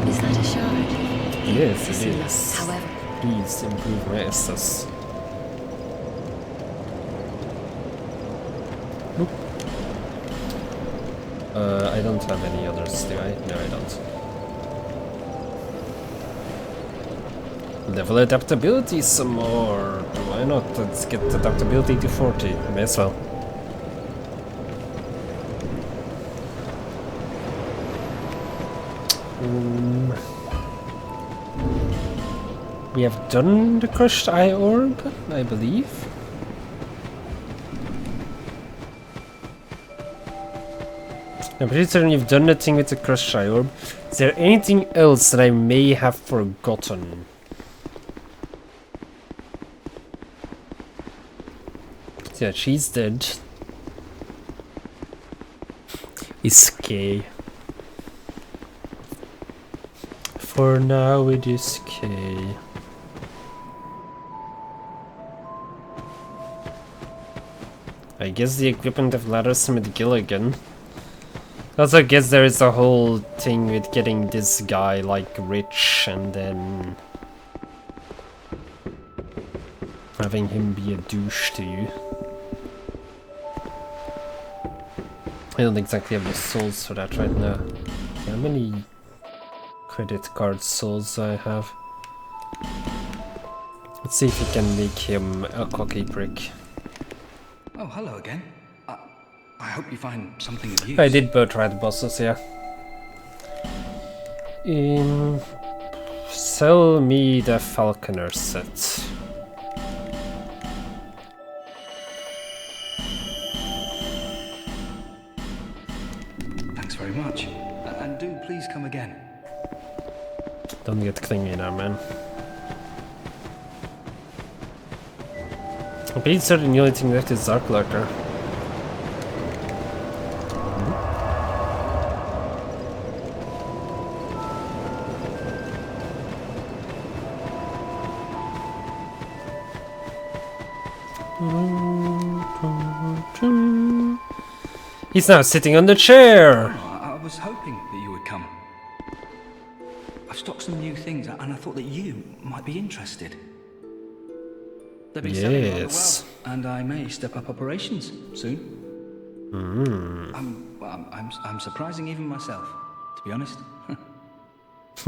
Is that a shard? Yes, it Similar, is. however. Please improve my Estus. Oop. I don't have any others, do I? No, I don't. Level adaptability some more. Why not? Let's get adaptability to 40. May as well. We have done the crushed eye orb, I believe. I'm pretty certain you've done the thing with the crushed eye orb. Is there anything else that I may have forgotten? Yeah, she's dead. Is K. For now it is K. I guess the equipment of Laddersmith Gilligan. Also, I guess there is a whole thing with getting this guy like rich and then having him be a douche to you. I don't exactly have the souls for that right now. How many credit card souls I have? Let's see if we can make him a cocky prick. Oh, hello again. I hope you find something of use. I did birthright bosses, yeah. Sell me the Falconer set. Thanks very much. And do please come again. Don't get clingy now, man. I'm pretty certain the only thing left is Dark Lurker. He's now sitting on the chair! I was hoping that you would come. I've stocked some new things and I thought that you might be interested. They've been selling rather Yes. well, and I may step up operations soon. I'm surprising even myself, to be honest.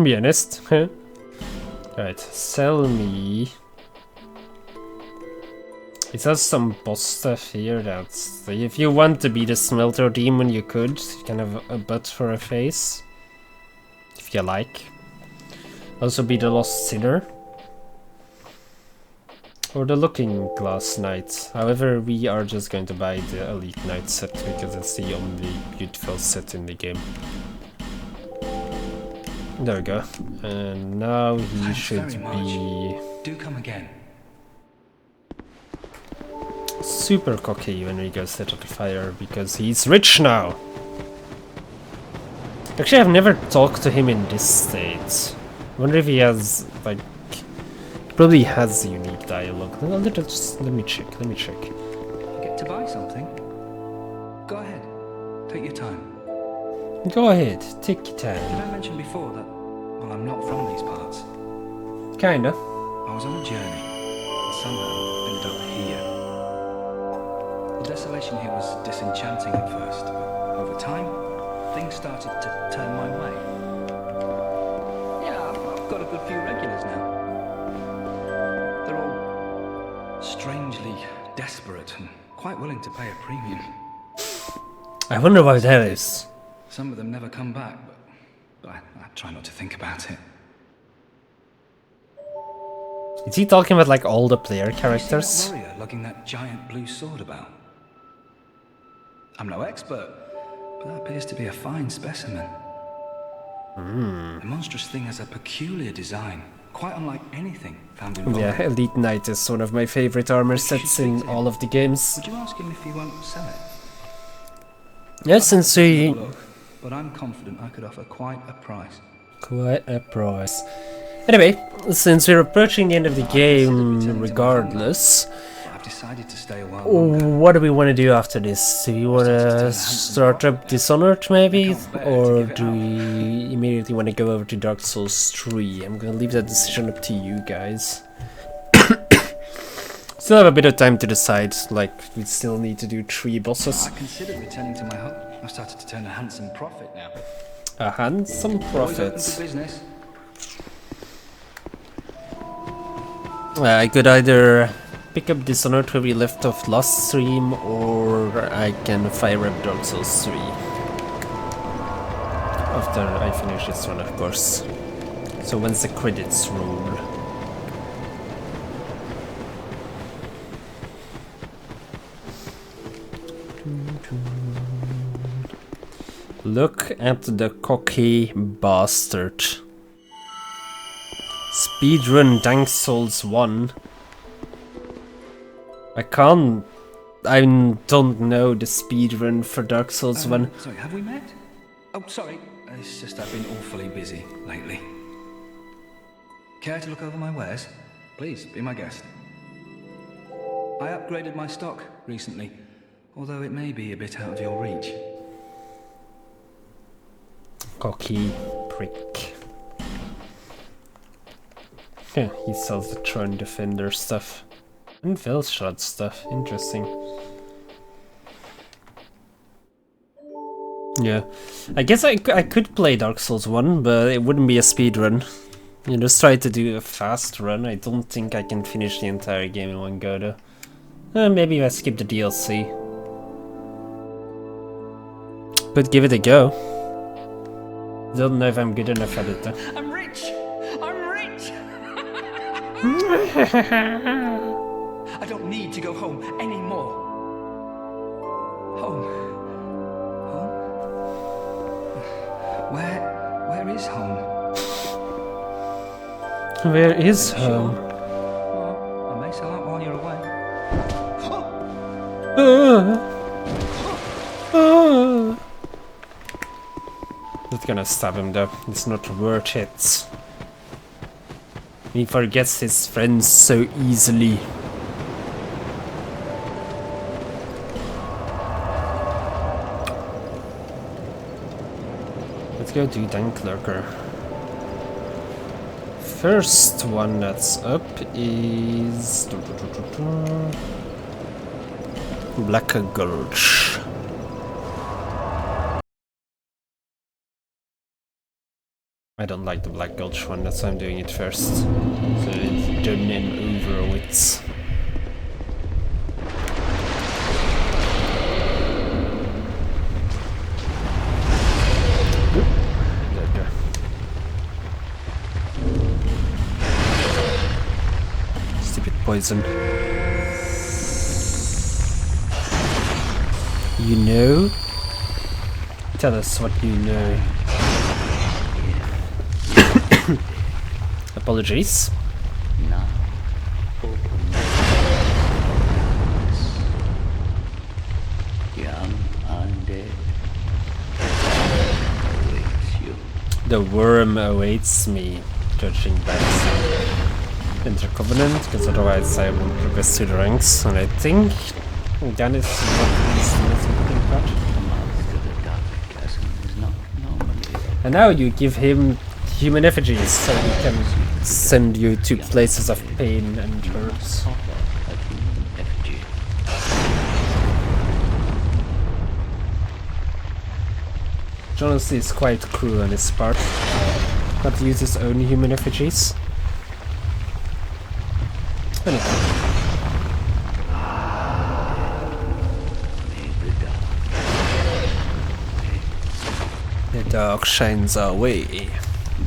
Be honest. Right, sell me. It has some boss stuff here that's... If you want to be the smelter demon, you could. You can have a butt for a face. If you like. Also be the lost sinner. Or the looking glass knight. However, we are just going to buy the elite knight set because it's the only beautiful set in the game. There we go. And now he Thanks should very be Do come again. super cocky when he goes set of the fire because he's rich now. Actually, I've never talked to him in this state. I wonder if he has, like... He probably has unique dialogue. Let me check. You get to buy something? Go ahead. Take your time. Go ahead, take your Did time. I mention before that, well, I'm not from these parts? Kinda. I was on a journey and somehow ended up here. The desolation here was disenchanting at first, but over time, things started to turn my way. Yeah, I've got a good few regulars now. They're all strangely desperate and quite willing to pay a premium. I wonder why that is. Some of them never come back, but I try not to think about it. Is he talking about like all the player You see characters? that warrior lugging that giant blue sword about? I'm no expert, but that appears to be a fine specimen. The monstrous thing has a peculiar design, quite unlike anything found in Yeah, Vulcan. Elite Knight is one of my favorite armor sets in all of the games. Would you ask him if he won't sell it? Yeah, since we... Look, but I'm confident I could offer quite a price. Quite a price. Anyway, since we're approaching the end of the game regardless, I've decided to stay a while Oh, longer. what do we want to do after this? Do we want to start up Dishonored maybe? Or do we immediately want to go over to Dark Souls 3? I'm gonna leave that decision up to you guys. Still have a bit of time to decide, like, we still need to do 3 bosses. I considered returning to my home. I've started to turn a handsome profit now. A handsome Always open profit. to business. I could either pick up Dishonored where we left off last stream, or I can fire up Dark Souls 3. After I finish this one, of course. So once the credits roll. Look at the cocky bastard. Speedrun Dark Souls 1. I don't know the speedrun for Dark Souls 1. Sorry, have we met? Oh, sorry. It's just I've been awfully busy lately. Care to look over my wares? Please, be my guest. I upgraded my stock recently, although it may be a bit out of your reach. Cocky prick. Yeah, he sells the Throne Defender stuff. And Velshad stuff. Interesting. Yeah. I guess I could play Dark Souls 1, but it wouldn't be a speed run. You just try to do a fast run. I don't think I can finish the entire game in one go though. Maybe if I skip the DLC. But give it a go. Don't know if I'm good enough at it though. I'm rich! I'm rich! I don't need to go home anymore. Home? Home? Where is home? Where is Sure. home? Well, I may sell out while you're away. Not gonna stab him though, it's not worth it. He forgets his friends so easily. Let's go do Dunklurker. First one that's up is Black Gulch. I don't like the Black Gulch one, that's why I'm doing it first. So it's done and over with. There we go. Stupid poison. You know? Tell us what you know. Apologies. Now, open young undead awaits you. The worm awaits me, judging by Enter Covenant, because otherwise I won't progress to the ranks, and I think that is what is the most important part. The mouth to the dark chasm is not normally And now you give him human effigies, so he can send you to places of pain and hurt. a human effigy. Jonas is quite cruel on his part, not to use his own human effigies. Anyway. The dark shines our way.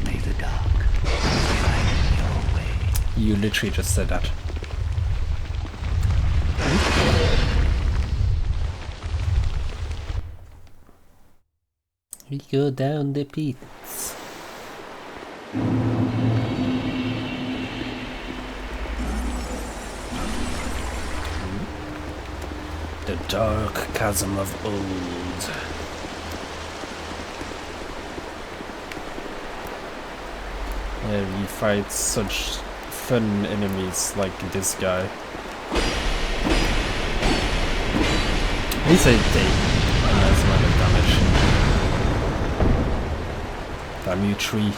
May the dark shine your way. You literally just said that. We go down the pits. The dark chasm of old. Yeah, we fight such fun enemies like this guy. At least I take a nice amount of damage. Damn you, tree.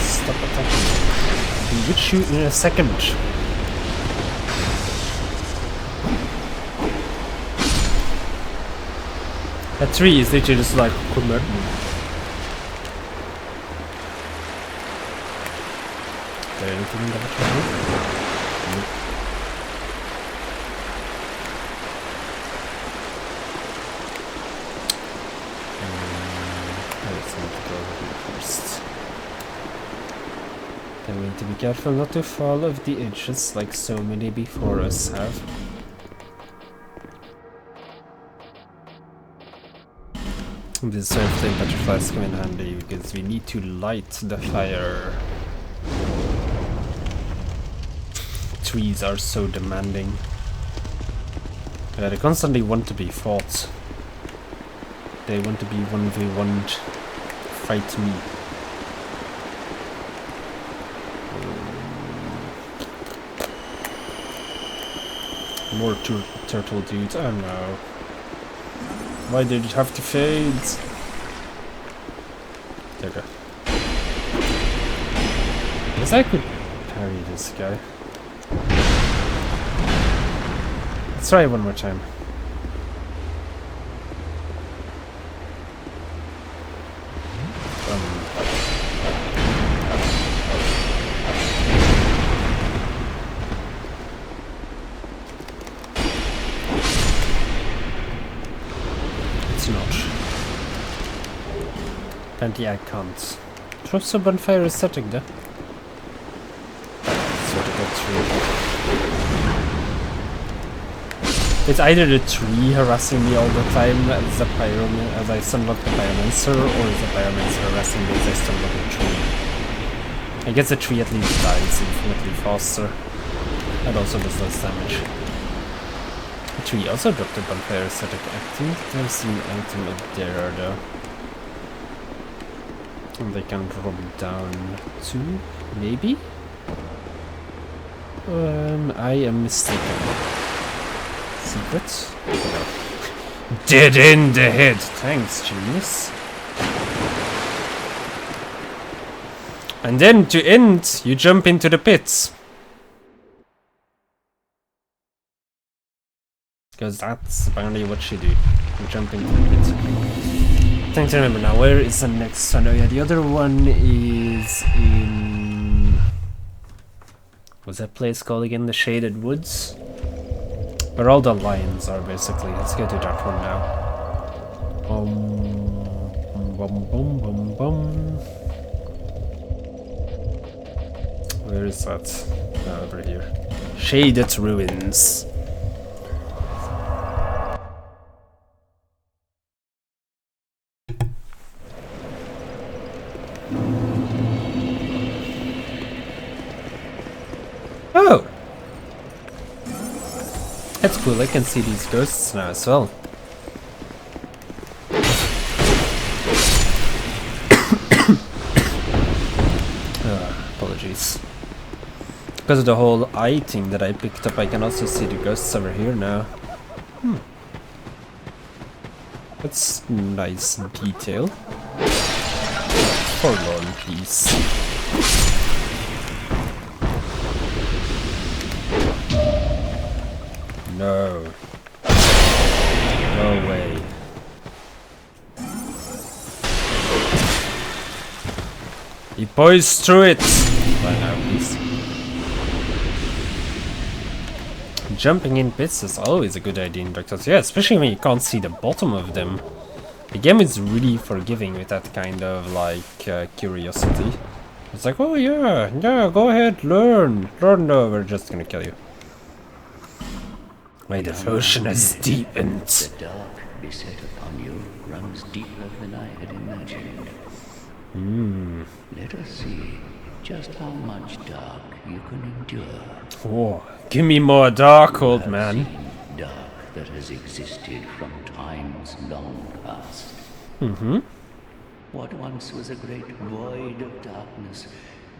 Stop attacking. We will shoot in a second. That tree is literally just like, come at me. Is there anything in that tree? Nope. Let's need to go over here first. Then we need to be careful not to fall off the edges like so many before us have. This sort of flame butterflies come in handy because we need to light the fire. Trees are so demanding. They constantly want to be fought. They want to be 1v1'd. Fight me. More turtle dudes. Oh no. Why did it have to fade? Okay. I guess I could parry this guy. Let's try it one more time. Apparently I can't. Trust the bonfire is setting there. It's either the tree harassing me all the time as the as I sunlock the pyromancer, or is the pyromancer harassing me as I sunlock the tree. I guess the tree at least dies infinitely faster. And also does less damage. The tree also dropped the bonfire aesthetic. I think there's an item up there though. And they can drop down too, maybe? I am mistaken. Secrets? No. Dead in the head! Thanks, genius. And then to end, you jump into the pits. Because that's apparently what you do. You jump into the pits. Trying to remember now, where is the next one? Oh yeah, the other one is in... What's that place called again? The Shaded Woods? Where all the lions are, basically. Let's go to that one now. Bum, bum, bum, bum. Where is that? Oh, over here. Shaded Ruins. Oh! That's cool, I can see these ghosts now as well. Apologies. Because of the whole eye thing that I picked up, I can also see the ghosts over here now. That's nice detail. Forlorn, please. No. No way. He poised through it! Right now, please. Jumping in pits is always a good idea in Doctors. Yeah, especially when you can't see the bottom of them. The game is really forgiving with that kind of, like, curiosity. It's like, oh yeah, go ahead, learn. No, we're just gonna kill you. My devotion has deepened. The dark beset upon you runs deeper than I had imagined. Let us see just how much dark you can endure. Oh, give me more dark, old man. Seen dark that has existed from times long past. What once was a great void of darkness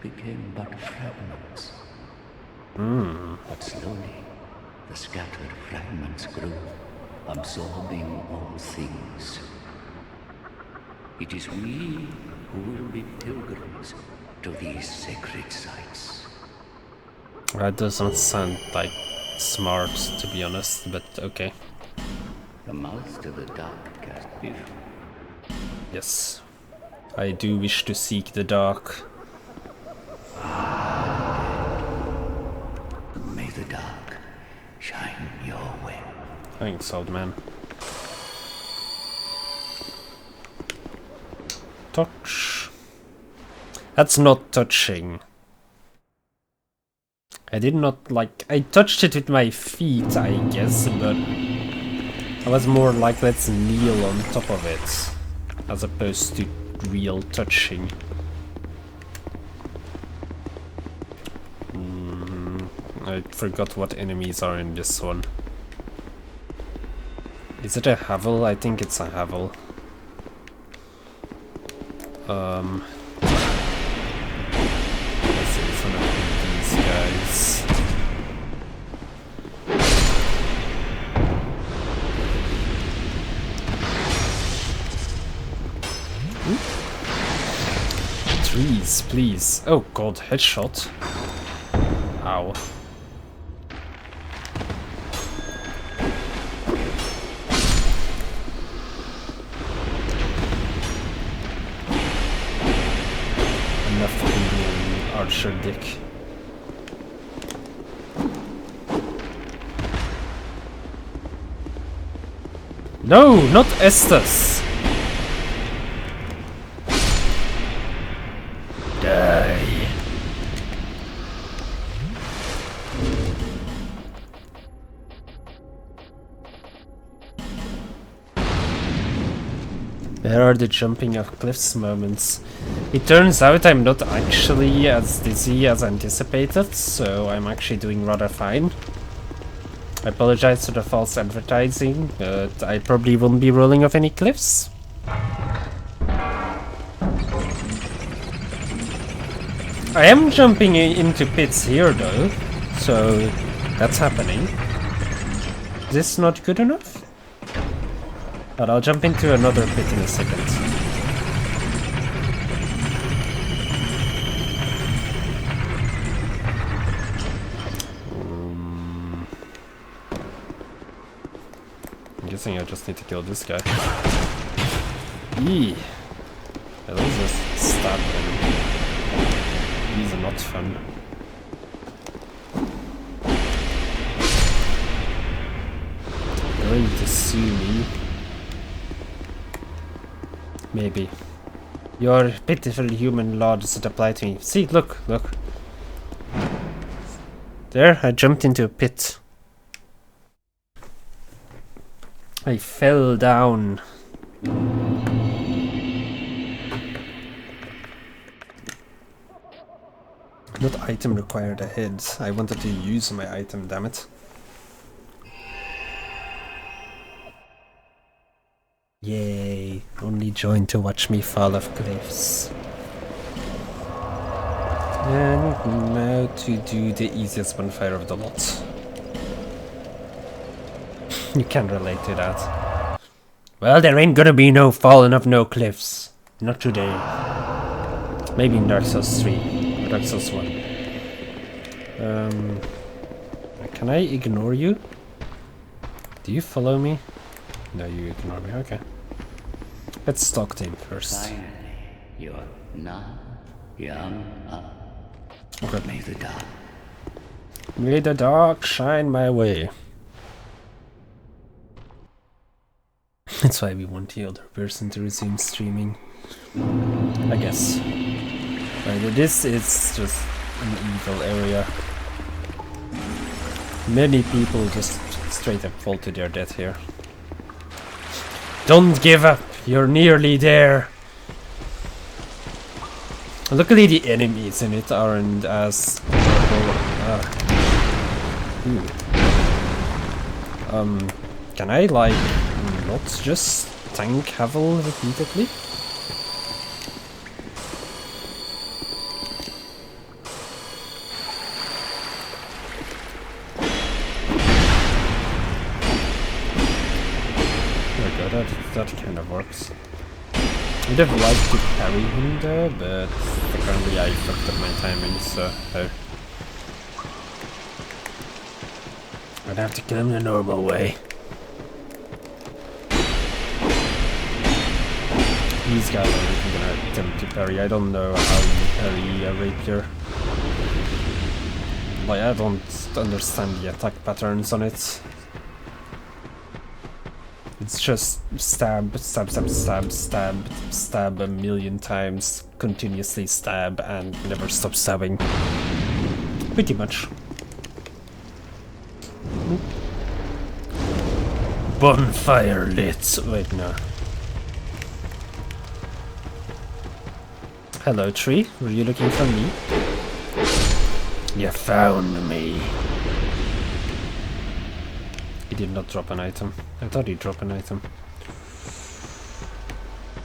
became but fragments. But slowly, the scattered fragments grew, absorbing all things. It is we who will be pilgrims to these sacred sites. That doesn't sound like smart, to be honest, but okay. The mouth to the dark, Caspian. Yes. I do wish to seek the dark. May the dark shine your way. Thanks, old man. Touch. That's not touching. I did not like... I touched it with my feet, I guess, but... I was more like, let's kneel on top of it. As opposed to real touching. I forgot what enemies are in this one. Is it a Havel? I think it's a Havel. Let's see, it's one of these guys. Trees, please. Oh god, headshot. Ow. Enough being Archer Dick. No, not Estes! Die. There are the jumping off cliffs moments. It turns out I'm not actually as dizzy as anticipated, so I'm actually doing rather fine. I apologize for the false advertising, but I probably won't be rolling off any cliffs. I am jumping into pits here though, so that's happening. Is this not good enough? But I'll jump into another pit in a second. I'm guessing I just need to kill this guy. Eee! Let's just stab him. These are not fun. You're going to sue me. Maybe. Your pitiful human law doesn't apply to me. See, look, look. There, I jumped into a pit. I fell down. Not item required ahead. I wanted to use my item, damn it. Yay, only join to watch me fall off cliffs. And now to do the easiest bonfire of the lot. You can relate to that. Well, there ain't gonna be no falling off no cliffs. Not today. Maybe in Dark Souls 3 or Dark Souls 1. Can I ignore you? Do you follow me? No, you ignore me, okay. Let's talk to him first. Finally, you're now young up. Okay. May the dark. May the dark shine my way. That's why we want the other person to resume streaming. I guess. Right, this is just an evil area. Many people just straight up fall to their death here. Don't give up! You're nearly there! Luckily the enemies in it aren't as... can I like not just tank Havel repeatedly? That kind of works. I'd have liked to parry him there, but apparently I fucked up my timing, so I'd have to kill him the normal way. These guys are even gonna attempt to parry. I don't know how you parry a rapier. Like, I don't understand the attack patterns on it. It's just stab, stab, stab, stab, stab, stab a million times, continuously stab, and never stop stabbing. Pretty much. Bonfire lit. Wait, no. Hello, tree. Were you looking for me? You found me. He did not drop an item. I thought he'd drop an item.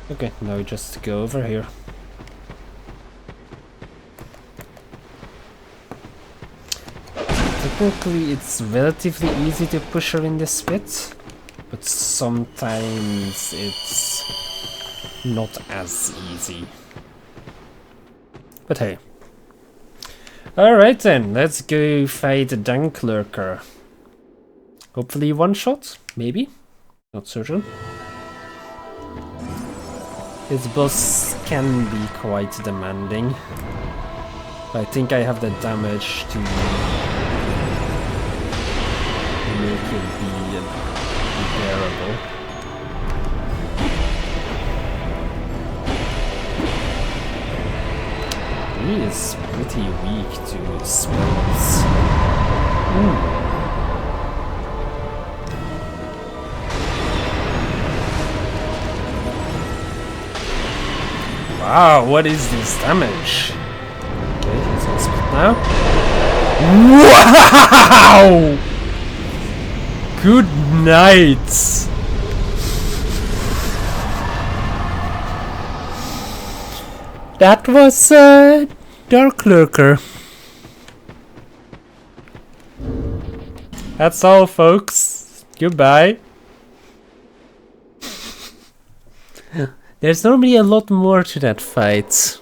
Okay, now we just go over here. Technically, it's relatively easy to push her in this bit, but sometimes it's not as easy. But hey. Alright then, let's go fight the Dunklurker. Hopefully one shot, maybe, not certain. This boss can be quite demanding. I think I have the damage to make it be bearable. He is pretty weak to spells. Wow, what is this damage? Okay, he's on split now. Wow! Good night! That was Darklurker. That's all, folks. Goodbye. There's normally a lot more to that fight.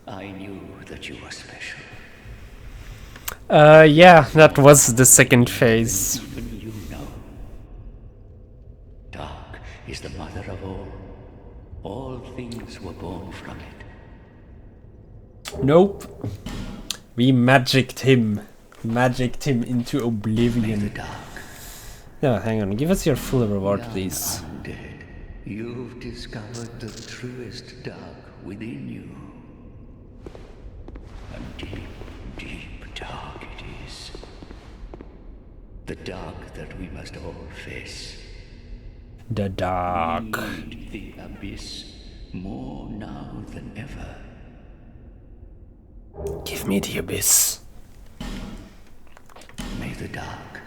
I knew that you were special. Yeah, that was the second phase. Even you know. Dark is the mother of all. All things were born from it. Nope. We magicked him. Magicked him into May the oblivion. dark. Yeah, hang on. Give us your full reward, please. Undead, you've discovered the truest dark within you. And deep, deep dark it is. The dark that we must all face. The dark. We need the abyss more now than ever. Give me the abyss. May the dark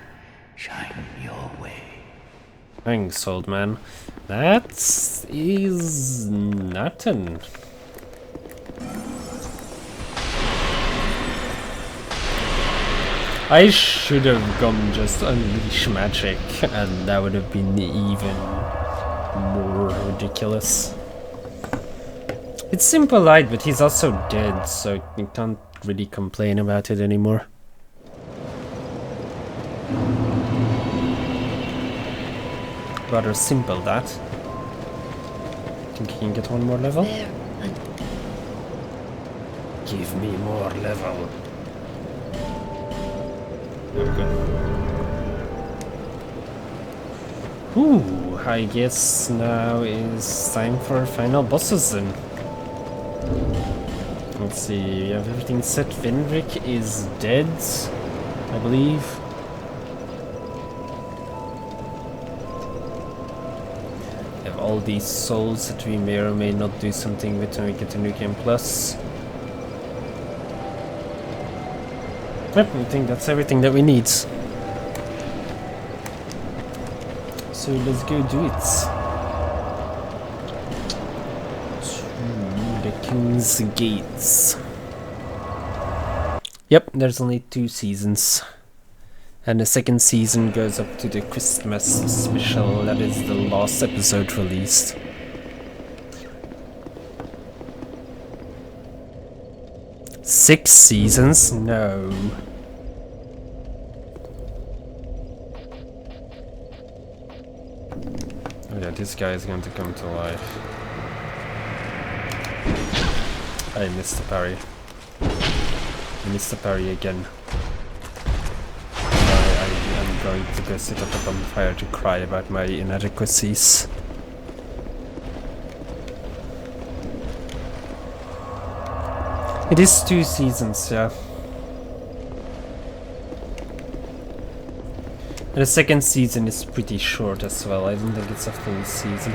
shine your way. Thanks, old man. That is nothing. I should have gone just unleash magic, and that would have been even more ridiculous. It's simple light, but he's also dead, so you can't really complain about it anymore. Rather simple, that. Think he can get one more level? There, and Give me more level. There we go. Ooh, I guess now is time for final bosses then. Let's see, we have everything set. Fenric is dead, I believe. We have all these souls that we may or may not do something with when we get to New Game Plus. Yep, I think that's everything that we need. So let's go do it. To the King's Gates. Yep, there's only 2 seasons. And the second season goes up to the Christmas special. That is the last episode released. Six seasons? No. Oh yeah, this guy is going to come to life. I missed the parry. I missed the parry again. I'm going to go sit at the bonfire to cry about my inadequacies. It is 2 seasons, yeah. And the second season is pretty short as well. I don't think it's a full season.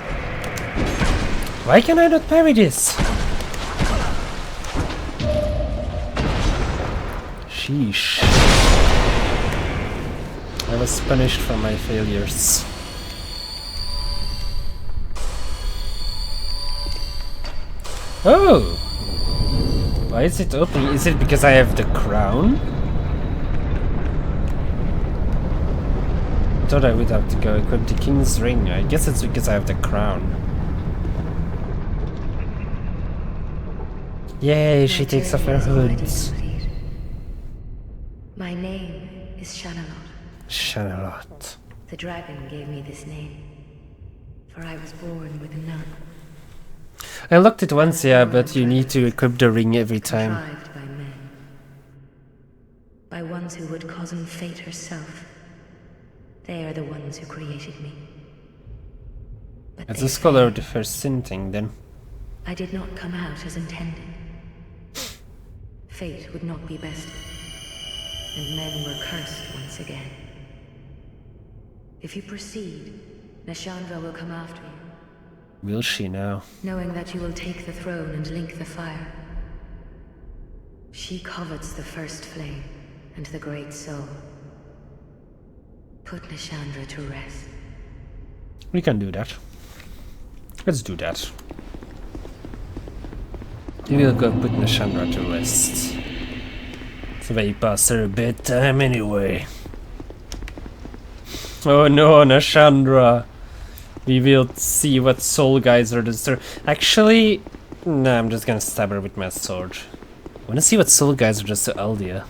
Why can I not parry this? Sheesh. I was punished for my failures. Oh! Why is it opening? Is it because I have the crown? I thought I would have to go equip the King's Ring. I guess it's because I have the crown. Yay, she takes off her hood. My name is Shanalot. Shanalot. The dragon gave me this name, for I was born with none. I looked it once, yeah, but you need to equip the ring every time. Contrived by men, by ones who would cozen fate herself. They are the ones who created me. But It's they a scholar of failed. the first sin thing, then. I did not come out as intended. Fate would not be bested, and men were cursed once again. If you proceed, Nashandra will come after you, Will she now? knowing that you will take the throne and link the fire. She covets the first flame and the great soul. Put Nashandra to rest. We can do that. Let's do that. We will go put Nashandra to rest. It's way past her bedtime anyway. Oh no, Nashandra! We will see what Soul Geyser does to her. Actually, no, I'm just gonna stab her with my sword. I wanna see what Soul Geyser does to Aldia.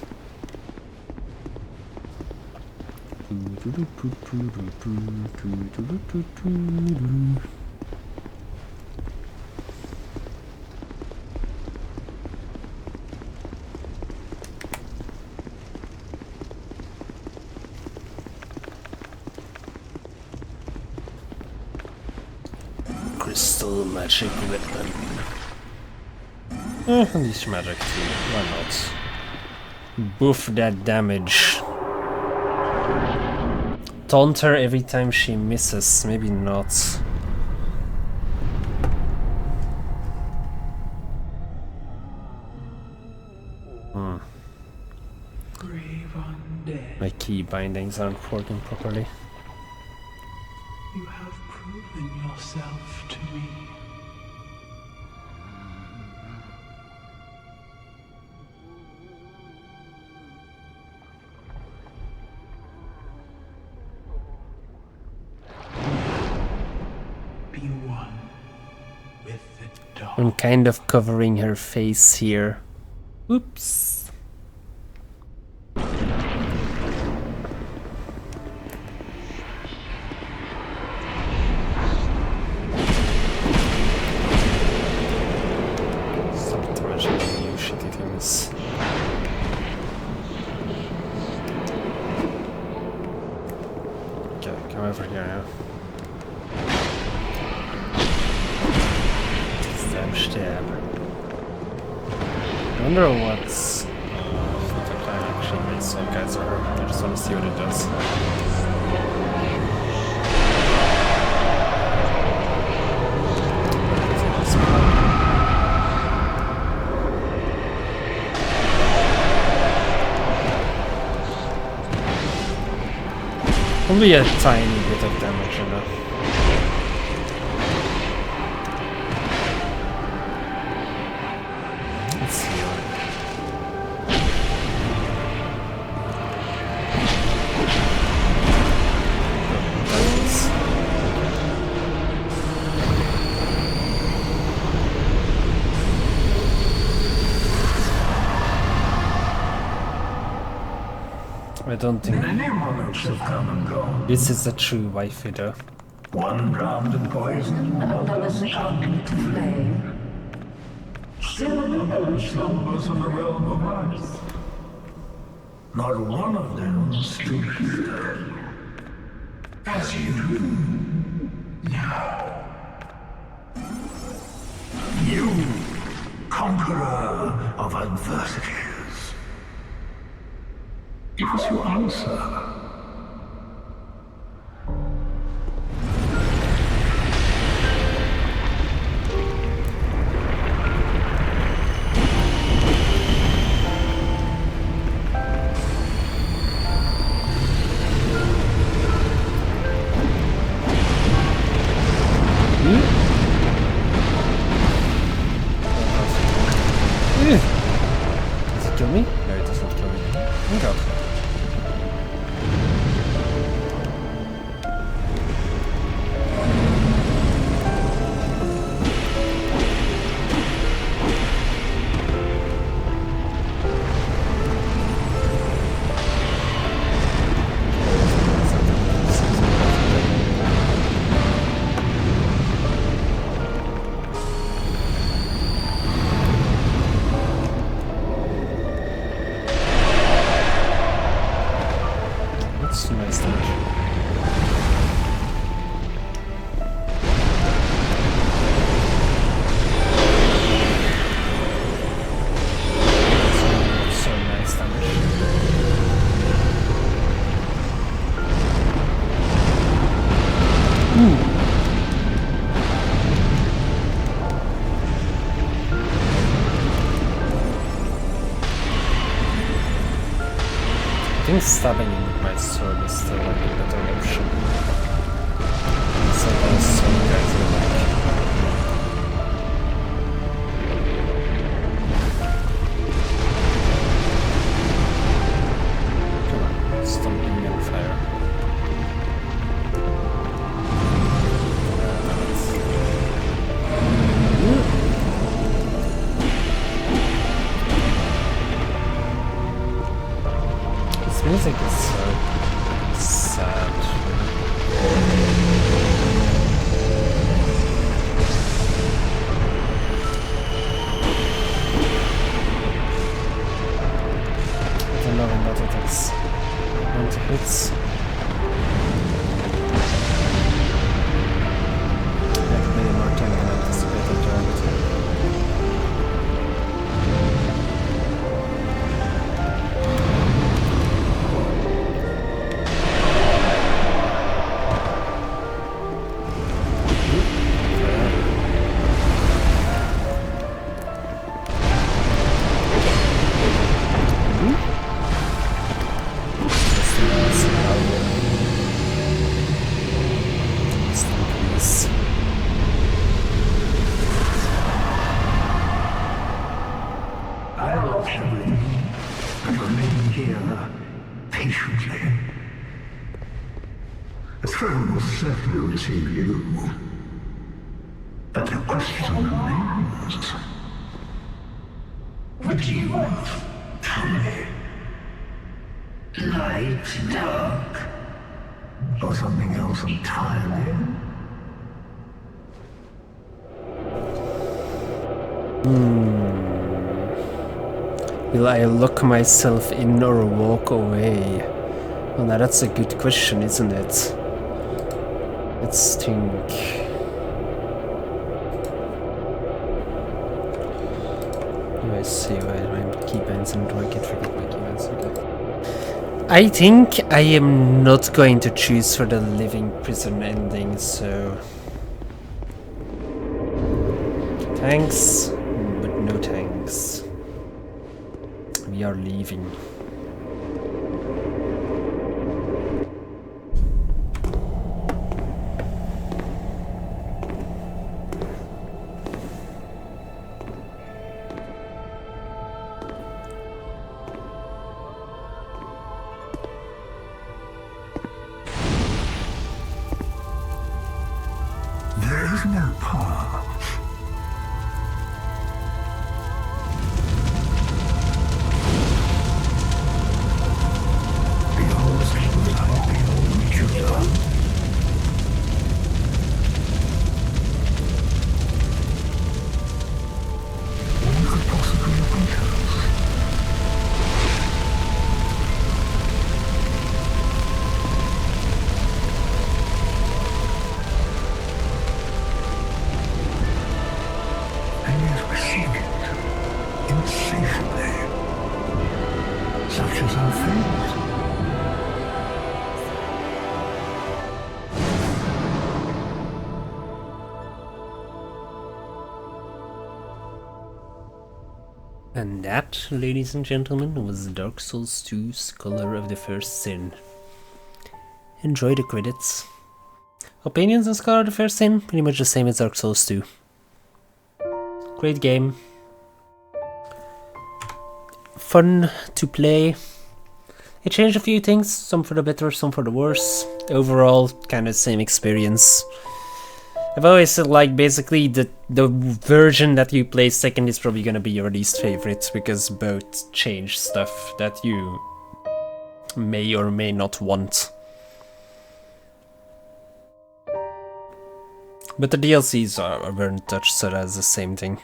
Crystal magic weapon. Unleash magic too, why not? Buff that damage. Taunt her every time she misses, maybe not. Grave undead, My key bindings aren't working properly. you have proven yourself to me. Be one with the dark. I'm kind of covering her face here. Oops. Stop damaging you shitty things. Okay, come over here now. Stab, stab. I wonder what's the plan actually makes some guys are. I just want to see what it does. Only a tiny bit of damage enough. Let's see. I don't think Many monarchs have come and gone. this is a true waifu though. One drowned in poison, another succumbed to flame. Still another slumbers in the realm of ice. Not one of them stood here. As you do now. You, conqueror of adversities. Give us your answer. Does it kill me? No, it doesn't kill me. Thank God. That's nice damage. So nice damage. I think stabbing him with my sword is still like a better option. So those sword guys are like... Come on, stomping me on fire. This music is so sad. I don't know when that attacks. When it hits. Like many more time than anticipated target. I will everything and remain here patiently. The throne will certainly receive you. But the question remains. What do you want? Tell me. Light, dark, or something else entirely? Will I lock myself in or walk away? Well, now that's a good question, isn't it? Let's think. Wait. I see why I'm keybinds and do I get forget my keybinds? Okay. I think I am not going to choose for the living prison ending, so thanks, but no thanks. We are leaving. There is no path. Behold, behold what you've done. What could possibly await us? And yet we seek it insatiably. Such is our fate. And that, ladies and gentlemen, was Dark Souls 2 Scholar of the First Sin. Enjoy the credits. Opinions on Scholar of the First Sin? Pretty much the same as Dark Souls 2. Great game. Fun to play. It changed a few things, some for the better, some for the worse. Overall, kind of same experience. I've always said, like, basically the version that you play second is probably gonna be your least favorite, because both change stuff that you may or may not want. But the DLCs weren't touched, so that's the same thing.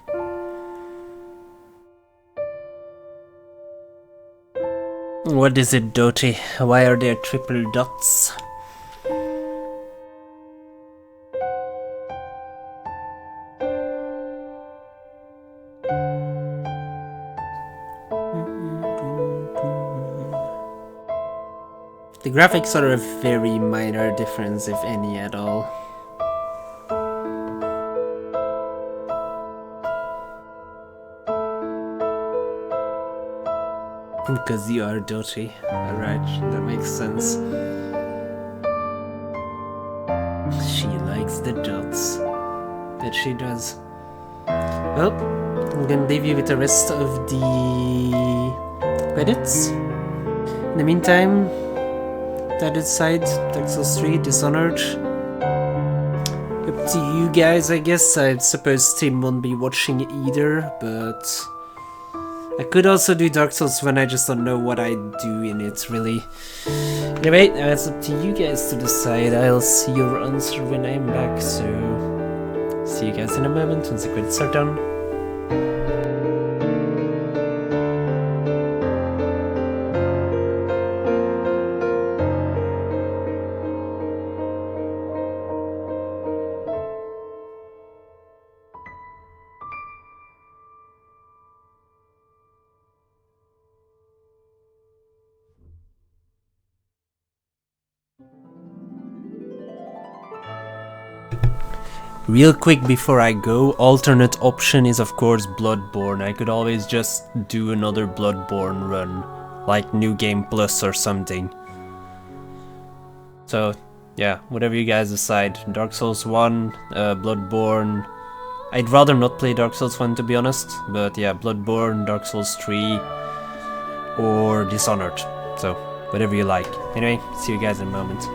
What is it, Doty? Why are there triple dots? The graphics are a very minor difference, if any at all. Because you are Doty. Alright, that makes sense. She likes the dots. That she does. Well, I'm gonna leave you with the rest of the credits. In the meantime, that side, Dark Souls 3, Dishonored. Up to you guys, I guess. I suppose Tim won't be watching either, but I could also do Dark Souls when I just don't know what I do in it, really. Anyway, it's up to you guys to decide. I'll see your answer when I'm back, so see you guys in a moment once the credits are done. Real quick before I go, alternate option is of course Bloodborne. I could always just do another Bloodborne run, like New Game Plus or something. So yeah, whatever you guys decide. Dark Souls 1, Bloodborne. I'd rather not play Dark Souls 1 to be honest, but yeah, Bloodborne, Dark Souls 3, or Dishonored. So whatever you like. Anyway, see you guys in a moment.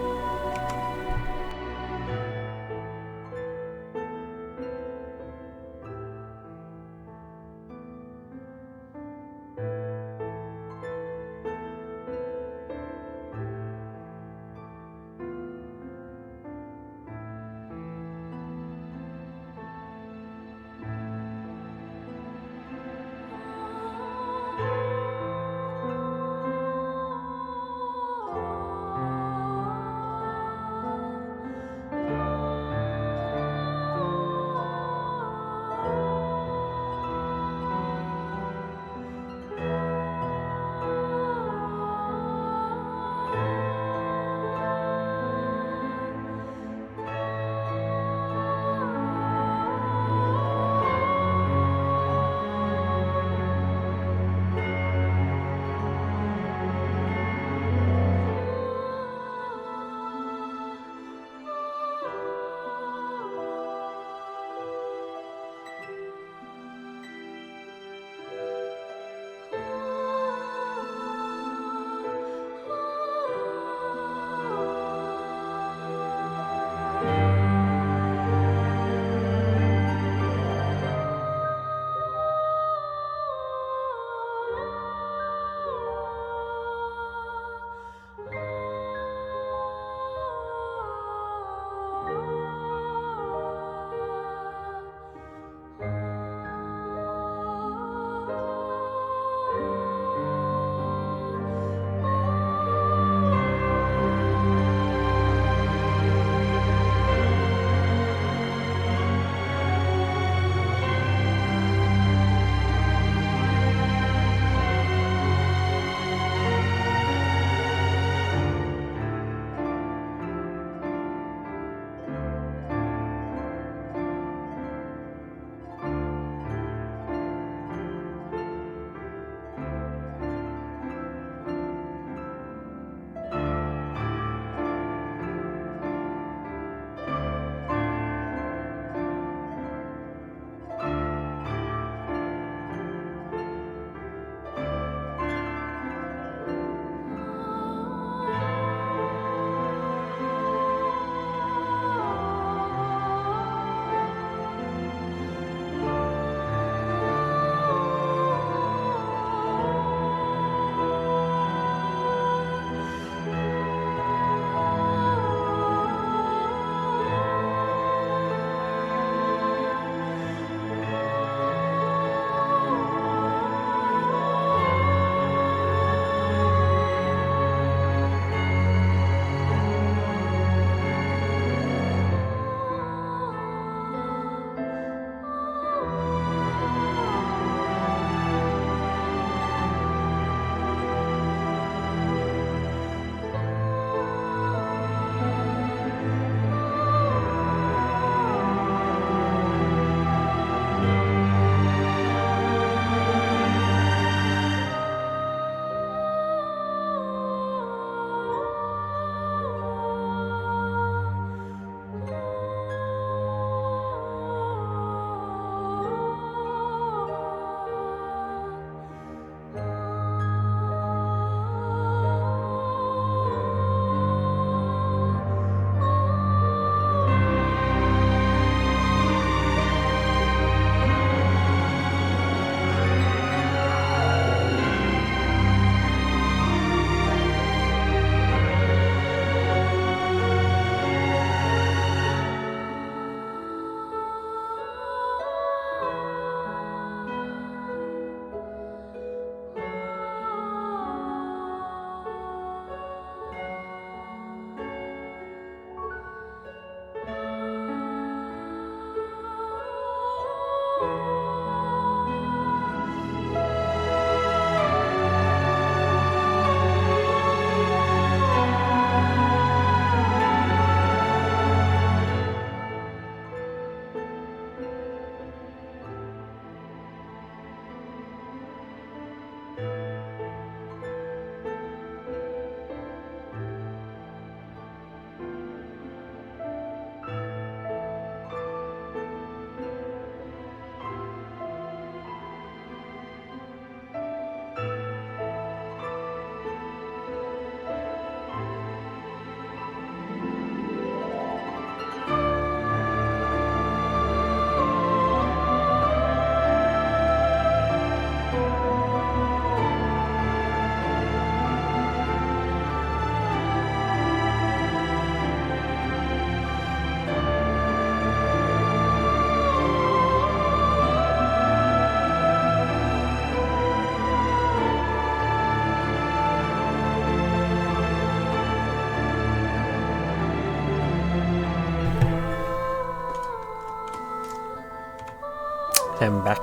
I'm back.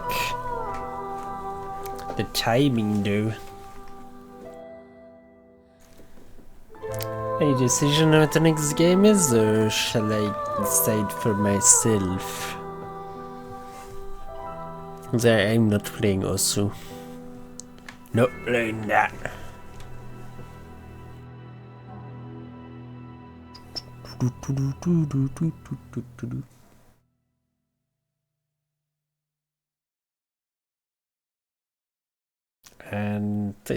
The timing, though. Any decision on what the next game is, or shall I decide for myself? I'm not playing Osu. Not playing that. And I